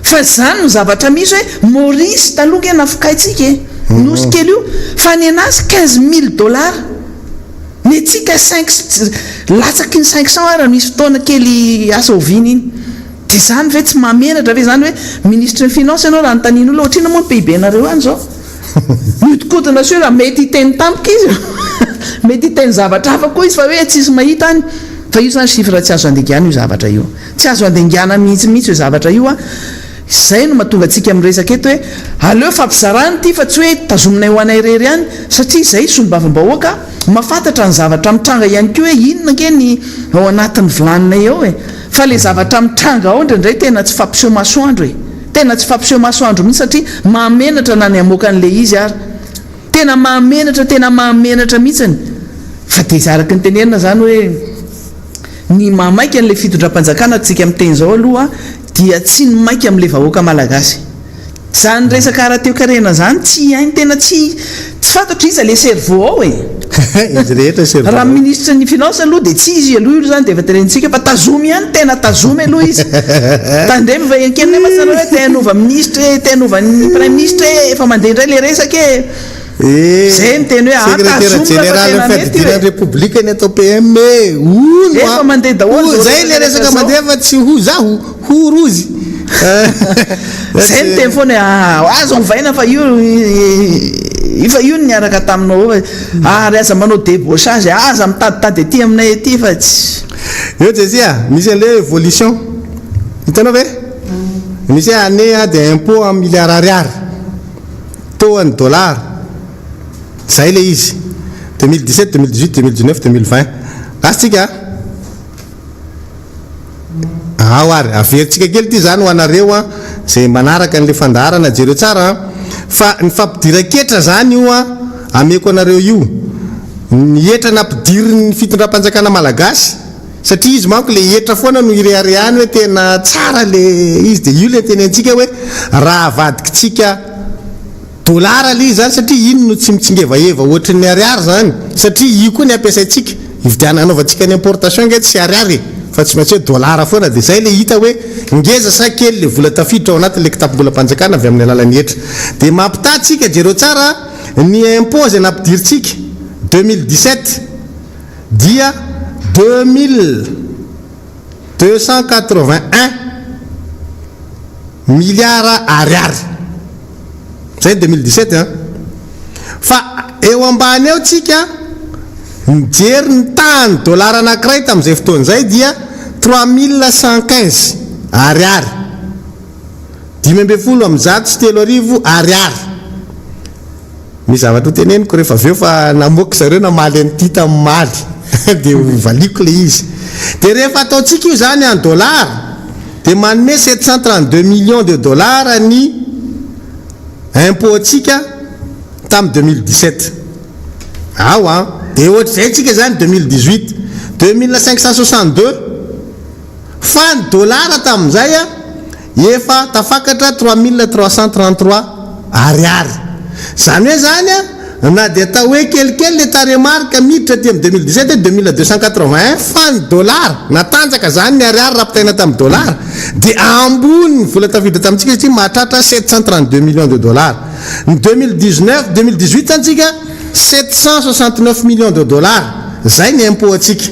fa zany no zavatra misy hoe Maurice taloha nafikaitsika nosy kely io fa ny anazy 15 000 $. ny tsika 5 latsaky ny 500 raha misy fotoana kely asa oviny iny dia zany ve tsy mahamenatra ve zany hoe ministre ny finance ianao raha nytanina olo ohatrina moa ny PIB nareo any zao miodikotina sy hoe raha mety hiteny tampoka izy mety hiteny zavatra hafa koa izy fa hoe tsisy mahita any fa io zany chiffre tsy azo andengana io zavatra io tsy azo andengana mihitsy hoe zavatra io zay no mahatonga antsika amin'ny resaka eto hoe aleo fampizarany ty fa tsy hoe tazominay ho anay rery any satria zay solombavam-bahoaka mafantatra ny zavatra mitranga ihany koa hoe inona nge ny ao anatin'ny vilaninay ao fa le zavatra mitranga ao ndraindray tena tsy fampiseho masoandro tena tsy fampiseho masoandro mihitsy satria mahamenatra na ny amoaka an'le izy ary tena mahamenatra mihitsiny fa dia zaraky ny tenenina zany hoe ny mahamaika an'le fitondram-panjakana tsika miteny zao aloha dia tsy ny maika amin'le vahoaka malagasy zany resaka raha teo karena zany tsy hainy tena tsy fantatra izy le cerveau ao izy rehetra cerveau raha ministre ny finance aloha dia tsy izy aloha io zany dia efa terenitsika fa tazomy ihany tena tazomy aloha izy tandremy va ankenina matsana hoe te hanova ministre te hanova ny premier ministre efa mandeha indray le resaka zay ny teny hoe secrétaire général fedidiran'ny république ny atao PME efa mandeha daholo zay le resaka mandeha fa tsy ho zaho ho rozy zay ny teny foana azo mivaina fa io niaraka taminao ary aza manao débauchage aza mitaditady aty aminay aty fa tsy eo jesia misy an'le évolution hitanao ve misy hoe année de impôt en milliard ariary taux en dollar zay le izy 2017 2018 2019 2020 asitsika ary averintsika kely ty zany ho anareo zay manaraka an'le fandaharana jereo tsara fa ny fampidira-ketra zany io ameko anareo io ny etra nampidiry ny fitondram-panjakana malagasy satria izy manko le etra foana no ireareany hoe tena tsara le izy dia io le teny antsika hoe raha avadikitsika dolara le izy zany satria iny no tsy mitsingevaeva ohatry ny ariary zany satria io koa ny ampiasaintsika ividiana anaovantsika ny importation nge tsy ariary fa tsy maintsy hoe dolara foana dia zay le hita hoe ngeza sa kely le vola tafiditra ao anatin'le kitapo-bolam-panjakana avy amin'ny alalan'ny etra dia mampitatsika jereo tsara ny impôt zay nampidiritsika 2017 dia 2281 milliards ariary zay 2017 fa eo ambany eo tsika mijery ny tany dolara anankiray tamin'izay fotoan'izay dia 3115 ariary 5 amin'ny zato sy 3 arivo ariary. Misy zavatra ho teneniko rehefa aveo fa namoaka zareo namaly an'ity tamin'ny maly dia valiko le izy. Dia rehefa ataontsika io zany en dollars dia manome 732 millions de dollars ny impôtsika tamin'ny 2017. Dia ohatr'izay tsika zany 2018 2562 fa ny dolara tamin'izay efa tafakatra 3333 ariary. Zany hoe zany na dia atao hoe kelikely le taremarika miditra ty amin'ny 2017 2281 fa ny dolara natanjaka zany ny ariary raha pitaina tamin'ny dolara dia ambony ny vola tafiditra tamintsika satria mahatratra 732 millions de dollars. Ny 2018 antsika 769 millions de dollars zay ny impôt atsika.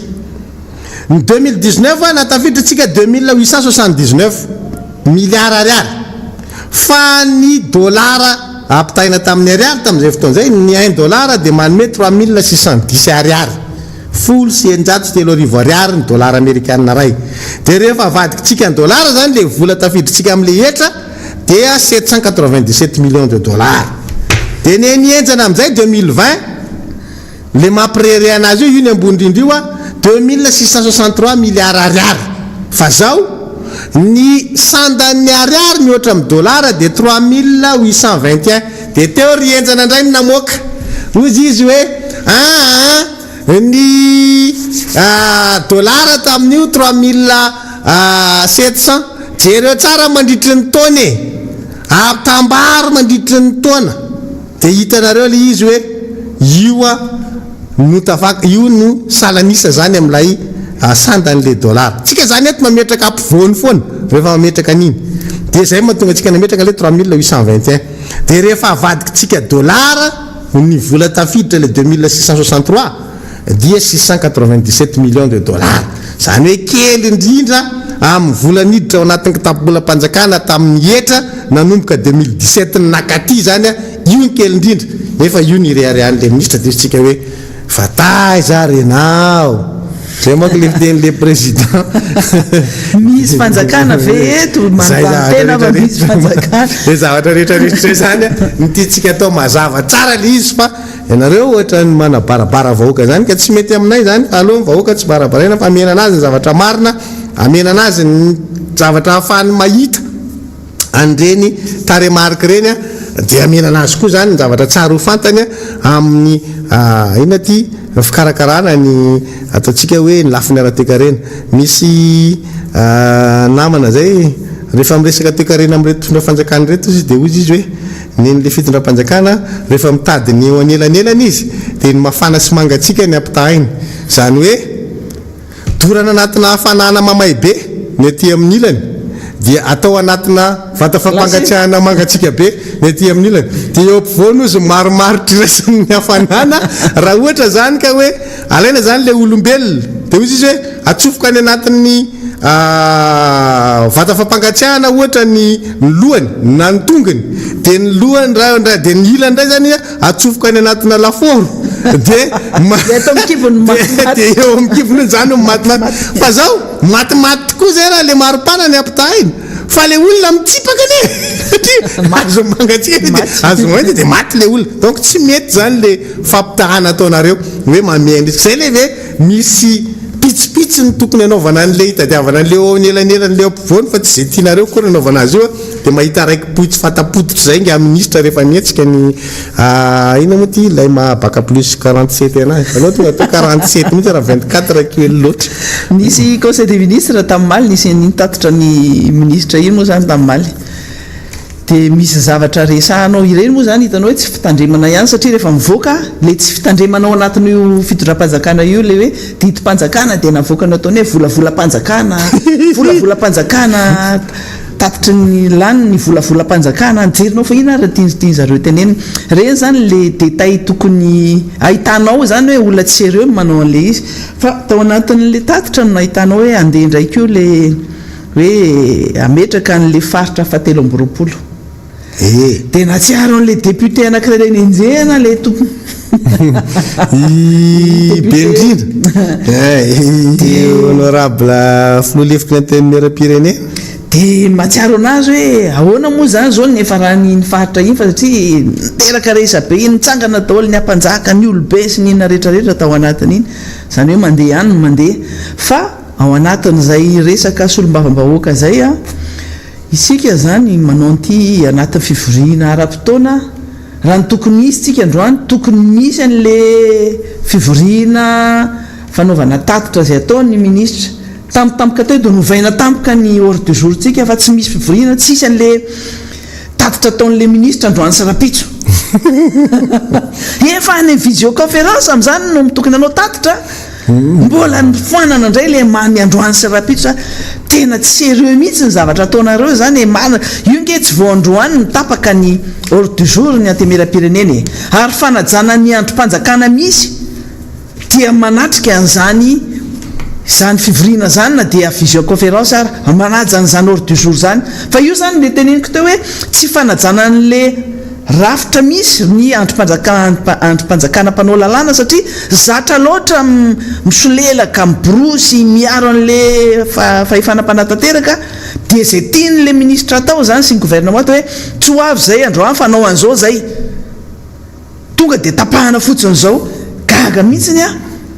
Ny 2019 natafidritsika 2879 milliards ariary fa ny dolara apitaina tamin'ny ariary tamin'izay fotoan'izay ny 1 dollar dia manome 3610 ariary, 103 ariary ny dolara amerikanina ray. Dia rehefa avadikitsika ny dolara zany le vola tafidritsika amin'le etra dia 797 millions de dollars. Dia nienjana amin'izay 2020 le mampirery anazy io ny ambony indrindra io 2663 milliards ariary. Fa zao ny sandan'ny ariary mihoatra amin'ny dolara dia 3821. Dia teo rienjana indray ny namoaka ozy izy hoe ny dolara tamin'io 3700 jereo tsara mandritry ny taona apitambary mandritry ny taona. Dia hitanareo le izy hoe io no salanisa zany amin'ilay sandan'le dolara. Tsika zany eto mametraka ampivoany foana rehefa mametraka an'iny. Dia zay mahatonga tsika nametraka le 3821. Dia rehefa avadikitsika dolara ny vola tafiditra le 2663 dia 697 millions de dollars. Zany hoe kely indrindra amin'ny vola niditra ao anatin'ny kitapobolam-panjakana tamin'ny etra nanomboka 2017 nakaty zany io ny kely indrindra. Nefa io ny reharehan'le ministra dia tsika hoe fatay za renao zay manko le fiten'le président misy fanjakana ve eto manotantena fa misy fanjakana le zavatra rehetrarehetra zany nititsika atao mazava tsara le izy fa ianareo ohatra ny manabarabara vahoaka zany ka tsy mety aminay zany fa aloha vahoaka tsy barabaraina fa amena anazy ny zavatra marina, amena anazy ny zavatra hahafahany mahita an'ireny taremarika reny dia amena anazy koa zany ny zavatra tsara ho fantany amin'ny ina ty fikarakarana ny ataontsika hoe ny lafiny ara-toekarena. Misy namana zay rehefa miresaka toekarena amin'reto fitondra fanjakana reto izy dia ozy izy hoe nen'le fitondram-panjakana rehefa mitady ny eo anelanelana izy dia ny mafana sy mangatsika ny ampitahiny. Zany hoe dorana anatina hafanana mamay be ny aty amin'ny ilany dia atao anatina vata fampangatsiahana mangatsika be ny aty amin'ny ilany. Dia eo ampovoany izy maromarotry rasan'ny hafanana raha ohatra zany ka hoe alaina zany le olombelona dia ozy izy hoe atsofoka ny anatin'ny vata fampangatsiahana ohatra ny lohany na ny tongony dia ny lohany raha dia ny ilany indray zany atsofoka ny anatina laforo dia eo amikivony zany matimaty. Fa zao matimaty tokoa zay raha le maropana ny ampitahiny fa le olona mitsipaka ne azo mangatsika azo mainty dia maty le olona. Donc tsy mety zany le fampitahana ataonareo hoe mamendry zay le ve misy pitsipitsy ny tokony anaovana an'le hitadiavana an'le eo anelan'elan'le ampovoany fa tsy zay tianareo koa anaovana azy io dia mahita raiky poitsy fatapotitra zay nga ministra rehefa mietsika ny ina moa ty ilay mahbaka plus 47 anazy anao tonga atao 47 mihitsy raha 24 kely loatra. nisy conseil des ministres tamin'ny maly nisy nitatitra ny ministra iny moa zany tamin'ny maly dia misy zavatra resahanao ireny moa zany hitanao hoe tsy fitandremana ihany satria rehefa mivoaka le tsy fitandremanao anatin'io fitondram-panjakana io le hoe didi-panjakana dia navoakana ataony hoe volavolam-panjakana volavolam-panjakana tatitry ny lany ny volavolam-panjakana anjerinao fa ina raha tiany zareo teneny reny zany le détail tokony ahitanao zany hoe olona tsy sereo manao an'le izy fa tao anatin'le tatitra no ahitanao hoe andeha ndraiky io le hoe ametraka n'le faritra fahatelo amby roapolo dia natsiaro an'le député anankiray enjehana le tompo be indrindra honorable filolefiky ny teny mera-pirenena dia matsiaro anazy hoe ahoana moa zany zao nefa raha ny faritra iny fa satria niteraka resa be iny nitsangana daholo ny ampanjaka ny olobe sy nina rehetrarehetra tao anatin'iny zany hoe mandeha any no mandeha fa ao anatin'izay resaka solombavam-bahoaka zay a isika zany manao an'ity anatin'ny fivoriana ara-potoana raha ny tokony misy tsika androany tokony misy an'le fivoriana fanaovana tatitra zay ataony ministra tampotampoka teo dia novaina tampoka ny ordre du jour tsika fa tsy misy fivoriana tsisy an'le tatitra ataon'le ministra androany sy rapitso efa any visioconférence amin'izany no mitokony anao tatitra mbola foanana indray le mamy androany sy rapitso tena tsy sérieux mihitsy ny zavatra ataonareo zany io nge tsy vao androany nitapaka ny ordre du jour ny antemera-pirenena ary fanajana ny androm-panjakana misy dia manatrika an'izany zany fivoriana zany na dia visioconférence ary manaja n'izany ordre du jour zany fa io zany le teneniko teo hoe tsy fanajana n'le rafitra misy ny androm-panjakana mpanao lalàna satria zatra loatra misolelaka miborosy miaro an'le fahefanam-panatanteraka dia zay tian'le ministra atao zany sy ny gouvernement hoe tsy ho avy zay androany fanao an'izao zay tonga dia tapahana fotsiny zao gaga mihitsiny a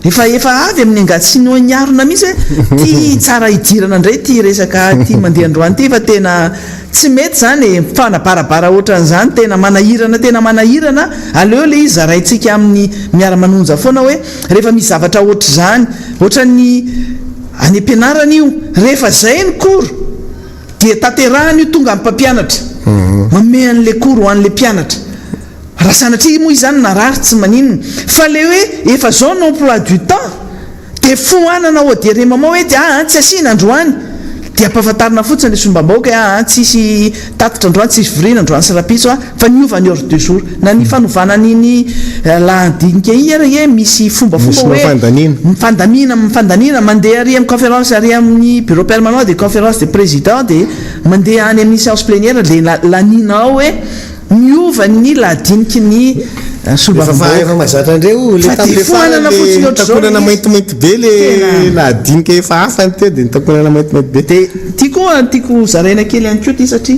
efa avy amin'ny angatsiny hoe niarona mihitsy hoe ty tsara hidirana indray ty resaka ty mandeha androany ty fa tena tsy mety zany fanabarabara ohatran'izany tena manahirana aleo le izy zaraintsika amin'ny miara-manonja foana hoe rehefa misy zavatra ohatr' zany ohatran'ny any ampianarana io rehefa zay ny koro dia taterahana io tonga amin'ny mpampianatra mame an'le koro ho an'le mpianatra raha sanatria moa izany narary tsy maninona fa le hoe efa zao no emploi du temps dia foanana ao diare mama hoe dia tsy asiana androany dia ampahafantarina fotsiny le sombam-bahoaka hoe tsisy tatitra androany tsisy voriana androany sy rapitso fa niova ny ordre du jour na ny fanovana n'iny lahandinika iny ary misy fombafomba hoe mifandamina mandeha ary amin'ny conférence ary amin'ny bureau permanent de conférence de président dia mandeha any amin'ny séance plénière le lanina ao hoe miova ny lahadiniky ny efa mazatra andreo le takonana maintimainty be le lahadinika efa hafany teo dia nitakonana maintimainty be dia ty koa tiako zaraina kely ihany koa ty satria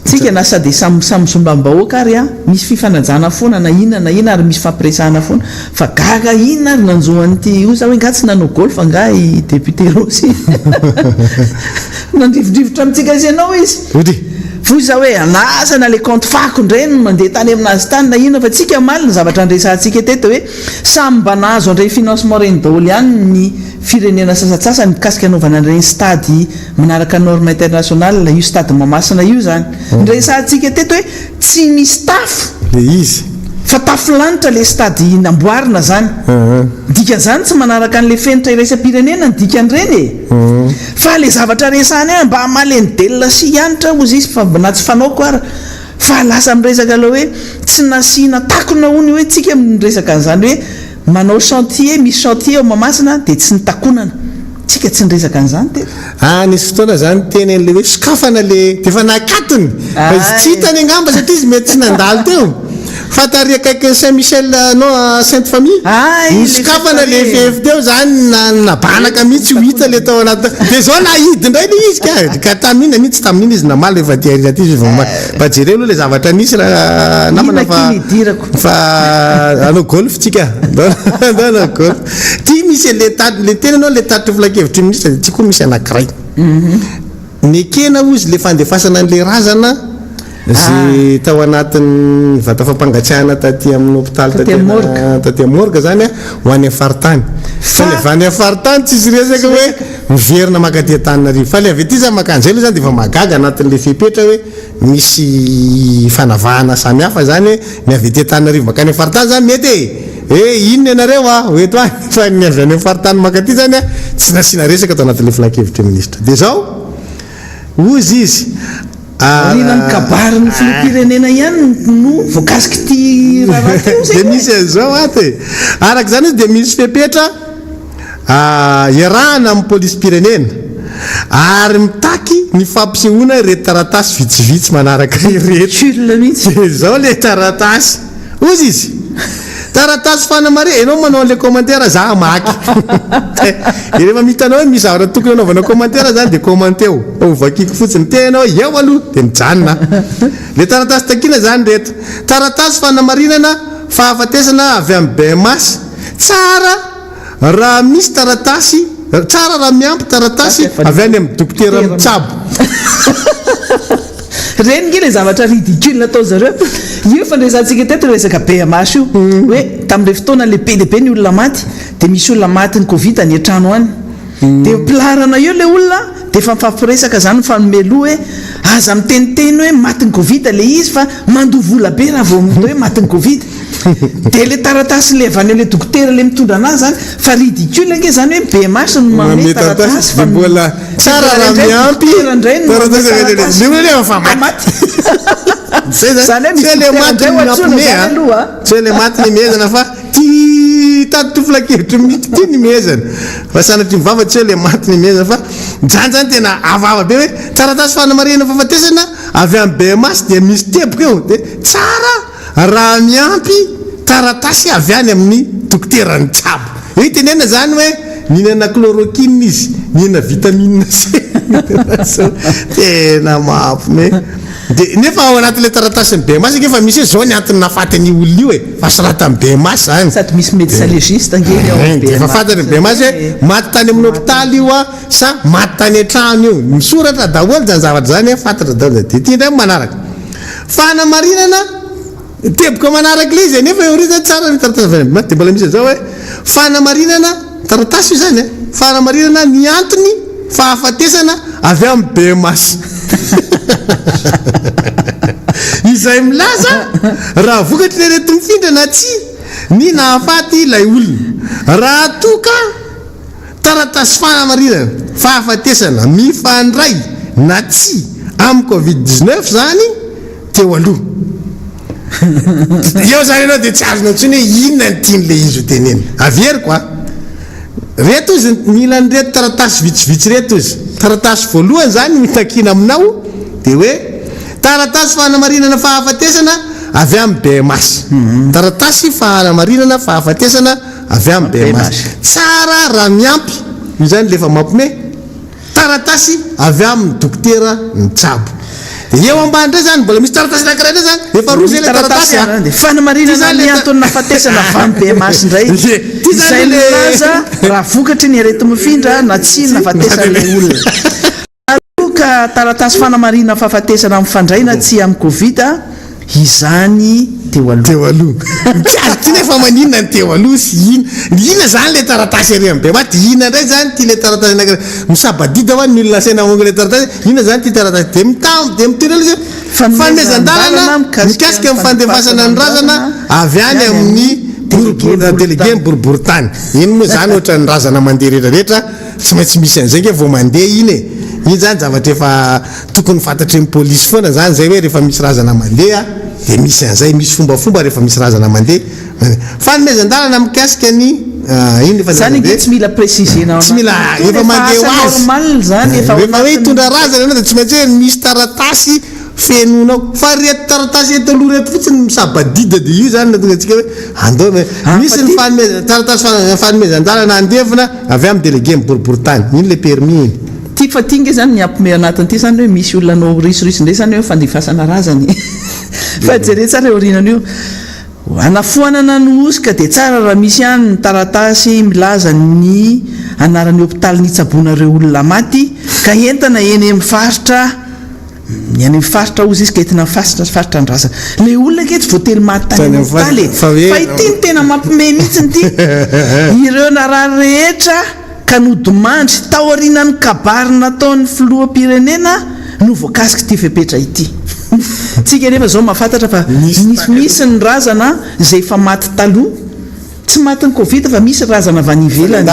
tsika na sady samy sombam-bahoaka ary misy fifanajana foana na inona ary misy fampiresahana foana fa gaga inona ary nanjoan'ity io za hoe nga tsy nanao golf nga i député rosy nandrivodrivotra amintsika izy ianao izy foy za hoe anasana le compte fako indray no mandeha tany aminazy tany na inona fa tsika maly ny zavatra andresantsika teto hoe samy mba nahazo andray financement reny daholo ihany ny firenena sasatsasany mikasika anaovana an'ireny stady manaraka norme international io stady mamasina io zany ndresantsika teto hoe tsy misy tafo le izy fa tafolanitra le stady namboarina zany dikan'izany tsy manaraka an'le fenitra iraisam-pirenena ny dikan'ireny fa le zavatra resany mba maleny delona sy ianitra ozy izy fa na tsy fanaoko ary fa lasa miresaka aloha hoe tsy nasiana takona hony hoe tsika miresaka an'izany hoe manao chantier misy chantier ao mamasina dia tsy nitakonana tsika tsy niresaka an'izany tena nisy fotoana zany teny an'le hoe sokafana le dia efa nakatony fa izy tsy hitany angamba satria izy mety tsy nandalo teo fatary akaiky Saint Michel no Sainte Famille nisokafana le fefy teo zany nabanaka mihitsy ho hita le tao anaty dia zao nahidy indray le izy ka taminina mihitsy tamin'iny izy namaly efa diariraty izy mba jereo aloha le zavatra nisy raha namana fa anao golf tsika anao golf ty misy le tena anao le tatitra folakevitry ministra tsy koa misy anankiray ny kena ozy le fandefasana an'le razana zay tao anatin'ny vata fampangatsiahana taty amin'ny hôpitaly taty morgue zany ho any afaritany fa le avy any afaritany tsisy resaka hoe miverina makaty Antananarivo fa le avy ety zany makan'izay loha zany dia efa magaga anatin'le fepetra hoe misy fanavahana samy hafa zany hoe ny avy ety Antananarivo makany afaritany zany mety inona ianareo oeto any fa ny avy any afaritany makaty zany tsy nasiana resaka tao anatin'le filakevitra ministra dia zao ozy izy rinany kabariny filopirenena ihany no voakasiky ty raha teo zay dia misy an'izao aty araka zany izy dia misy fepetra iarahana amin'ny polisy pirenena ary mitaky ny fampisehoana ireto taratasy vitsivitsy manaraka ireto mihitsy zao le taratasy ozy izy taratasy fanamare ianao manao an'le commentaire za maky de rehefa mitanao hoe misy zavatra tokony anaovana commentaire zany de commenteo ovakiko fotsiny tenao eo aloha de mijanona le taratasy takina zany reto taratasy fanamarinana fahafatesana avy amin'ny BMS tsara raha misy taratasy tsara raha miampy taratasy avy any amin'ny dokotera mitsabo reny nge le zavatra ridicule natao zareo io fandraisantsika teto resaka BMS io hoe tamin'ireo fotoana le be lehibe ny olona maty de misy olona maty ny covid any an-trano any de pilarana io le olona de efa mifampiresaka zany mifanomeloha hoe aza miteniteny hoe maty ny covid le izy fa mandovola be raha vao hoe maty ny covid de le taratasy le avy any le dokotera le mitondra anazy zany fa ridicule nge zany hoe BMS no mame taratasy fa mbola tsara raha miampy taratasy tsy le maty ny mihezana fa ty tatofilakevitry mity ty ny mihezana fa sanatry mivava tsy hoe le maty ny mihezana fa zany zany tena avava be hoe taratasy fanamarihana fahafatesana avy amin'ny BMS de misy teboka eo de tsara raha miampy taratasy avy any amin'ny dokotera ny tsabo io tenena zany hoe mihinana chloroquine izy mihinana vitamine C tena mahampy de nefa ao anatin'le taratasy ny BMS efa misy hoe zao ny antony nafaty ny olona io e fa sy raha tamin'ny BMS zany sady misy médecin légiste ngely efa fantany BMS hoe maty tany amin'ny hôpitaly io a sa maty tany an-trano io misoratra daholo zany zavatra zany fantatra daholo de ty ndray manaraka fanamarinana teboka manaraka le izy nefa eoriza tsara ny taratasy de mbola misy zao hoe fanamarinana taratasy io zany fanamarinana ny antony fahafatesana avy amin'ny BMS izay milaza raha vokatry le reto mifindra na tsy ny nahafaty ilay olona raha toka taratasy fanamarinana fahafatesana mifandray na tsy amin'ny covid-19 zany teo aloha eo zany ianao de tsy azonao ntsiny hoe inona ny tian'le izy ho teneny avery koa reto izy mila ny reto taratasy vitsivitsy reto izy taratasy voalohany zany mitakina aminao de hoe taratasy fanamarinana fahafatesana avy amin'ny BMS taratasy fanamarinana fahafatesana avy amin'ny BMS tsara raha miampy io zany lefa mampime taratasy avy amin'ny dokotera ny tsabo eo ambany ndray zany mbola misy taratasy anankiray ndray zany efa roa zay le taratasy de fanamarinana ny antony nafatesana avy amin'ny BMS ndray izay milaza raha vokatry ny arety mifindra na tsy nafatesan'le olona ka taratasy fanamarina fahafatesana mifandray na tsy amin'ny covid izany teo aloha ty nefa maninona ny teo aloha sy ina zany le taratasy ary amin'ny BMS ina ndray zany ty le taratasy anankiray misabadida ho any ny olona saina mongo le taratasy ina zany ty taratasy de miteny aloha fanomezan-dalana mikasika amin'ny fandefasana ny razana avy any amin'ny délégué ny boriboritany iny moa zany ohatra ny razana mandeha rehetrarehetra tsy maintsy misy an'izay nge vao mandeha iny e iny zany zavatra efa tokony fantatry ny polisy foana zany zay hoe rehefa misy razana mandeha de misy an'izay misy fombafomba rehefa misy razana mandeha fanomezan-dalana mikasika ny iny efa zany nge tsy mila précisena tsy mila efa mandeha hoazy normal zany rehefa hoe hitondra razana ianao de tsy maintsy hoe misy taratasy fenonao fa reto taratasy eto aloha reto fotsiny misabadida de io zany natonga atsika hoe andao misy ny taratasy fanomezan-dalana andevina avy amin'ny délégué ny boriboritany iny le permis iny ty fa ty nge zany miampime anatin'ity zany hoe misy olona nao risorisy ndray zany hoe fandifasana razany fa jere tsara eorinan'io anafoanana ny osika de tsara raha misy any ny taratasy milaza ny anaran'ny hôpitaly nitsabonareo olona maty ka entana eny mifaritra ny any mifaritra ozy izy ka entina faritra ndrasana le olona ke tsy voately maty tany amin'ny hôpitaly fa ity ny tena mampime mihitsiny ty ireo narary rehetra ka nodimandry tao arinany kabary nataon'ny filoham-pirenena no voakasika ty fepetra ity tsika nefa zao mahafantatra fa misy ny razana zay efa maty taloha tsy maty ny covid fa misy razana avy any ivelany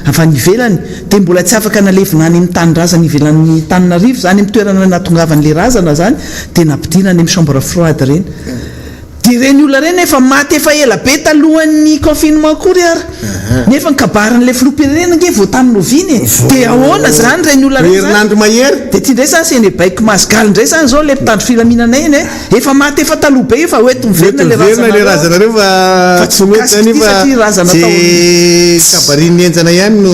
avy any ivelany de mbola tsy afaka nalevina any amin'ny tany razana ivelan'ny Tananarivo zany amin'ny toerana natongavan'le razana zany de nampidirana any amin'ny chambre froide reny de reny olona reny efa maty efa ela be talohan'ny confinement kory ary nefa nikabaran'la filoam-pirenena nge voatamin'ny noviny dia ahoana zany reny olona reny herinandro mahery dia ty ndray zany seny baik masgaly ndray zany zao le mpitandro filaminana eny efa maty efa taloha be efa oety miverina le razanareo fa tsy mety zany fa kabariny enjana ihany no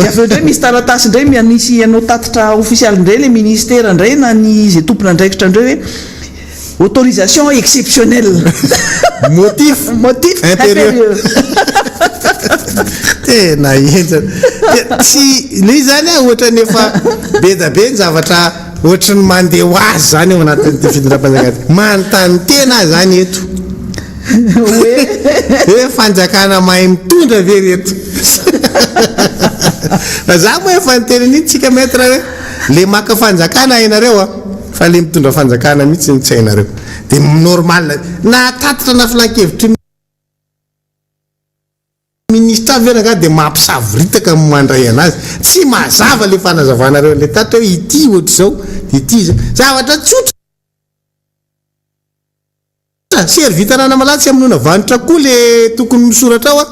dia aveo indray misy taratasy indray mianisy anao tatitra ofisialy indray le ministera indray na ny izay tompona andraikitra indray hoe autorisation exceptionnelle motif impérieux tena enjana tsy le zany ohatra ny efa be da be ny zavatra ohatra ny mandeha ho azy zany ao anatin'ity fitondram-panjakana manontany tena zany eto hoe fanjakana mahay mitondra ve reto fa za moa efa nytena an'iny tsika maître hoe le maka fanjakana hainareo fa le mitondra fanjakana mihitsy ny tsy hainareo dia normal na tatitra na filan-kevitry ministra averanga dia mampisaviritaka mandray anazy tsy mazava le fanazavanareo le tatra hoe ity ohatra zao ity zao zavatra tsotra servitanana malatsy amin'ona vanitra koa le tokony misoratra ao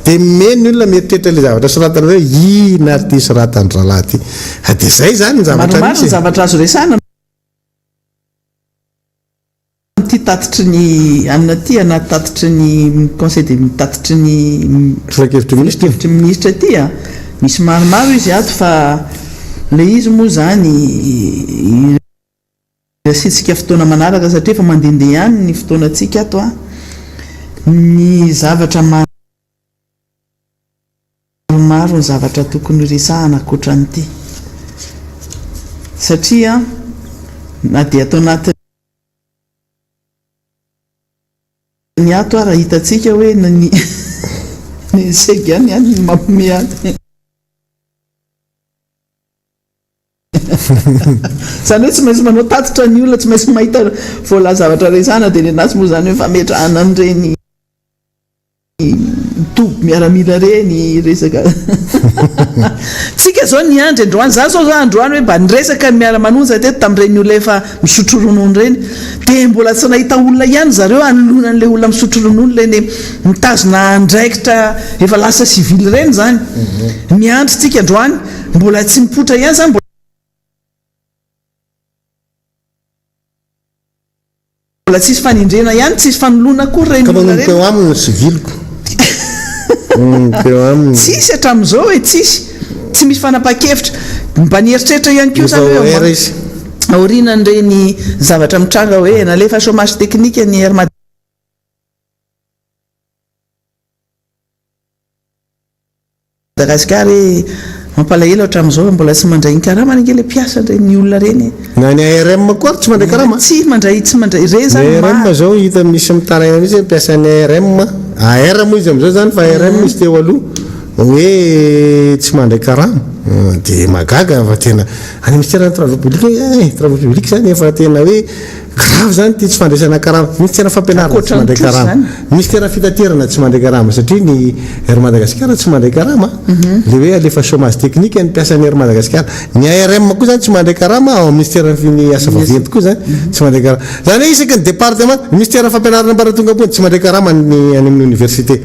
dia meny olona mieritreritra le zavatra soratana hoe ina ty soratany rahalahy ty dia zay zany ny zavatra maromaro ny zavatra azo resana ty tatitry ny anina ty anaty tatitry ny conseil de tatitry ny filan-kevitry ministra ty misy maromaro izy ato fa le izy moa zany asitsika fotoana manaraka satria efa mandehandeha ihany ny fotoanantsika ato ny zavatra maromaro ny zavatra tokony resahana ankoatra n'ity satria na dia atao anaty ny ato raha hitantsika hoe ny segany ihany ny mampome aty zany hoe tsy maintsy manao tatitra ny olona tsy maintsy mahita voala zavatra resana dia ny anazy moa zany hoe fametrahana an'ireny toby miaramila reny resaka tsika zao ny andry androany za zao za androany hoe mba niresaka ny miara-manonja teto tamin'ireny olona efa misotro ronono reny dia mbola tsy nahita olona ihany zareo anolona n'le olona misotro ronono leny mitazona andraikitra efa lasa sivily reny zany miandry tsika androany mbola tsy mipotra ihany zany mbola tsisy fanindrena ihany tsisy fanolona koa reny olona reny teo aminy siviliko tsisy hatramin'izao hoe tsisy tsy misy fanapa-kevitra mba nieritreritra ihany koa zany hoe aoriana n'ireny zavatra mitranga hoe nalefa chômage technique ny air Madagasikara mampalahelo hatramin'izao mbola tsy mandray ny karama ny le mpiasa ny olona reny na ny ARM koa tsy mandray karama tsy mandray reny zany ARM zao hita misy mitaraina misy mpiasan'ny ARM AR moa izy am'izao zany fa ARM misy teo aloha hoe tsy mandray karama dia magaga fa tena any ministère travaux publics travaux publics zany efa tena hoe grave zany ty tsy fandraisana karama ministère fampianarana tsy mandray karama ministère fitaterana tsy mandray karama satria ny Air Madagasikara tsy mandray karama le hoe alefa chômage technique ny mpiasan'ny Air Madagasikara ny ARM koa zany tsy mandray karama ao ministère ny asa vaventy koa zany tsy mandray karama zany hoe isaky ny département ministère fampianarana ambaratonga ambony tsy mandray karama any amin'ny université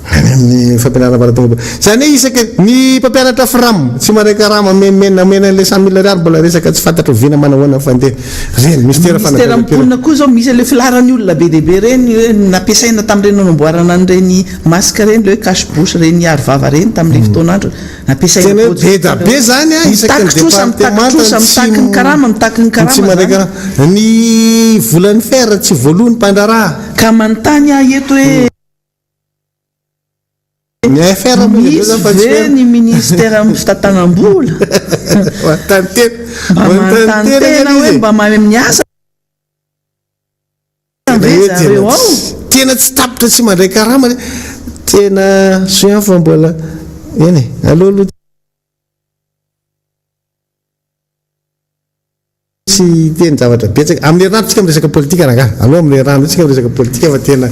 any amin'ny fampianarana ambaratonga ambony zany hoe isaky ny mpampianatra fram tsy mandray karama mena an'le 100 000 ariary mbola resaka tsy fantatra vina manahoana fandeha reny ministère mponina koa zao misy le filarany olona be dehibe reny hoe nampiasaina tamin'ireny nanamboarana an'ireny masque reny le hoe cache bouche reny arovava reny tamin'ireny fotoanandro nampiasaina be da be zany isaky ny département mitaky ny karama mitaky ny tsy mandray karama ny volan'ny fer tsy voalohany mpandraraha ka manontany eto hoe misy ve ny ministère amin'ny fitatanam-bola mba mantantena hoe mba mamy amin'ny asa zareo ao tena tsy tapitra tsy mandray karama tena soian fa mbola eny aloha tsy teny zavatra betsaka amin'ny herinandro tsika miresaka politika raha aloha amin'ny herinandro tsika miresaka politika fa tena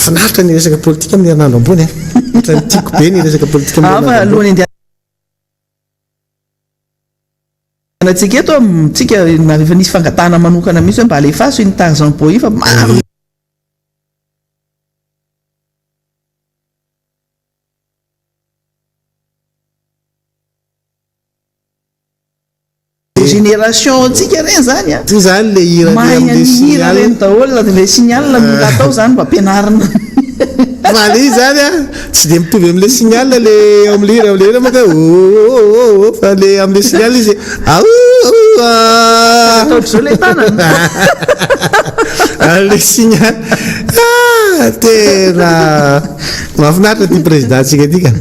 afinaritra ny resaka politika amin'ny herinandro ambony ohatrany tiako be ny resaka politika amin'ny herinandro ambony Antsika eto tsika efa nisy fangatana manokana mihitsy hoe mba alefaso iny Tarzan Boy fa maro génération tsika reny zany a ty zany le hira mahay am'le hira signal reny daholo le signal mila atao zany mba ampianarina fa le izy zany a tsy de mitovy am'le signal le am'le hira maka fa le am'le signal izy ataotry zao le tanana le signal tena mahafinaritra ty président tsika atika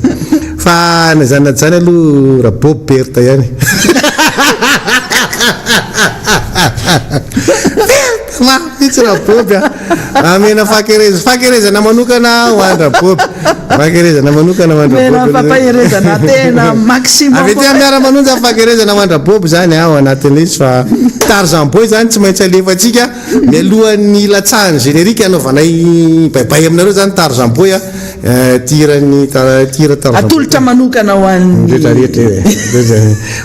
fa nazanady zany aloha raha Bob Berta ihany mitsy raha Bob amena fakerezana manokana ho andra Bob fakerezana manokana ho andra mena Bob fampaherezana tena maximum avy ety miara manonja fakerezana ho andra Bob zany ao anatin'le izy fa Tarzan Boy zany tsy maintsy alefatsika mialohan'ny latsahany générique anaovanay baibay aminareo zany Tarzan Boy tirany tira Tarzan Boy atolotra manokana ho an'ny rehetrarehetra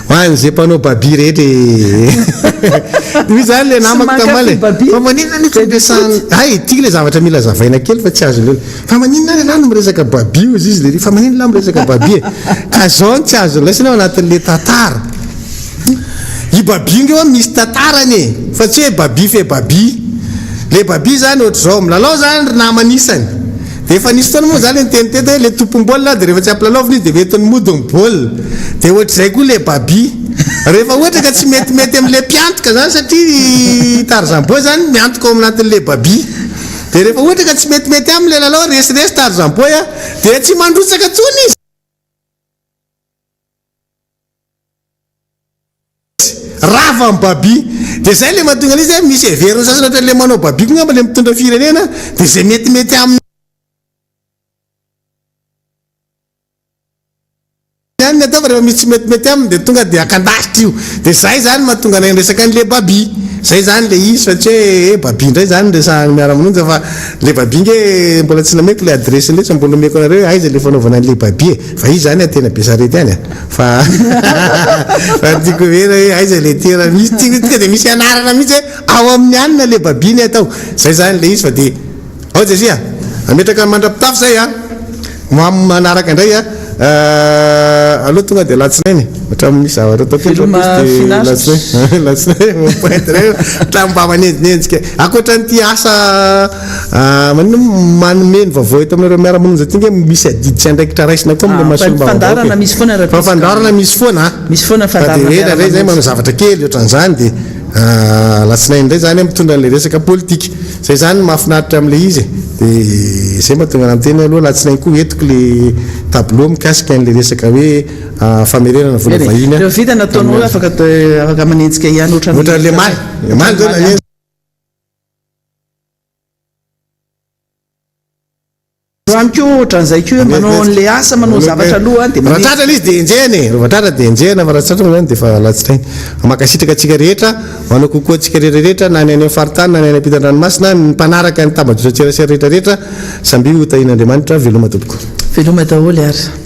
ho an'zay mpanao babi rehetra misy zany le namako tamaly fa maninona ny fampiasana ay tika le zavatra mila zavaina kely fa tsy azo lelo fa maninona ny lano miresaka babi ozy izy le fa maninona la miresaka babi ka zao tsy azo laisina ao anatin'le tantara i babi ngeo misy tantarany fa tsy hoe babi fe babi le babi zany ohatry zao milalao zany ry namanisany de efa nisy fotoana moa zany nitenitety hoe le tompom-baolina de rehefa tsy ampilalaovina izy de vetony modiny baolina de ohatr'izay koa le babi rehefa ohatra ka tsy metimety am'le mpiantoka zany satria Tarzan Boy zany miantoka ao aminatin'le babi de rehefa ohatra ka tsy metimety am'le lalao resiresy Tarzan Boy de tsy mandrotsaka tsony izy rava amin'ny babi de zay le mahatonga an'izy misy heveriny sasany ohatra le manao babi ko ngamba le mitondra firenena de zay metimety amin'ny ny ataova rehefa misy tsy metimety aminy de tonga de akandasitra io de zay zany mahatonga anay resaka an'le babi zay zany le izy fa tsy hoe babi indray zany resahany miara-mononja fa le babi nge mbola tsy nameko le adresse le tsy mbola omeko anareo aiza le fanaovana an'le babi fa izy zany tena be sarety any fa tiako vera hoe aiza le tera misy tika de misy anarana mihitsy hoe ao amin'ny anina le babi ny atao zay zany le izy fa de ao jesia ametraka mandrapitafy zay manaraka indray aloha tonga de latsinainy hatramin'ny zavatra ataotrammbamanenjinenjika akoatran'ity asa manino manomeny vaovao eto aminareo miara-mononja ty nge misy adiditsy andraikitra raisina koa amle fandarana misy foana fandarana misy foana fandarana ray zay manao zavatra kely ohatran'izany de latsinainy ndray zany mitondra an'le resaka politika zay zany mahafinaritra am'le izy de zay mahatonga anateny aloha latsinainy koa entiko le tableau mikasika an'le resaka hoe famerenana vola vahiny reo vita nataonao afaka manenjika ihany ohatran'le maly zao amiko ohatran'izay ko manao an'le asa manao zavatra aloha de rahatratra izy de enjehany rahatratra de enjehana fa rahatratra zany de fa latsinainy makasitraka atsika rehetra manao kokoa atsika rehetrarehetra na ny any faritany na ny any ampitan-dranomasina ny mpanaraka ny tambajotserasera rehetrarehetra samby ho tahin'Andriamanitra veloma tompoko veloma daholo ary